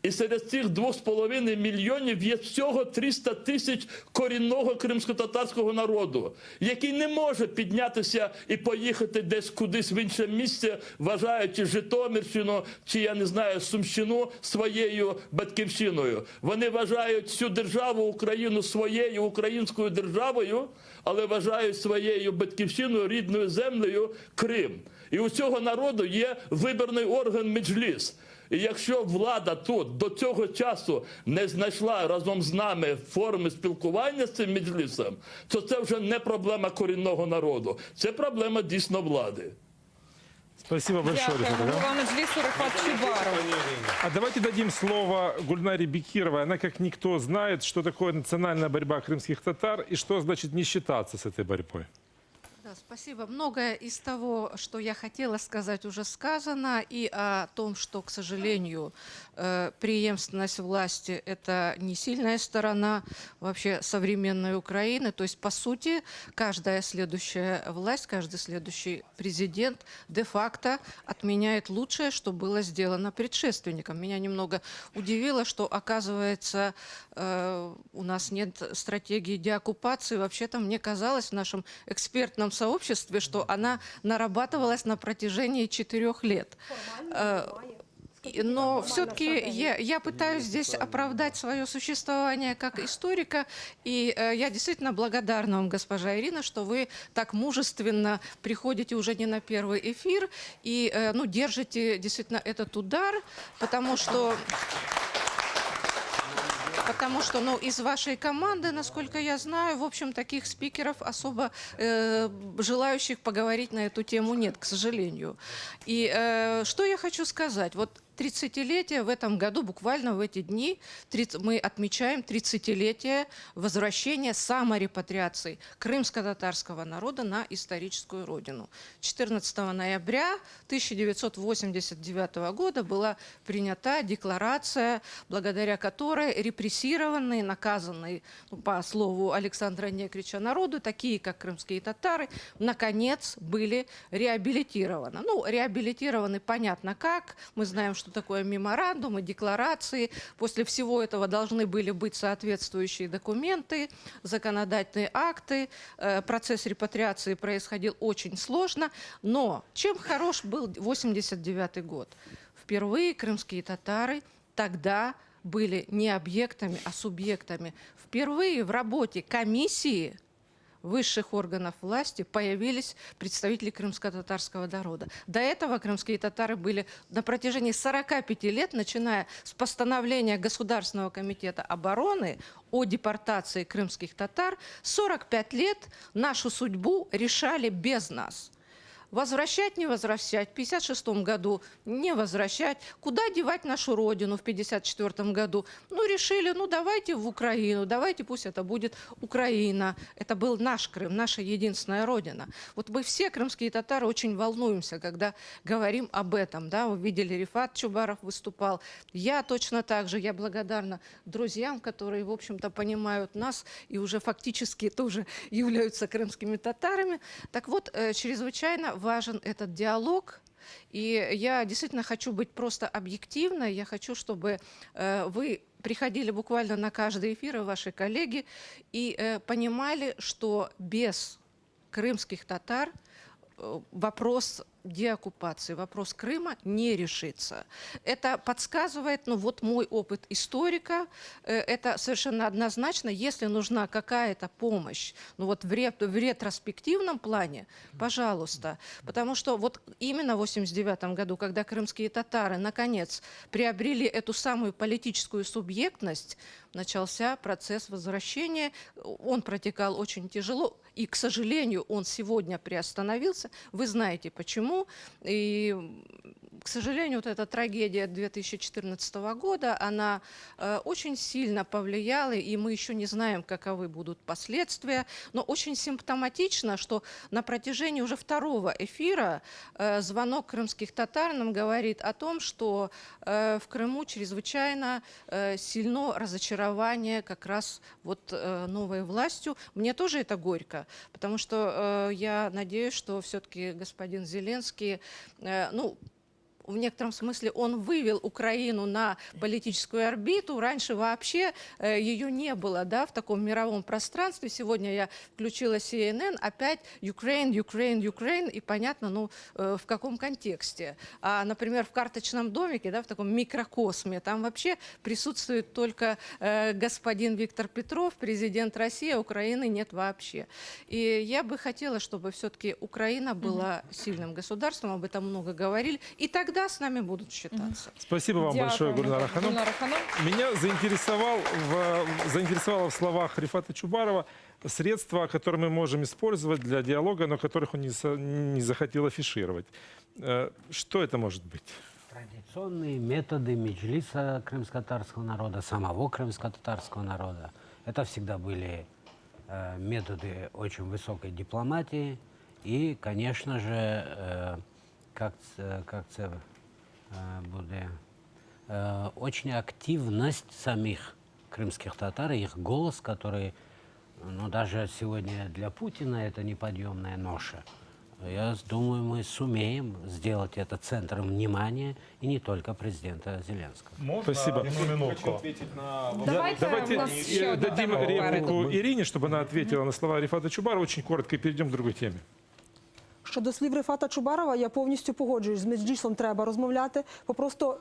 І серед цих 2,5 мільйонів є всього 300 тисяч корінного кримсько-татарського народу, який не може піднятися і поїхати десь кудись в інше місце, вважаючи Житомирщину чи, я не знаю, Сумщину своєю батьківщиною. Вони вважають всю державу Україну своєю українською державою, але вважають своєю батьківщиною, рідною землею Крим. І у цього народу є виборний орган Меджліс. І якщо влада тут до цього часу не знайшла разом з нами форми спілкування з цим Меджлісом, то це вже не проблема корінного народу. Це проблема дійсно влади. Спасибо большое, Рифат. Дякую. Голова Меджлісу Рифат Чубаров. А давайте дадим слово Гульнаре Бекировой. Она, как никто, знает, что такое национальная борьба крымских татар и что значит не считаться с этой борьбой. Да, спасибо. Многое из того, что я хотела сказать, уже сказано. И о том, что, к сожалению, преемственность власти – это не сильная сторона вообще современной Украины. То есть, по сути, каждая следующая власть, каждый следующий президент де-факто отменяет лучшее, что было сделано предшественником. Меня немного удивило, что, оказывается, у нас нет стратегии деоккупации. Вообще-то, мне казалось, в нашем экспертном сообществе, что она нарабатывалась на протяжении 4 лет. Но все-таки я пытаюсь здесь оправдать свое существование как историка, и я действительно благодарна вам, госпожа Ирина, что вы так мужественно приходите уже не на первый эфир и держите действительно этот удар, потому что из вашей команды, насколько я знаю, в общем, таких спикеров особо желающих поговорить на эту тему нет, к сожалению. И что я хочу сказать? Вот 30-летие в этом году, буквально в эти дни, мы отмечаем 30-летие возвращения саморепатриации крымско-татарского народа на историческую родину. 14 ноября 1989 года была принята декларация, благодаря которой репрессированные, наказанные, по слову Александра Некрича, народы, такие как крымские татары, наконец были реабилитированы. Реабилитированы понятно как. Мы знаем, что такое меморандумы, декларации. После всего этого должны были быть соответствующие документы, законодательные акты. Процесс репатриации происходил очень сложно. Но чем хорош был 1989 год? Впервые крымские татары тогда были не объектами, а субъектами. Впервые в работе комиссии высших органов власти появились представители крымско-татарского народа. До этого крымские татары были на протяжении 45 лет, начиная с постановления Государственного комитета обороны о депортации крымских татар, 45 лет нашу судьбу решали без нас. Возвращать, не возвращать, в 1956 году не возвращать. Куда девать нашу родину в 1954 году? Решили, давайте в Украину, давайте пусть это будет Украина. Это был наш Крым, наша единственная родина. Вот мы все, крымские татары, очень волнуемся, когда говорим об этом. Да? Вы видели, Рифат Чубаров выступал. Я точно так же, я благодарна друзьям, которые, в общем-то, понимают нас и уже фактически тоже являются крымскими татарами. Так вот, чрезвычайно важен этот диалог, и я действительно хочу быть просто объективной. Я хочу, чтобы вы приходили буквально на каждый эфир, и ваши коллеги, и понимали, что без крымских татар вопрос деоккупации, вопрос Крыма не решится. Это подсказывает, мой опыт историка, это совершенно однозначно, если нужна какая-то помощь, в ретроспективном плане, пожалуйста. Потому что именно в 1989 году, когда крымские татары наконец приобрели эту самую политическую субъектность, начался процесс возвращения. Он протекал очень тяжело, и, к сожалению, он сегодня приостановился. Вы знаете почему. И, к сожалению, эта трагедия 2014 года, она очень сильно повлияла, и мы еще не знаем, каковы будут последствия. Но очень симптоматично, что на протяжении уже второго эфира звонок крымских татар нам говорит о том, что в Крыму чрезвычайно сильно разочарование как раз новой властью. Мне тоже это горько, потому что я надеюсь, что все-таки господин Зеленский, в некотором смысле он вывел Украину на политическую орбиту. Раньше вообще ее не было, в таком мировом пространстве. Сегодня я включила CNN, опять Ukraine, и понятно, в каком контексте. А, например, в «Карточном домике», в таком микрокосме, там вообще присутствует только господин Виктор Петров, президент России, а Украины нет вообще. И я бы хотела, чтобы все-таки Украина была сильным государством, об этом много говорили, и тогда с нами будут считаться. Спасибо вам большое, Гульнара Ханум. Меня заинтересовало в словах Рифата Чубарова средства, которые мы можем использовать для диалога, но которых он не захотел афишировать. Что это может быть? Традиционные методы меджлиса крымско-татарского народа, самого крымско-татарского народа. Это всегда были методы очень высокой дипломатии. И, конечно же, как це буде, очень активность самих крымских татар, их голос, который, ну, даже сегодня для Путина это неподъемная ноша. Я думаю, мы сумеем сделать это центром внимания и не только президента Зеленского. Спасибо. Давайте дадим реплику Ирине, чтобы она ответила на слова Рифата Чубарова. Очень коротко и перейдем к другой теме. Щодо слів Рифата Чубарова, я повністю погоджуюсь. З Меджлісом треба розмовляти. Попросту,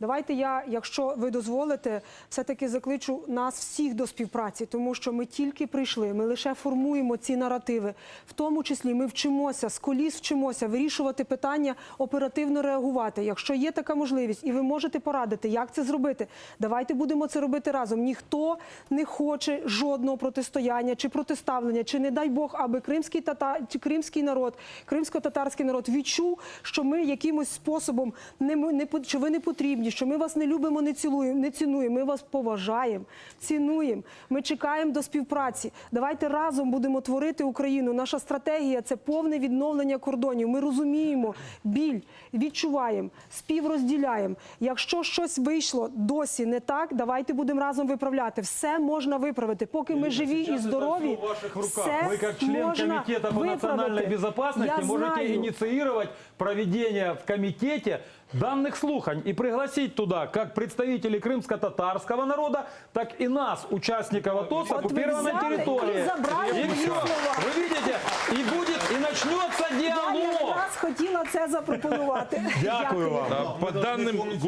давайте я, якщо ви дозволите, все-таки закличу нас всіх до співпраці, тому що ми тільки прийшли, ми лише формуємо ці наративи. В тому числі ми вчимося, з коліс вчимося вирішувати питання, оперативно реагувати. Якщо є така можливість і ви можете порадити, як це зробити, давайте будемо це робити разом. Ніхто не хоче жодного протистояння чи протиставлення, чи не дай Бог, аби кримський народ, кримсько-татарський народ відчув, що ми якимось способом, що ви не потрібні, що ми вас не любимо, не цінуємо, ми вас поважаємо, цінуємо, ми чекаємо до співпраці. Давайте разом будемо творити Україну. Наша стратегія – це повне відновлення кордонів. Ми розуміємо біль, відчуваємо, співрозділяємо. Якщо щось вийшло досі не так, давайте будемо разом виправляти. Все можна виправити. Поки ми живі і здорові, все можна виправити. Безопасности можете инициировать проведение в комитете данных слухань и пригласить туда как представителей крымско-татарского народа, так и нас, участников АТО с оккупированной территории. И все, вы видите, и начнется диалог. Я якраз хотіла це запропонувати. Дякую вам. По данным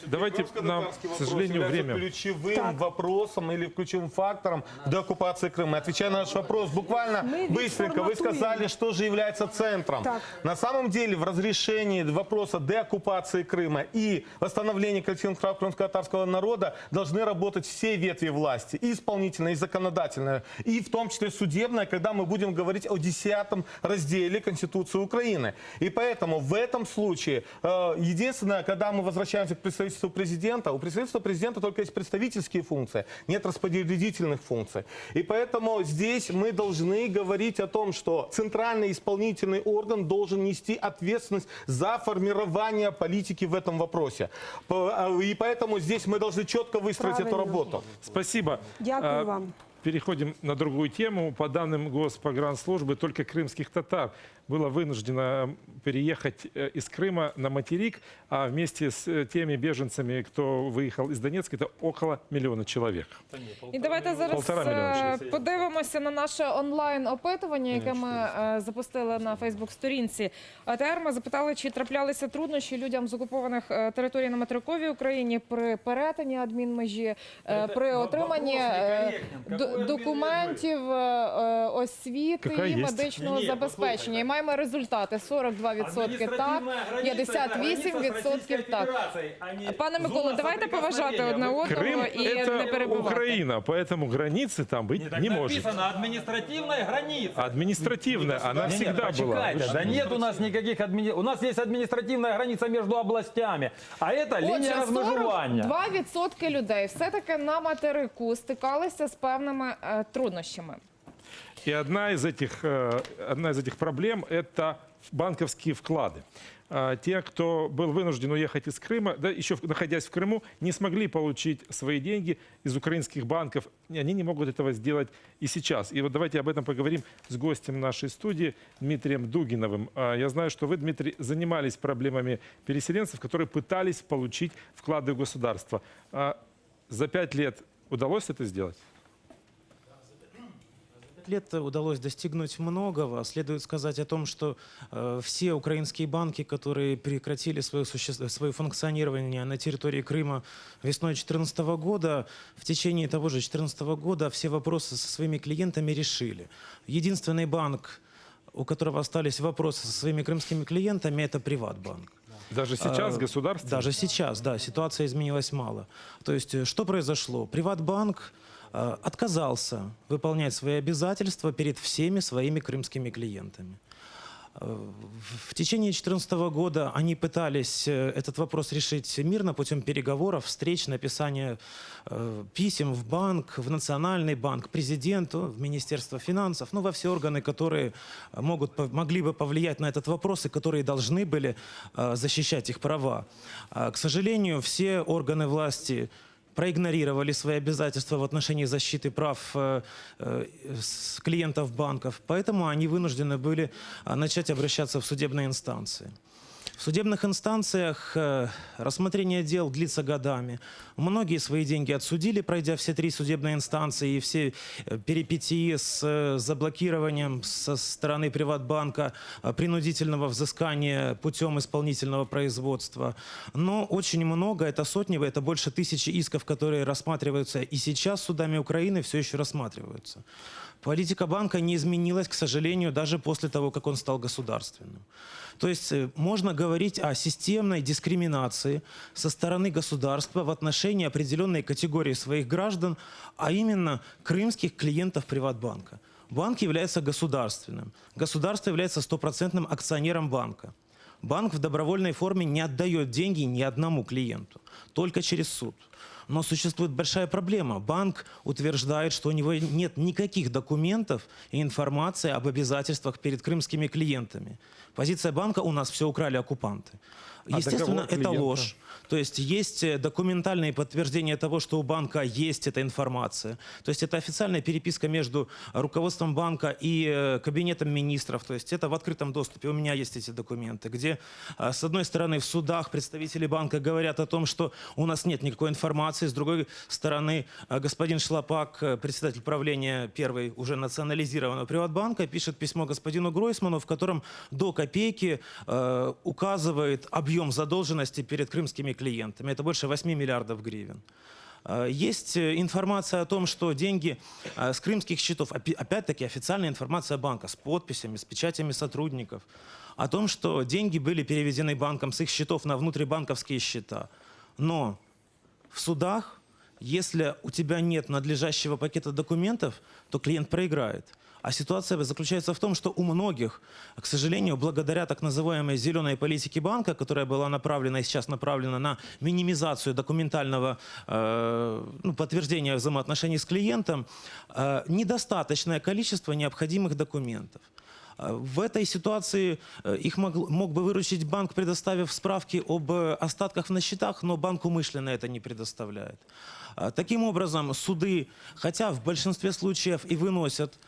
давайте нам, к сожалению, время. Ключевым вопросом или ключевым фактором деоккупации Крыма. Отвечая на наш вопрос, буквально быстренько, вы сказали, что же является центром. На самом деле в разрешении вопроса деоккупации Крыма и восстановления коллективных прав крымско-татарского народа должны работать все ветви власти, и исполнительная, и законодательная, и в том числе судебная, когда мы будем говорить о 10-м разделе Конституции Украины. И поэтому в этом случае, единственное, когда мы возвращаемся к представительству президента, у представительства президента только есть представительские функции, нет распределительных функций. И поэтому здесь мы должны говорить о том, что центральный исполнительный орган должен нести ответственность за формирование политики в этом вопросе. И поэтому здесь мы должны четко выстроить эту работу. Спасибо. Дякую вам. Переходим на другую тему. По данным Госпогранслужбы, только крымских татар было вынуждено переехать из Крыма на материк, а вместе с теми беженцами, кто выїхав із Донецька, це около мільйона чоловік. І давайте зараз подивимося на наше онлайн-опитування, яке ми запустили на Фейсбук-сторінці АТР. Ми запитали, чи траплялися труднощі людям з окупованих територій на материковій Україні при перетині адмінмежі, при отриманні документів, освіти і медичного забезпечення. І маємо результати. 42% так, 58% так. Пане Миколо, давайте поважати одне одного і не перебувати. Крым – это Украина, поэтому границы там быть не может. Написано административная граница. Административная, она всегда была. Да нет у нас никаких у нас есть административная граница между областями, а это линия розмежування. 42% людей все-таки на материку стикалися з певними труднощами. И одна из этих проблем – это банковские вклады. Те, кто был вынужден уехать из Крыма, да, еще находясь в Крыму, не смогли получить свои деньги из украинских банков. Они не могут этого сделать и сейчас. И вот давайте об этом поговорим с гостем нашей студии Дмитрием Дугиновым. Я знаю, что вы, Дмитрий, занимались проблемами переселенцев, которые пытались получить вклады в государство. За 5 лет удалось это сделать? Лет удалось достигнуть многого. Следует сказать о том, что все украинские банки, которые прекратили свое функционирование на территории Крыма весной 2014 года, в течение того же 2014 года все вопросы со своими клиентами решили. Единственный банк, у которого остались вопросы со своими крымскими клиентами, это Приватбанк. Даже сейчас государство? Даже сейчас, да, ситуация изменилась мало. То есть что произошло? Приватбанк отказался выполнять свои обязательства перед всеми своими крымскими клиентами. В течение 2014 года они пытались этот вопрос решить мирно путем переговоров, встреч, написания писем в банк, в Национальный банк, президенту, в Министерство финансов, ну, во все органы, которые могли бы повлиять на этот вопрос и которые должны были защищать их права. К сожалению, все органы власти проигнорировали свои обязательства в отношении защиты прав клиентов банков, поэтому они вынуждены были начать обращаться в судебные инстанции. В судебных инстанциях рассмотрение дел длится годами. Многие свои деньги отсудили, пройдя все 3 судебные инстанции и все перипетии с заблокированием со стороны Приватбанка принудительного взыскания путем исполнительного производства. Но очень много, это сотни, это больше 1000 исков, которые рассматриваются и сейчас судами Украины, все еще рассматриваются. Политика банка не изменилась, к сожалению, даже после того, как он стал государственным. То есть можно говорить о системной дискриминации со стороны государства в отношении определенной категории своих граждан, а именно крымских клиентов Приватбанка. Банк является государственным. Государство является стопроцентным акционером банка. Банк в добровольной форме не отдает деньги ни одному клиенту, только через суд. Но существует большая проблема. Банк утверждает, что у него нет никаких документов и информации об обязательствах перед крымскими клиентами. Позиция банка: у нас все украли оккупанты. Естественно, это ложь. То есть есть документальные подтверждения того, что у банка есть эта информация. То есть это официальная переписка между руководством банка и кабинетом министров. То есть это в открытом доступе. У меня есть эти документы, где, с одной стороны, в судах представители банка говорят о том, что у нас нет никакой информации. С другой стороны, господин Шлапак, председатель правления первой уже национализированного Приватбанка, пишет письмо господину Гройсману, в котором до копейки указывает объем задолженности перед крымскими клиентами. Это больше 8 миллиардов гривен. Есть информация о том, что деньги с крымских счетов, опять-таки официальная информация банка с подписями, с печатями сотрудников, о том, что деньги были переведены банком с их счетов на внутрибанковские счета. Но в судах, если у тебя нет надлежащего пакета документов, то клиент проиграет. А ситуация заключается в том, что у многих, к сожалению, благодаря так называемой зеленой политике банка, которая была направлена и сейчас направлена на минимизацию документального подтверждения взаимоотношений с клиентом, недостаточное количество необходимых документов. В этой ситуации их мог бы выручить банк, предоставив справки об остатках на счетах, но банк умышленно это не предоставляет. Таким образом, суды, хотя в большинстве случаев и выносят,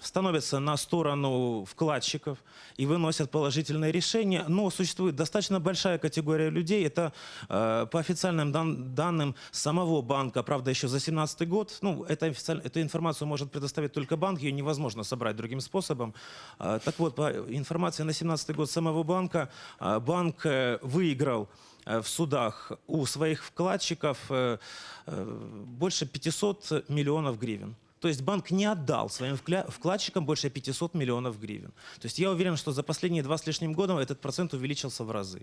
становятся на сторону вкладчиков и выносят положительные решения, но существует достаточно большая категория людей, это по официальным данным самого банка, правда, еще за 2017 год, эту информацию может предоставить только банк, ее невозможно собрать другим способом. Так вот, по информации на 2017 год самого банка, банк выиграл в судах у своих вкладчиков больше 500 миллионов гривен. То есть банк не отдал своим вкладчикам больше 500 миллионов гривен. То есть я уверен, что за последние 2 с лишним года этот процент увеличился в разы.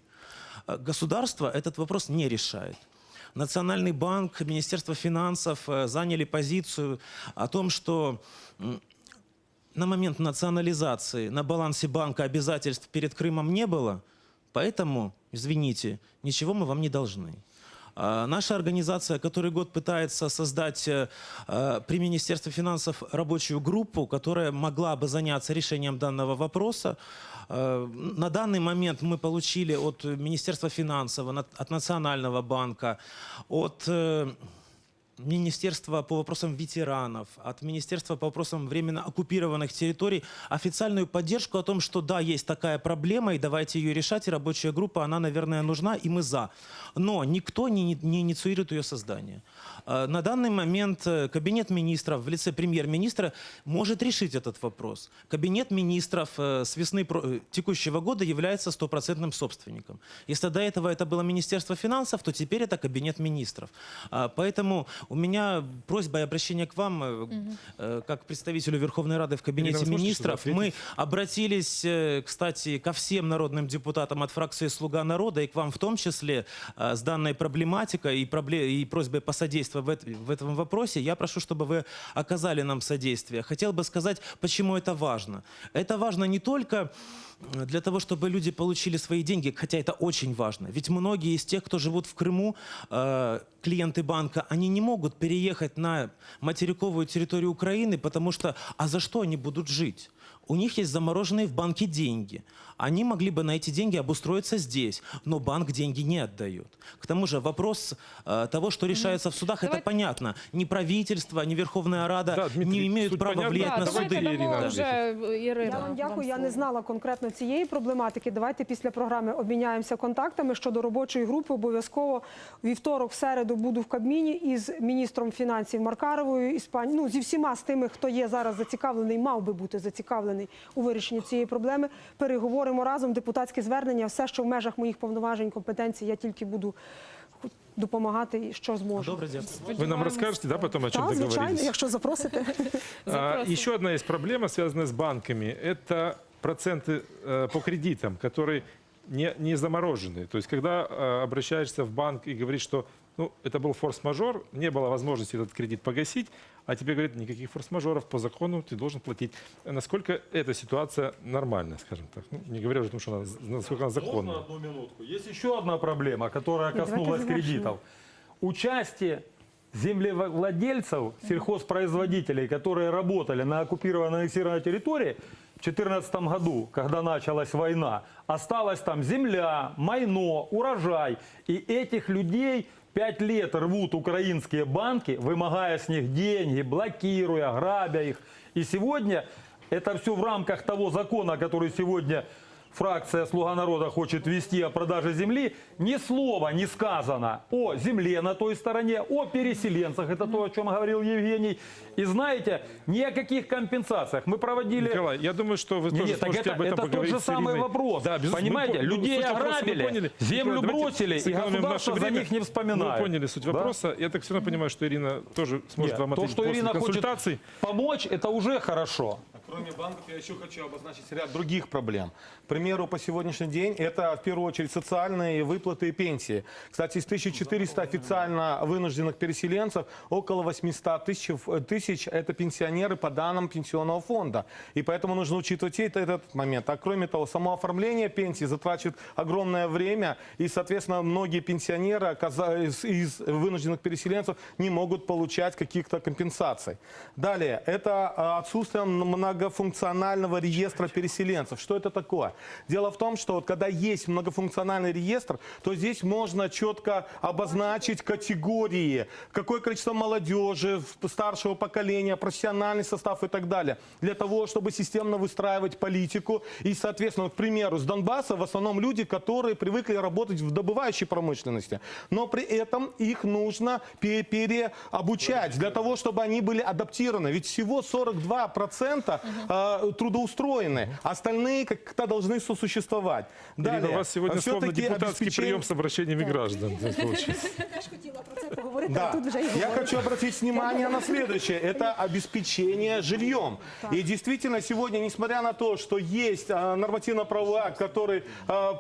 Государство этот вопрос не решает. Национальный банк, Министерство финансов заняли позицию о том, что на момент национализации на балансе банка обязательств перед Крымом не было, поэтому, извините, ничего мы вам не должны. Наша организация который год пытается создать при Министерстве финансов рабочую группу, которая могла бы заняться решением данного вопроса. На данный момент мы получили от Министерства финансов, от Национального банка, от Министерства по вопросам ветеранов, от Министерства по вопросам временно оккупированных территорий официальную поддержку о том, что да, есть такая проблема, и давайте ее решать, и рабочая группа, она, наверное, нужна, и мы за. Но никто не инициирует ее создание. На данный момент Кабинет министров в лице премьер-министра может решить этот вопрос. Кабинет министров с весны текущего года является стопроцентным собственником. Если до этого это было Министерство финансов, то теперь это Кабинет министров. Поэтому У меня просьба и обращение к вам, как представителю Верховной Рады в Кабинете Ирина, вы сможете министров. что-то Мы обратились, кстати, ко всем народным депутатам от фракции «Слуга народа» и к вам в том числе с данной проблематикой и просьбой посодействовать в этом вопросе. Я прошу, чтобы вы оказали нам содействие. Хотел бы сказать, почему это важно. Это важно не только для того, чтобы люди получили свои деньги, хотя это очень важно. Ведь многие из тех, кто живут в Крыму, клиенты банка, они не могут переехать на материковую территорию Украины, потому что, а за что они будут жить? У них есть замороженные в банке деньги. Они могли бы на эти деньги обустроиться здесь, но банк деньги не отдает. К тому же вопрос того, что решается в судах, это понятно. Ни правительство, ни Верховная Рада не имеют права влиять на суды. Я вам дякую. Я не знала конкретно цієї проблематики. Давайте після програми обміняємося контактами щодо робочої групи. Обов'язково вівторок, в середу буду в Кабміні із міністром фінансів Маркаровою, зі всіма з тими, хто є зараз зацікавлений, мав би бути зацікавлений у вирішенні цієї проблеми. Переговоримо разом, депутатське звернення, все, що в межах моїх повноважень, компетенцій, я тільки буду допомагати, що зможу. Добре, дякую. Вы нам расскажете, да, потом, о чем договорились? Звичайно, якщо запросите. Еще одна есть проблема, связанная с банками. Это проценты по кредитам, которые не замороженные. То есть, когда обращаешься в банк и говоришь, что это был форс-мажор, не было возможности этот кредит погасить, а тебе говорят, никаких форс-мажоров по закону ты должен платить. Насколько эта ситуация нормальная, скажем так? Не говоря уже о том, что насколько она законна. Можно одну минутку? Есть еще одна проблема, которая коснулась кредитов. Участие землевладельцев, сельхозпроизводителей, которые работали на оккупированной аннексированной территории в 2014 году, когда началась война, осталась там земля, майно, урожай. И этих людей 5 лет рвут украинские банки, вымогая с них деньги, блокируя, грабя их. И сегодня это все в рамках того закона, который сегодня фракция «Слуга народа» хочет ввести о продаже земли. Ни слова не сказано о земле на той стороне, о переселенцах. Это то, о чем говорил Евгений. И знаете, ни о каких компенсациях. Мы проводили... Николай, я думаю, что вы тоже сможете об этом поговорить. Это тот же самый вопрос. Да, понимаете, людей ограбили, землю бросили, и государство за них не вспоминает. Мы поняли суть вопроса. Я так все равно понимаю, что Ирина тоже сможет вам ответить то, что после Ирина консультаций. хочет помочь, это уже хорошо. Кроме банков, я еще хочу обозначить ряд других проблем. К примеру, по сегодняшний день это в первую очередь социальные выплаты и пенсии. Кстати, из 1400 официально вынужденных переселенцев, около 800 тысяч это пенсионеры по данным пенсионного фонда. И поэтому нужно учитывать этот момент. А кроме того, само оформление пенсии затрачивает огромное время. И, соответственно, многие пенсионеры из вынужденных переселенцев не могут получать каких-то компенсаций. Далее, это отсутствие многофункционального реестра переселенцев. Что это такое? Дело в том, что когда есть многофункциональный реестр, то здесь можно четко обозначить категории, какое количество молодежи, старшего поколения, профессиональный состав и так далее. Для того, чтобы системно выстраивать политику. И, соответственно, к примеру, с Донбасса в основном люди, которые привыкли работать в добывающей промышленности. Но при этом их нужно переобучать для того, чтобы они были адаптированы. Ведь всего 42% трудоустроены. Остальные как-то должны сосуществовать. Ирина, у вас сегодня словно депутатский прием с обращениями граждан. Да. Я хочу обратить внимание на следующее. Это обеспечение жильем. И действительно, сегодня, несмотря на то, что есть нормативно-правовой акт, который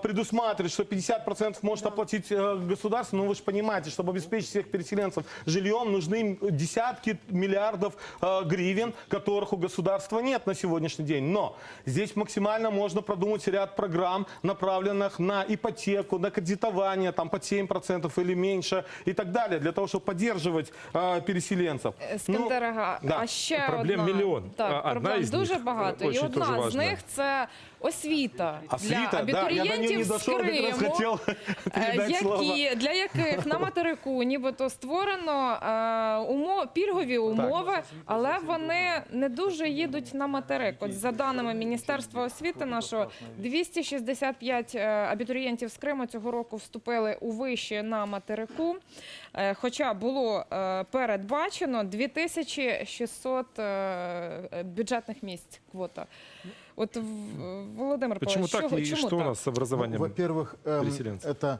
предусматривает, что 50% может оплатить государство, но вы же понимаете, чтобы обеспечить всех переселенцев жильем, нужны десятки миллиардов гривен, которых у государства нет на сегодняшний день. Но здесь максимально можно продумать ряд программ, направленных на ипотеку, на кредитование там, под 7% или меньше и так далее, для того, чтобы поддерживать переселенцев. Скандерага, а ще проблем одна. мільйон. Так, проблем дуже багато. І одна з них – це освіта для абітурієнтів з Криму, для яких на материку нібито створено пільгові умови, але вони не дуже їдуть на материк. От за даними Міністерства освіти нашого, 265 абітурієнтів з Криму цього року вступили у виші на материку, хоча було передбачено 2600 бюджетних місць квота. Вот, Владимир Почему Павлович, так и что у нас с образованием Во-первых, переселенцев? эта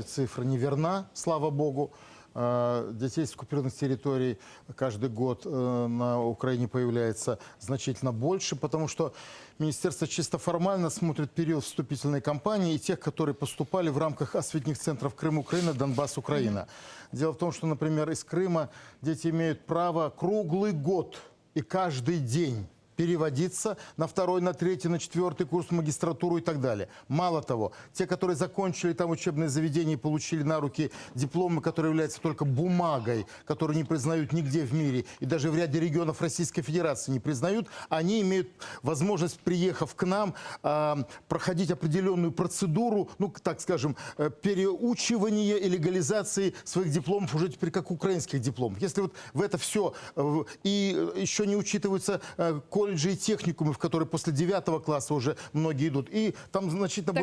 цифра неверна, слава богу. Детей с оккупированных территорий каждый год на Украине появляется значительно больше, потому что министерство чисто формально смотрит период вступительной кампании и тех, которые поступали в рамках осветных центров Крым, Украина, Донбасс, Украина. Дело в том, что, например, из Крыма дети имеют право круглый год и каждый день переводиться на второй, на третий, на четвертый курс, магистратуру и так далее. Мало того, те, которые закончили там учебные заведения и получили на руки дипломы, которые являются только бумагой, которую не признают нигде в мире, и даже в ряде регионов Российской Федерации не признают, они имеют возможность, приехав к нам, проходить определенную процедуру, ну, так скажем, переучивания и легализации своих дипломов уже теперь как украинских дипломов. Если вот в это все, и еще не учитываются колледжи и техникумы, в которые после 9 класса уже многие идут. И там значительно,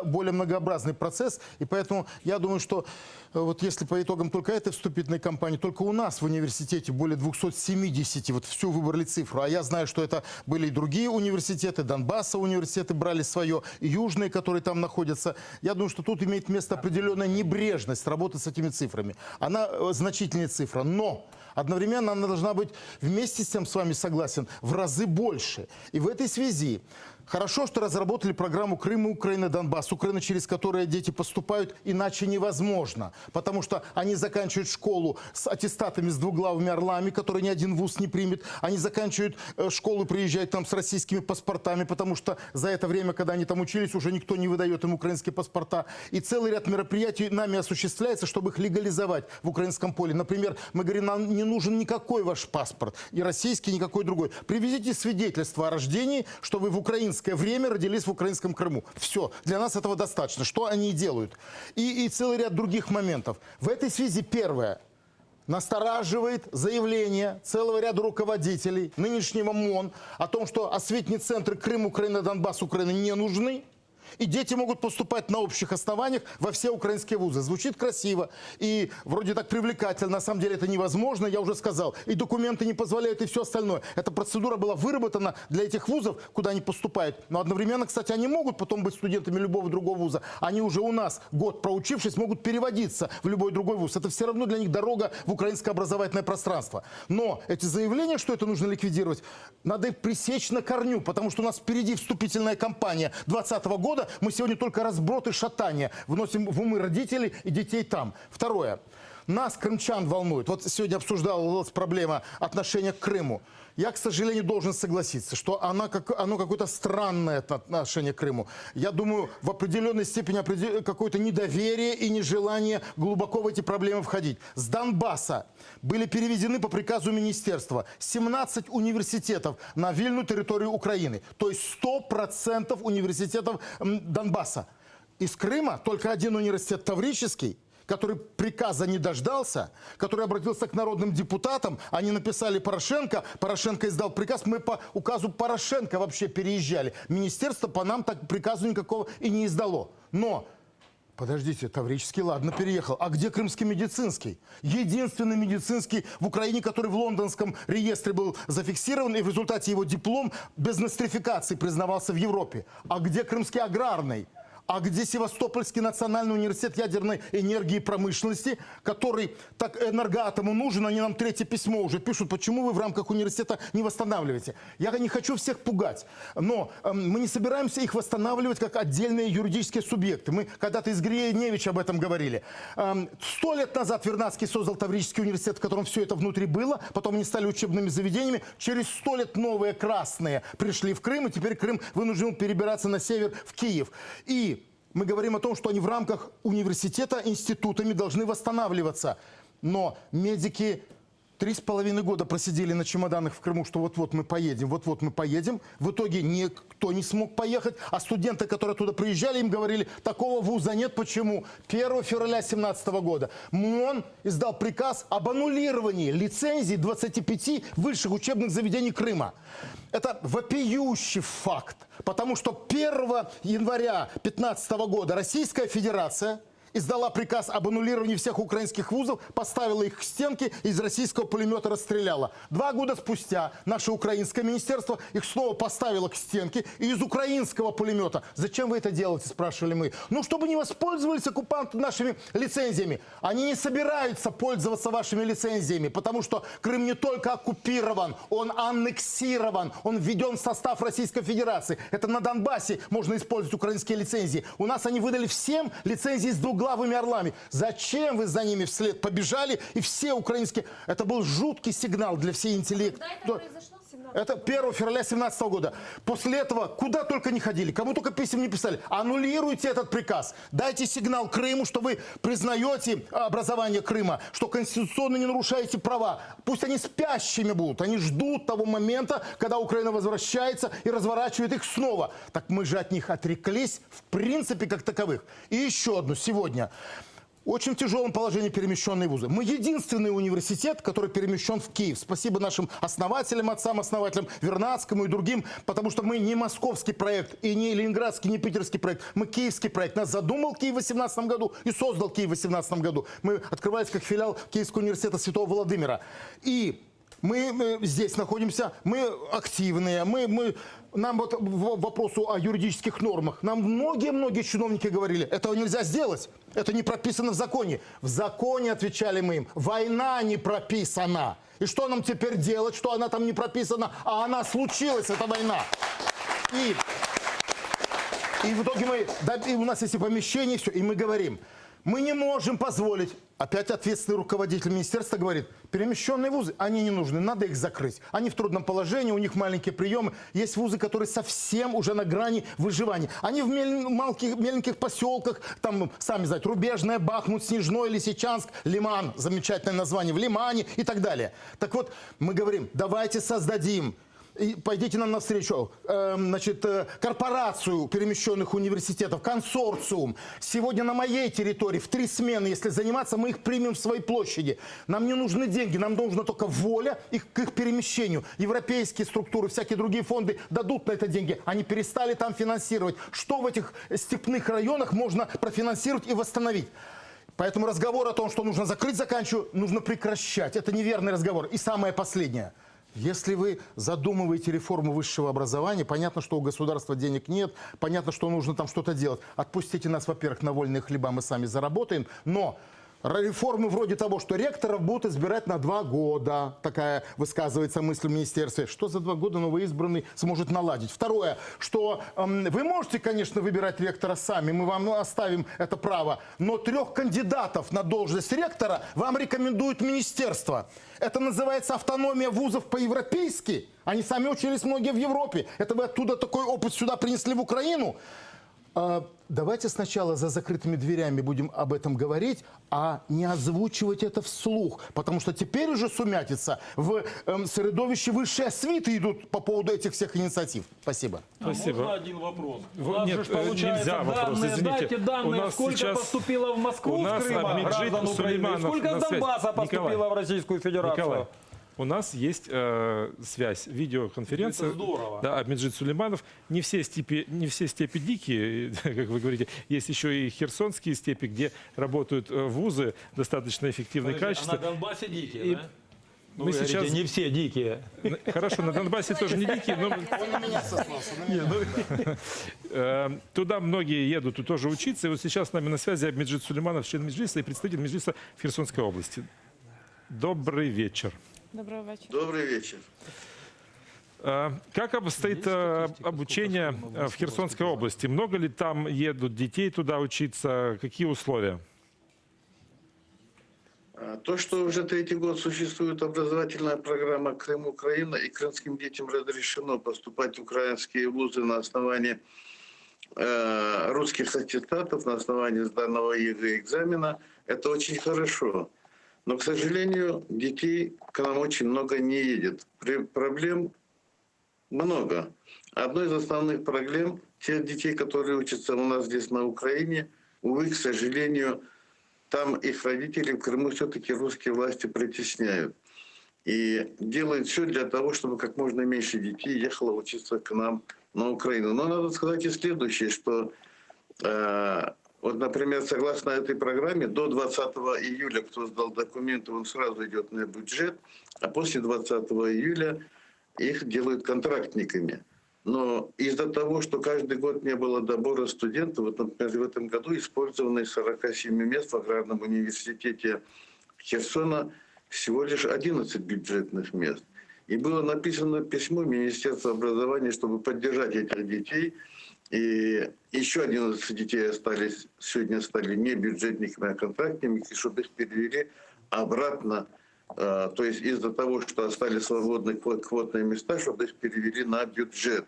более многообразный процесс. И поэтому я думаю, что вот если по итогам только этой вступительной кампании, только у нас в университете более 270, вот всю выбрали цифру. А я знаю, что это были и другие университеты, Донбасса университеты брали свое, и южные, которые там находятся. Я думаю, что тут имеет место определенная небрежность работы с этими цифрами. Она значительная цифра, но одновременно она должна быть, вместе с тем, с вами согласен, в разы больше. И в этой связи хорошо, что разработали программу Крым, Украина, Донбасс, Украина, через которую дети поступают, иначе невозможно. Потому что они заканчивают школу с аттестатами с двуглавыми орлами, которые ни один вуз не примет. Они заканчивают школу, приезжают там с российскими паспортами, потому что за это время, когда они там учились, уже никто не выдает им украинские паспорта. И целый ряд мероприятий нами осуществляется, чтобы их легализовать в украинском поле. Например, мы говорим, нам не нужен никакой ваш паспорт, и российский, никакой другой. Привезите свидетельство о рождении, что вы в украинское время родились в украинском Крыму. Все, для нас этого достаточно. Что они и делают. И целый ряд других моментов. В этой связи первое. Настораживает заявление целого ряда руководителей нынешнего МОН о том, что осветные центры Крым, Украина, Донбасс, Украина не нужны. И дети могут поступать на общих основаниях во все украинские вузы. Звучит красиво и вроде так привлекательно. На самом деле это невозможно, я уже сказал. И документы не позволяют, и все остальное. Эта процедура была выработана для этих вузов, куда они поступают. Но одновременно, кстати, они могут потом быть студентами любого другого вуза. Они уже у нас, год проучившись, могут переводиться в любой другой вуз. Это все равно для них дорога в украинское образовательное пространство. Но эти заявления, что это нужно ликвидировать, надо их пресечь на корню, потому что у нас впереди вступительная кампания 2020 года. Мы сегодня только разброд и шатание вносим в умы родителей и детей там. Второе. Нас, крымчан, волнует. Вот сегодня обсуждалась проблема отношения к Крыму. Я, к сожалению, должен согласиться, что оно какое-то странное отношение к Крыму. Я думаю, в определенной степени какое-то недоверие и нежелание глубоко в эти проблемы входить. С Донбасса были переведены по приказу министерства 17 университетов на вильную территорию Украины. То есть 100% университетов Донбасса. Из Крыма только один университет Таврический, который приказа не дождался, который обратился к народным депутатам, они написали Порошенко, Порошенко издал приказ, мы по указу Порошенко вообще переезжали. Министерство по нам так приказу никакого и не издало. Но, подождите, Таврический, ладно, переехал. А где Крымский медицинский? Единственный медицинский в Украине, который в лондонском реестре был зафиксирован, и в результате его диплом без нострификации признавался в Европе. А где Крымский аграрный? А где Севастопольский национальный университет ядерной энергии и промышленности, который так Энергоатому нужен, они нам третье письмо уже пишут, почему вы в рамках университета не восстанавливаете. Я не хочу всех пугать, но мы не собираемся их восстанавливать как отдельные юридические субъекты. Мы когда-то из Гриневича об этом говорили. 100 лет назад Вернадский создал Таврический университет, в котором все это внутри было, потом они стали учебными заведениями. Через 100 лет новые красные пришли в Крым, и теперь Крым вынужден перебираться на север, в Киев. И мы говорим о том, что они в рамках университета институтами должны восстанавливаться. Но медики 3,5 года просидели на чемоданах в Крыму, что вот-вот мы поедем, вот-вот мы поедем. В итоге никто не смог поехать. А студенты, которые туда приезжали, им говорили, такого вуза нет. Почему? 1 февраля 2017 года МОН издал приказ об аннулировании лицензий 25 высших учебных заведений Крыма. Это вопиющий факт. Потому что 1 января 2015 года Российская Федерация издала приказ об аннулировании всех украинских вузов, поставила их к стенке и из российского пулемета расстреляла. 2 года спустя наше украинское министерство их снова поставило к стенке и из украинского пулемета. Зачем вы это делаете, спрашивали мы. Ну, чтобы не воспользовались оккупанты нашими лицензиями. Они не собираются пользоваться вашими лицензиями, потому что Крым не только оккупирован, он аннексирован, он введен в состав Российской Федерации. Это на Донбассе можно использовать украинские лицензии. У нас они выдали всем лицензии с двуглавыми орлами. Зачем вы за ними вслед побежали? И все украинские... Это был жуткий сигнал для всей интеллекта. Это 1 февраля 2017 года. После этого куда только не ходили, кому только писем не писали. Аннулируйте этот приказ. Дайте сигнал Крыму, что вы признаете образование Крыма, что конституционно не нарушаете права. Пусть они спящими будут. Они ждут того момента, когда Украина возвращается и разворачивает их снова. Так мы же от них отреклись в принципе как таковых. И еще одно сегодня. Очень в тяжелом положении перемещенные вузы. Мы единственный университет, который перемещен в Киев. Спасибо нашим основателям, отцам-основателям, Вернадскому и другим, потому что мы не московский проект, и не ленинградский, не питерский проект. Мы киевский проект. Нас задумал Киев в 2018 году и создал Киев в 2018 году. Мы открывались как филиал Киевского университета Святого Владимира. И мы здесь находимся, мы активные, нам вот в вопросу о юридических нормах, нам многие чиновники говорили, этого нельзя сделать, это не прописано в законе. В законе, отвечали мы им, война не прописана. И что нам теперь делать, что она там не прописана, а она случилась, эта война. И в итоге у нас есть и помещение, все, и мы говорим, мы не можем позволить, опять ответственный руководитель министерства говорит, перемещенные вузы, они не нужны, надо их закрыть. Они в трудном положении, у них маленькие приемы. Есть вузы, которые совсем уже на грани выживания. Они в меленьких поселках, там, сами знаете, Рубежная, Бахмут, Снежной, Лисичанск, Лиман, замечательное название, в Лимане и так далее. Так вот, мы говорим, давайте создадим. И пойдите нам навстречу, корпорацию перемещенных университетов, консорциум. Сегодня на моей территории в 3 смены, если заниматься, мы их примем в своей площади. Нам не нужны деньги, нам нужна только воля к их перемещению. Европейские структуры, всякие другие фонды дадут на это деньги. Они перестали там финансировать. Что в этих степных районах можно профинансировать и восстановить? Поэтому разговор о том, что нужно закрыть, заканчиваю, нужно прекращать. Это неверный разговор. И самое последнее. Если вы задумываете реформу высшего образования, понятно, что у государства денег нет, понятно, что нужно там что-то делать. Отпустите нас, во-первых, на вольные хлеба, мы сами заработаем, но реформы вроде того, что ректоров будут избирать на 2 года, такая высказывается мысль в министерстве. Что за 2 года новоизбранный сможет наладить? Второе, что вы можете, конечно, выбирать ректора сами, мы вам оставим это право, но 3 кандидатов на должность ректора вам рекомендует министерство. Это называется автономия вузов по-европейски. Они сами учились многие в Европе. Это вы оттуда такой опыт сюда принесли в Украину. Давайте сначала за закрытыми дверями будем об этом говорить, а не озвучивать это вслух. Потому что теперь уже сумятица в средовище высшей освиты идут по поводу этих всех инициатив. Спасибо. Спасибо. Можно один вопрос? Нет, нельзя вопрос, извините. Дайте данные, сколько сейчас поступило в Москву у нас с Крыма граждан Украины, сколько с Донбасса поступило в Российскую Федерацию. Николай, у нас есть связь, видеоконференция. Это здорово. Да, Абмеджит Сулейманов. Не все степи дикие, как вы говорите. Есть еще и херсонские степи, где работают вузы достаточно эффективно и качественно. А на Донбассе дикие, да? Мы сейчас говорите, не все дикие. Хорошо, на Донбассе тоже не дикие, но... Он на меня сослался. Туда многие едут и тоже учиться. И вот сейчас с нами на связи Абмеджит Сулейманов, член Меджлиса и представитель Меджлиса в Херсонской области. Добрый вечер. Доброго вечера. Добрый вечер. Как обстоит обучение в Херсонской области? Много ли там едут детей туда учиться? Какие условия? То, что уже 3-й год существует образовательная программа «Крым, Украина», и крымским детям разрешено поступать в украинские вузы на основании русских аттестатов, на основании сданного ЕГЭ экзамена, это очень хорошо. Но, к сожалению, детей к нам очень много не едет. Проблем много. Одной из основных проблем – тех детей, которые учатся у нас здесь на Украине, увы, к сожалению, там их родители в Крыму все-таки русские власти притесняют. И делают все для того, чтобы как можно меньше детей ехало учиться к нам на Украину. Но надо сказать и следующее, что Вот, например, согласно этой программе, до 20 июля, кто сдал документы, он сразу идет на бюджет, а после 20 июля их делают контрактниками. Но из-за того, что каждый год не было добора студентов, вот, например, в этом году использовано из 47 мест в аграрном университете Херсона всего лишь 11 бюджетных мест. И было написано письмо Министерства образования, чтобы поддержать этих детей. И еще 11 детей сегодня стали не бюджетниками, а контрактниками, чтобы их перевели обратно. То есть из-за того, что остались свободные квотные места, чтобы их перевели на бюджет.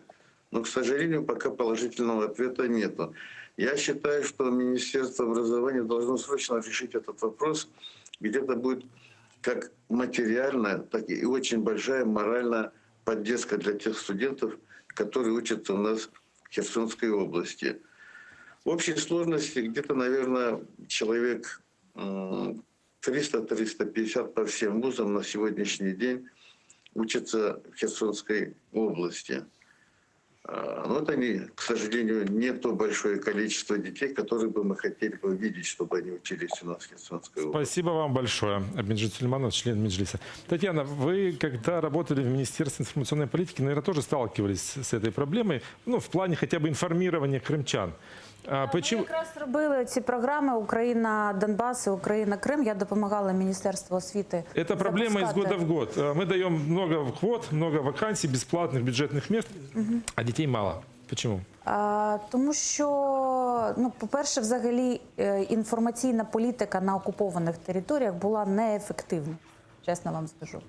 Но, к сожалению, пока положительного ответа нету. Я считаю, что Министерство образования должно срочно решить этот вопрос, ведь это будет как материальная, так и очень большая моральная поддержка для тех студентов, которые учатся у нас в Херсонской области. В общей сложности где-то, наверное, человек 300-350 по всем вузам на сегодняшний день учатся в Херсонской области. Но это, к сожалению, не то большое количество детей, которые бы мы хотели бы видеть, чтобы они учились у нас в Херсонской области. Спасибо вам большое. Абинджит Сулейманов, член Меджлиса. Татьяна, вы, когда работали в Министерстве информационной политики, наверное, тоже сталкивались с этой проблемой, ну, в плане хотя бы информирования крымчан. Ми якраз робили ці програми «Україна Донбас» і «Україна Крим». Я допомагала Міністерству освіти. Это проблема из года в год. Мы даем много квот, много вакансий, бесплатных бюджетных мест, а детей мало. Почему? Тому що, ну, по-перше, взагалі інформаційна політика на окупованих територіях була неефективна, чесно вам скажу.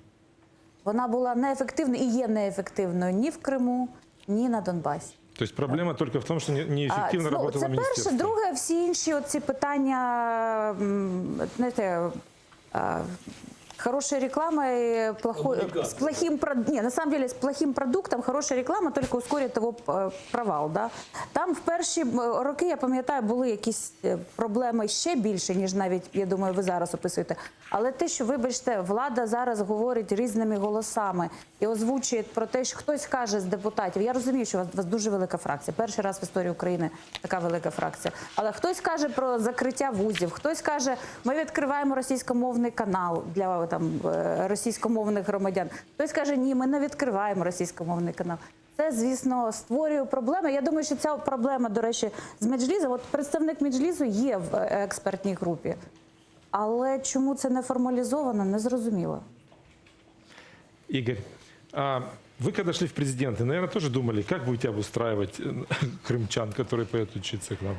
Вона була неефективною і є неефективною ні в Криму, ні на Донбасі. То есть проблема только в том, что неэффективно работало министерство? Це перше. Друге, всі інші оці питання, знаєте, хорошая реклама с плохим продуктом, хорошая реклама только ускорить его провал. Да? Там в перші роки, я пам'ятаю, були якісь проблеми ще більше, ніж навіть, я думаю, ви зараз описуєте. Але те, що, вибачте, влада зараз говорить різними голосами і озвучує про те, що хтось каже з депутатів, я розумію, що у вас дуже велика фракція, перший раз в історії України така велика фракція, але хтось каже про закриття вузів, хтось каже, ми відкриваємо російськомовний канал для російськомовних громадян. Хтось каже, ні, ми не відкриваємо російськомовний канал. Це, звісно, створює проблеми. Я думаю, що ця проблема, до речі, з Меджлізу, от представник Меджлізу є в експертній групі, але чому це не формалізовано, не зрозуміло. Игорь, вы когда шли в президенты, наверное, тоже думали, как будете обустраивать крымчан, которые поедут учиться к нам?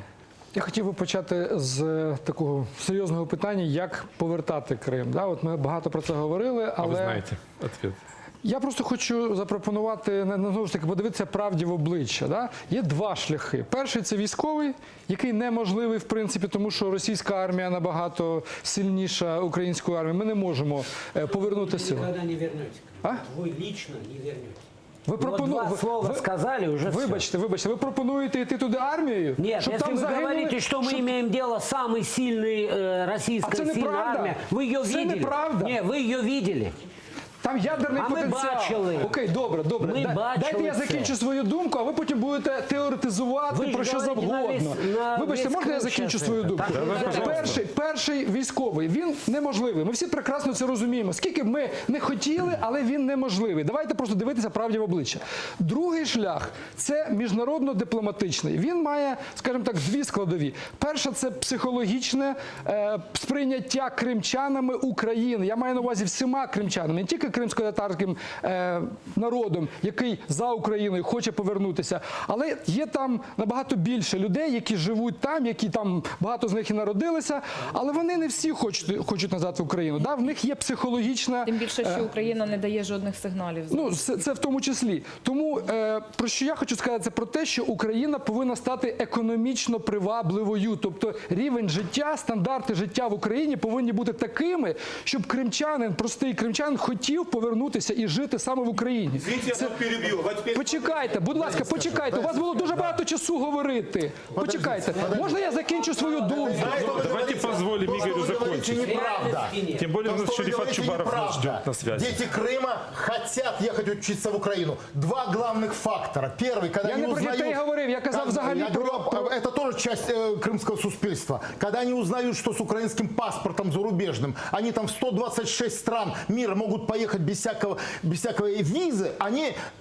Я хотів би почати з такого серйозного питання, як повертати Крим. Да, от ми багато про це говорили, але... А ви знаєте відповідь? Я просто хочу запропонувати, знову ж таки, подивитися правді в обличчя. Да? Є два шляхи. Перший – це військовий, який неможливий, в принципі, тому що російська армія набагато сильніша української армії. Ми не можемо повернути сили. Ви ніколи не повернете. А? Ви лично не повернете. Ви два слова сказали, уже вибачте, ви пропонуєте йти туди армією? Нет, щоб если там вы загинули, говорите, что мы имеем дело с самой сильной российской сильной армией, вы ее видели? Це неправда. Нет, вы ее видели. Там ядерний потенціал. Ми бачили. Окей, добре. Дайте я закінчу свою думку, а ви потім будете теоретизувати про що завгодно. Вибачте, можна я закінчу свою думку? Перший військовий, він неможливий. Ми всі прекрасно це розуміємо. Скільки б ми не хотіли, але він неможливий. Давайте просто дивитися правді в обличчя. Другий шлях – це міжнародно-дипломатичний. Він має, скажімо так, дві складові. Перша – це психологічне сприйняття кримчанами України. Я маю на увазі всіма кримчанами, не тільки кримсько-татарським народом, який за Україною хоче повернутися. Але є там набагато більше людей, які живуть там, які там, багато з них і народилися, але вони не всі хочуть назад в Україну. Да? В них є психологічна... Тим більше, що Україна не дає жодних сигналів. Ну, це в тому числі. Тому, про що я хочу сказати, це про те, що Україна повинна стати економічно привабливою. Тобто рівень життя, стандарти життя в Україні повинні бути такими, щоб кримчанин, простий кримчанин хотів повернутися і жити саме в Україні. Почекайте, будь ласка, почекайте. У вас було дуже багато часу говорити. Почекайте. Можна я закінчу свою думку? Давайте позволим Игорю закончить. Неправда. Тем более у нас То, что вы Шерифат говорите, Чубаров нас неправда. ждет на связи. Дети Крыма хотят ехать учиться в Украину. Два главных фактора. Первый, когда Я они не про узнают... детей говорив, я казав взагалі Я говорю, про... это тоже часть крымского суспільства. Когда они узнают, что с украинским паспортом зарубежным, они там в 126 стран мира могут поехать без всякого визы,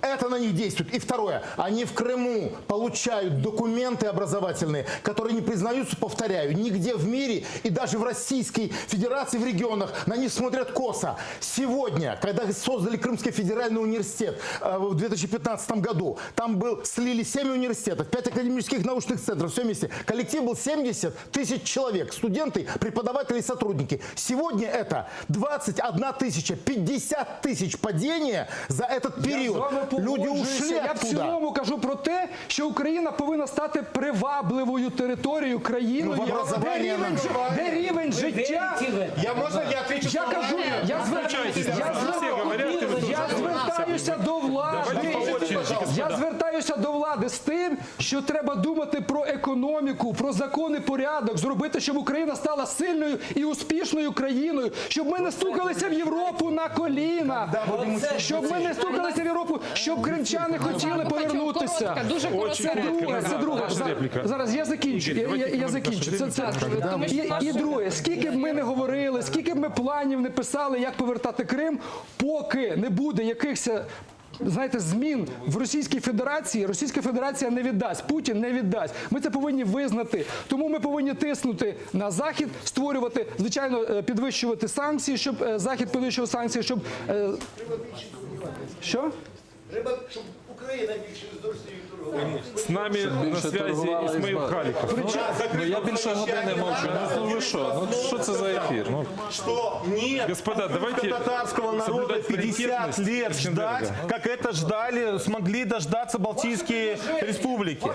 это на них действует. И второе, они в Крыму получают документы образовательные, которые не признаются, повторяю, нигде в мире и даже в Российской Федерации, в регионах на них смотрят косо. Сегодня, когда создали Крымский федеральный университет в 2015 году, там слили 7 университетов, 5 академических научных центров, все вместе. Коллектив был 70 тысяч человек, студенты, преподаватели и сотрудники. Сегодня это 21 тысяча, 50 тысяч падения за этот период. Люди ушли Я в оттуда. цілому кажу про те, що Україна повинна стати привабливою територією, країною, де рівень життя... Я отвечу? Я кажу, я звертаюся до влади. Я звертаюся до влади з тим, що треба думати про економіку, про закон і порядок, зробити, щоб Україна стала сильною і успішною країною, щоб ми не стукалися в Європу на коліна, щоб ми не стукалися в Європу, щоб кримчани хотіли повернутися. Це друге. Зараз я закінчу. І друге, скільки б ми не говорили, скільки б ми планів не писали, як повертати Крим, поки не буде якихось, знаєте, змін в Російській Федерації, Російська Федерація не віддасть, Путін не віддасть. Ми це повинні визнати. Тому ми повинні тиснути на Захід, створювати, звичайно, підвищувати санкції, щоб Захід підвищував санкції, щоб... Що? Треба, щоб Україна більше з Росією торгувала. С нами на связи Исмаил Халиков. Я більше години мовчу. Ну ви що? Ну що це за ефір? Что нет, Господа, давайте татарского народа соблюдать 50 лет ждать, как это ждали, смогли дождаться Балтийские республики.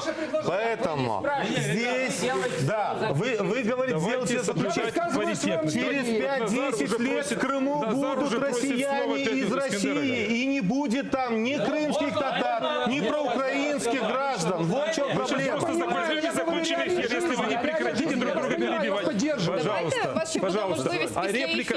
Поэтому здесь, да, вы говорите, сделайте соблюдать паритет. Через 5-10 лет в Крыму будут россияне из России, и не будет там ни крымских татар, ни проукраинских граждан. Вот в чем проблема. Просто закончим эфир, если вы не прекратите друг друга перебивать. Пожалуйста. А реплика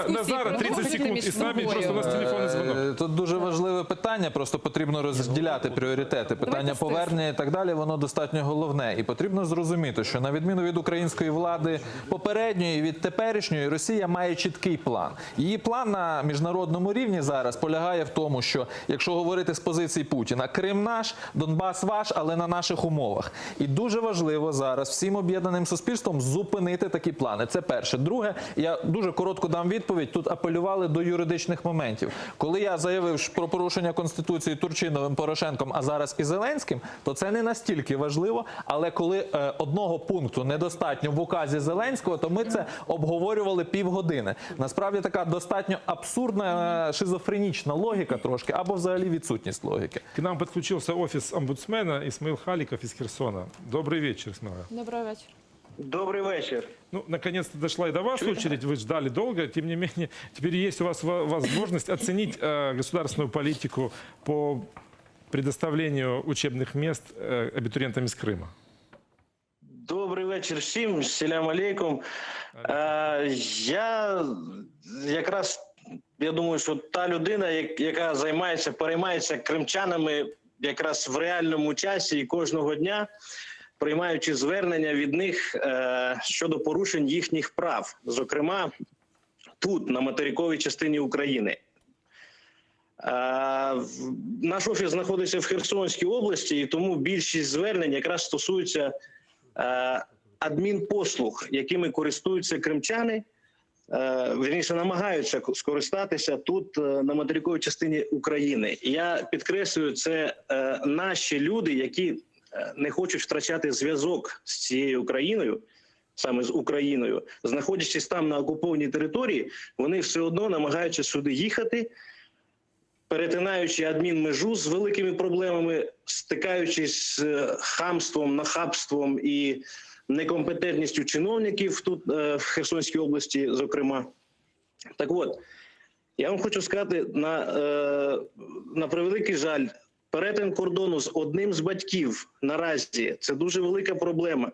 Назара, 30 секунд, и с нами просто у нас телефонний дзвонок. Тут дуже важливе питання, просто потрібно розділяти пріоритети. Питання повернення і так далі, воно достатньо головне. І потрібно зрозуміти, що на відміну від української влади попередньої, від теперішньої, Росія має чіткий план. Її план на міжнародному рівні зараз полягає в тому, що, якщо говорити з позиції Путіна, Крим наш, Донбас ваш, але на наших умовах. І дуже важливо зараз всім об'єднаним суспільством зупинити такі плани. Це перше. Друге, я дуже коротко дам відповідь. Тут апелювали до юридичних моментів. Коли я заявив про порушення Конституції Турчиновим, Порошенком, а зараз і Зеленським, то це не настільки важливо. Але коли одного пункту недостатньо в указі Зеленського, то ми це обговорювали півгодини. Насправді така достатньо абсурдна, шизофренічна логіка трошки, або взагалі відсутність логіки. К нам подключился офис омбудсмена Исмаил Халиков из Херсона. Добрый вечер, Исмаил. Добрий вечір. Добрий вечір. Ну, наконец-то дошла и до вас очередь. Вы ждали долго. Тем не менее, теперь есть у вас возможность оценить государственную политику по предоставлению учебных мест абитуриентам из Крыма. Добрий вечір всім. Селям алейкум. Я думаю, що та людина, яка переймається кримчанами якраз в реальному часі і кожного дня, приймаючи звернення від них щодо порушень їхніх прав, зокрема тут, на материковій частині України. Наш офіс знаходиться в Херсонській області, і тому більшість звернень якраз стосуються адмінпослуг, якими користуються кримчани, вірніше намагаються скористатися тут, на материковій частині України. І я підкреслюю, це наші люди, які не хочуть втрачати зв'язок з цією країною, саме з Україною. Знаходячись там на окупованій території, вони все одно намагаються сюди їхати, перетинаючи адмінмежу з великими проблемами, стикаючись з хамством, нахабством і некомпетентністю чиновників тут, в Херсонській області, зокрема. Так от, Я вам хочу сказати, на превеликий жаль, перетин кордону з одним з батьків наразі – це дуже велика проблема.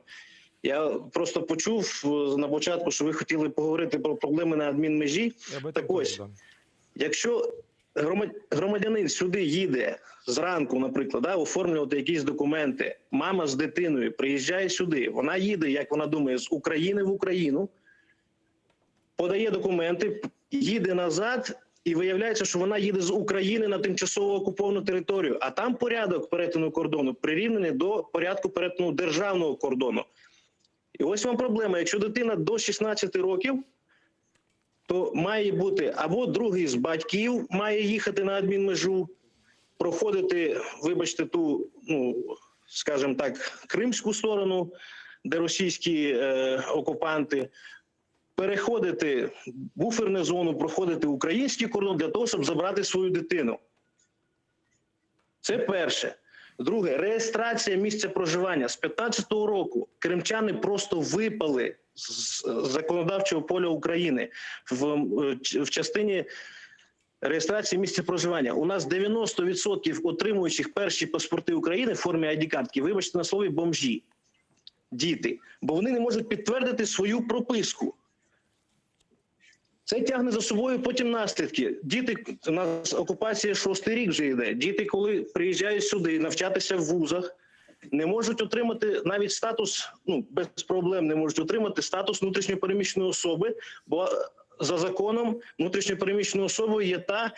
Я просто почув на початку, що ви хотіли поговорити про проблеми на адмінмежі. Так ось, якщо громадянин сюди їде зранку, наприклад, оформлювати якісь документи, мама з дитиною приїжджає сюди, вона їде, як вона думає, з України в Україну, подає документи, їде назад, і виявляється, що вона їде з України на тимчасово окуповану територію, а там порядок перетину кордону прирівняний до порядку перетину державного кордону. І ось вам проблема. Якщо дитина до 16 років, то має бути або другий з батьків має їхати на адмінмежу, проходити, вибачте, ту, скажімо так, кримську сторону, де російські окупанти, переходити буферну зону, проходити український кордон для того, щоб забрати свою дитину. Це перше. Друге, реєстрація місця проживання. З 15-го року кримчани просто випали з законодавчого поля України в частині реєстрації місця проживання. У нас 90% отримуючих перші паспорти України в формі ID-картки, вибачте на слові, бомжі, діти, бо вони не можуть підтвердити свою прописку. Це тягне за собою потім наслідки. Діти, у нас окупація 6-й рік вже йде. Діти, коли приїжджають сюди навчатися в вузах, не можуть отримати навіть статус, без проблем не можуть отримати статус внутрішньопереміщеної особи, бо за законом внутрішньопереміщеною особою є та,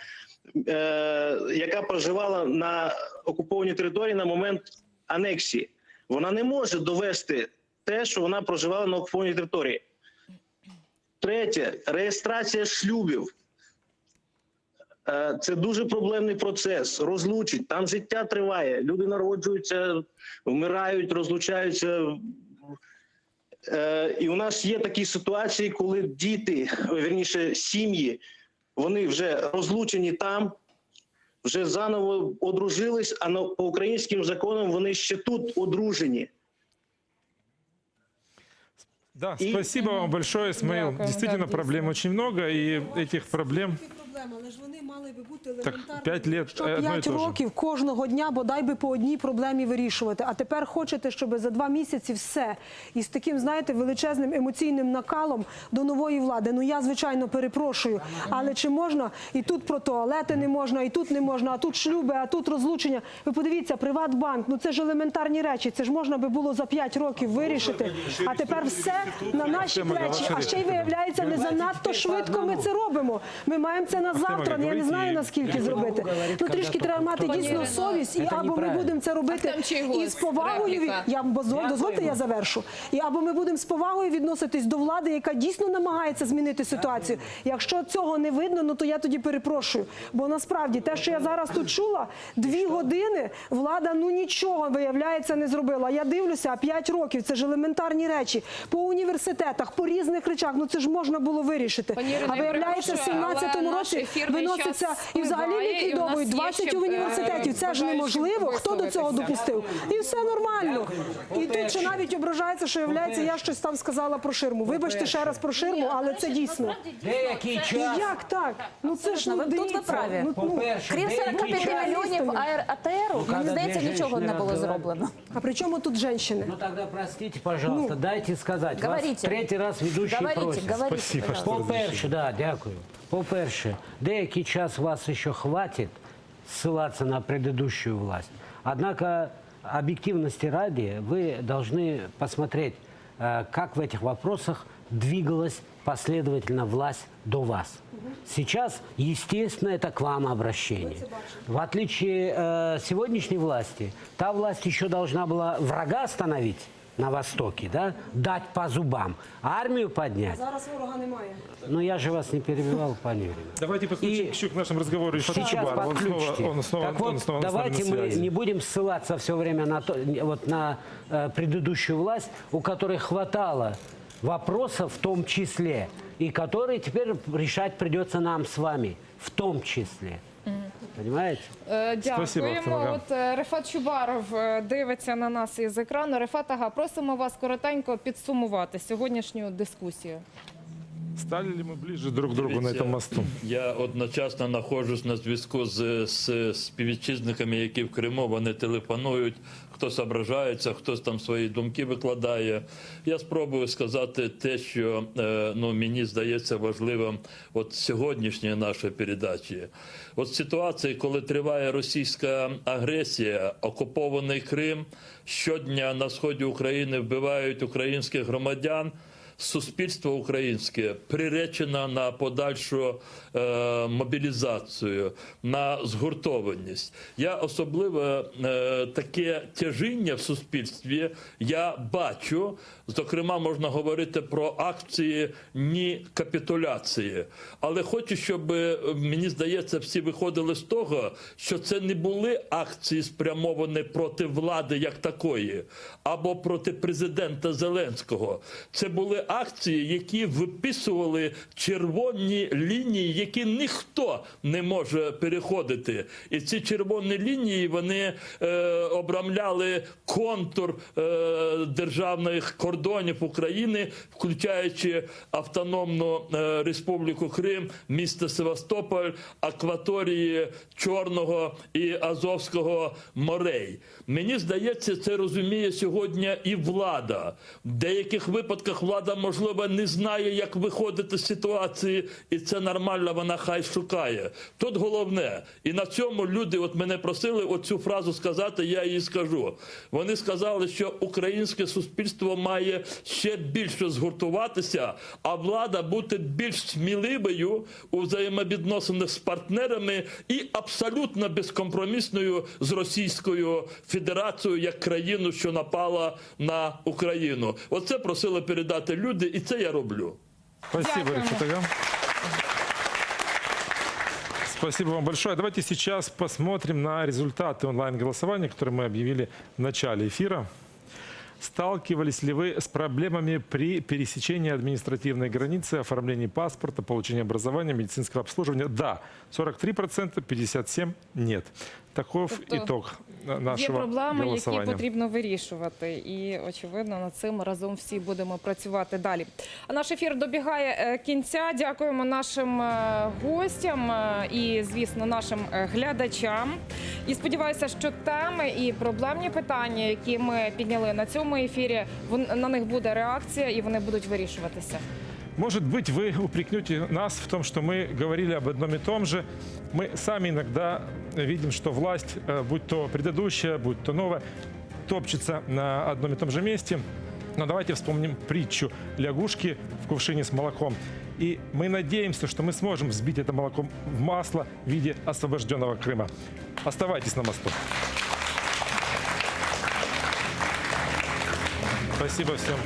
яка проживала на окупованій території на момент анексії. Вона не може довести те, що вона проживала на окупованій території. Третє, реєстрація шлюбів. Це дуже проблемний процес. Розлучить, там життя триває. Люди народжуються, вмирають, розлучаються. І у нас є такі ситуації, коли діти, вірніше, сім'ї, вони вже розлучені там, вже заново одружились, а по українським законам вони ще тут одружені. Да, спасибо вам большое, Исмаил. Действительно, проблем очень много, и этих проблем... Але ж вони мали би бути Так, елементарними. 5 лет Що одно и 5 то же. років кожного дня бодай би по одній проблемі вирішувати. А тепер хочете, щоб за 2 місяці все. І з таким, знаєте, величезним емоційним накалом до нової влади. Ну я, звичайно, перепрошую. Але чи можна? І тут про туалети не можна, і тут не можна, а тут шлюби, а тут розлучення. Ви подивіться, Приватбанк, ну це ж елементарні речі. Це ж можна би було за 5 років вирішити. А тепер все на наші плечі. А ще й виявляється, не занадто швидко ми це робимо. Ми маємо це на завтра, я не знаю, наскільки зробити. Ну, трішки треба мати дійсно совість, і або ми будемо це робити із повагою, дозвольте, я завершу, і або ми будемо з повагою відноситись до влади, яка дійсно намагається змінити ситуацію. Якщо цього не видно, ну то я тоді перепрошую. Бо насправді, те, що я зараз тут чула, 2 години влада, ну нічого, виявляється, не зробила. Я дивлюся, а 5 років, це ж елементарні речі. По університетах, по різних речах, ну це ж можна було вирішити. А виявляється, в 17-му році виноситься і взагалі ліквідовують 20 університетів. Це ж неможливо. Хто до цього допустив? І все нормально. І тут ще навіть ображається, що являється, я щось там сказала про ширму. Вибачте ще раз про ширму, але це дійсно. Деякий час. Як так? Ну це ж Тут ви праві. Крім 45 мільйонів АТРу, мені здається, нічого не було зроблено. А при чому тут женщини? Ну тогда простите, пожалуйста, дайте сказать. Говорите. Вас 3-й раз ведущий просит. Говорите, Спасибо, пожалуйста. что По-перше, да, дякую. По-перше, деякий час вас еще хватит ссылаться на предыдущую власть. Однако, объективности ради, вы должны посмотреть, как в этих вопросах двигалась последовательно власть до вас. Сейчас, естественно, это к вам обращение. В отличие сегодняшней власти, та власть еще должна была врага остановить на Востоке, да, дать по зубам, армию поднять. Зараз ворога немає. Ну, я же вас не перебивал, пане Юрий. Давайте подключим еще к нашему разговору Рифата Сейчас Чубарова. подключите. Он снова Так вот, он снова на давайте мы связи. не будем ссылаться все время на, на предыдущую власть, у которой хватало вопросов в том числе, и которые теперь решать придется нам с вами, в том числе. Понимаете? Дякуємо. От Рифат Чубаров дивиться на нас із екрану. Рифат Ага, просимо вас коротенько підсумувати сьогоднішню дискусію. Стали ли мы ближе друг к другу на этом мосту? Я одночасно знаходжусь на зв'язку з співвітчизниками, які в Криму, вони телефонують, хтось ображається, хтось там свої думки викладає. Я спробую сказати те, що мені здається важливим от сьогоднішньої нашої передачі. От ситуації, коли триває російська агресія, окупований Крим, щодня на сході України вбивають українських громадян, суспільство українське приречено на подальшу мобілізацію, на згуртованість. Я особливо таке тяжіння в суспільстві я бачу. Зокрема, можна говорити про акції ні капітуляції. Але хочу, щоб, мені здається, всі виходили з того, що це не були акції спрямовані проти влади як такої, або проти президента Зеленського. Це були акції, які виписували червоні лінії, які ніхто не може переходити. І ці червоні лінії, вони обрамляли контур державних кордонів України, включаючи Автономну Республіку Крим, місто Севастополь, акваторії Чорного і Азовського морей. Мені здається, це розуміє сьогодні і влада. В деяких випадках влада, можливо, не знає, як виходити з ситуації, і це нормально, вона хай шукає. Тут головне, і на цьому люди от мене просили оцю фразу сказати, я її скажу. Вони сказали, що українське суспільство має ще більше згуртуватися, а влада бути більш сміливою у взаємовідносинах з партнерами і абсолютно безкомпромісною з Російською Федерацією як країну, що напала на Україну. Оце просили передати люди, і це я роблю. Спасибо, Рифат-ага. Спасибо вам большое. Давайте сейчас посмотрим на результаты онлайн-голосования, которые мы объявили в начале эфира. Сталкивались ли вы с проблемами при пересечении административной границы, оформлении паспорта, получении образования, медицинского обслуживания? Да, 43%, 57% нет. Таков ітог нашого є проблеми, голосування. які потрібно вирішувати. І, очевидно, над цим разом всі будемо працювати далі. А наш ефір добігає кінця. Дякуємо нашим гостям і, звісно, нашим глядачам. І сподіваюся, що теми і проблемні питання, які ми підняли на цьому ефірі, на них буде реакція і вони будуть вирішуватися. Может быть, вы упрекнете нас в том, что мы говорили об одном и том же. Мы сами иногда видим, что власть, будь то предыдущая, будь то новая, топчется на одном и том же месте. Но давайте вспомним притчу лягушки в кувшине с молоком. И мы надеемся, что мы сможем взбить это молоко в масло в виде освобожденного Крыма. Оставайтесь на мосту. Спасибо всем.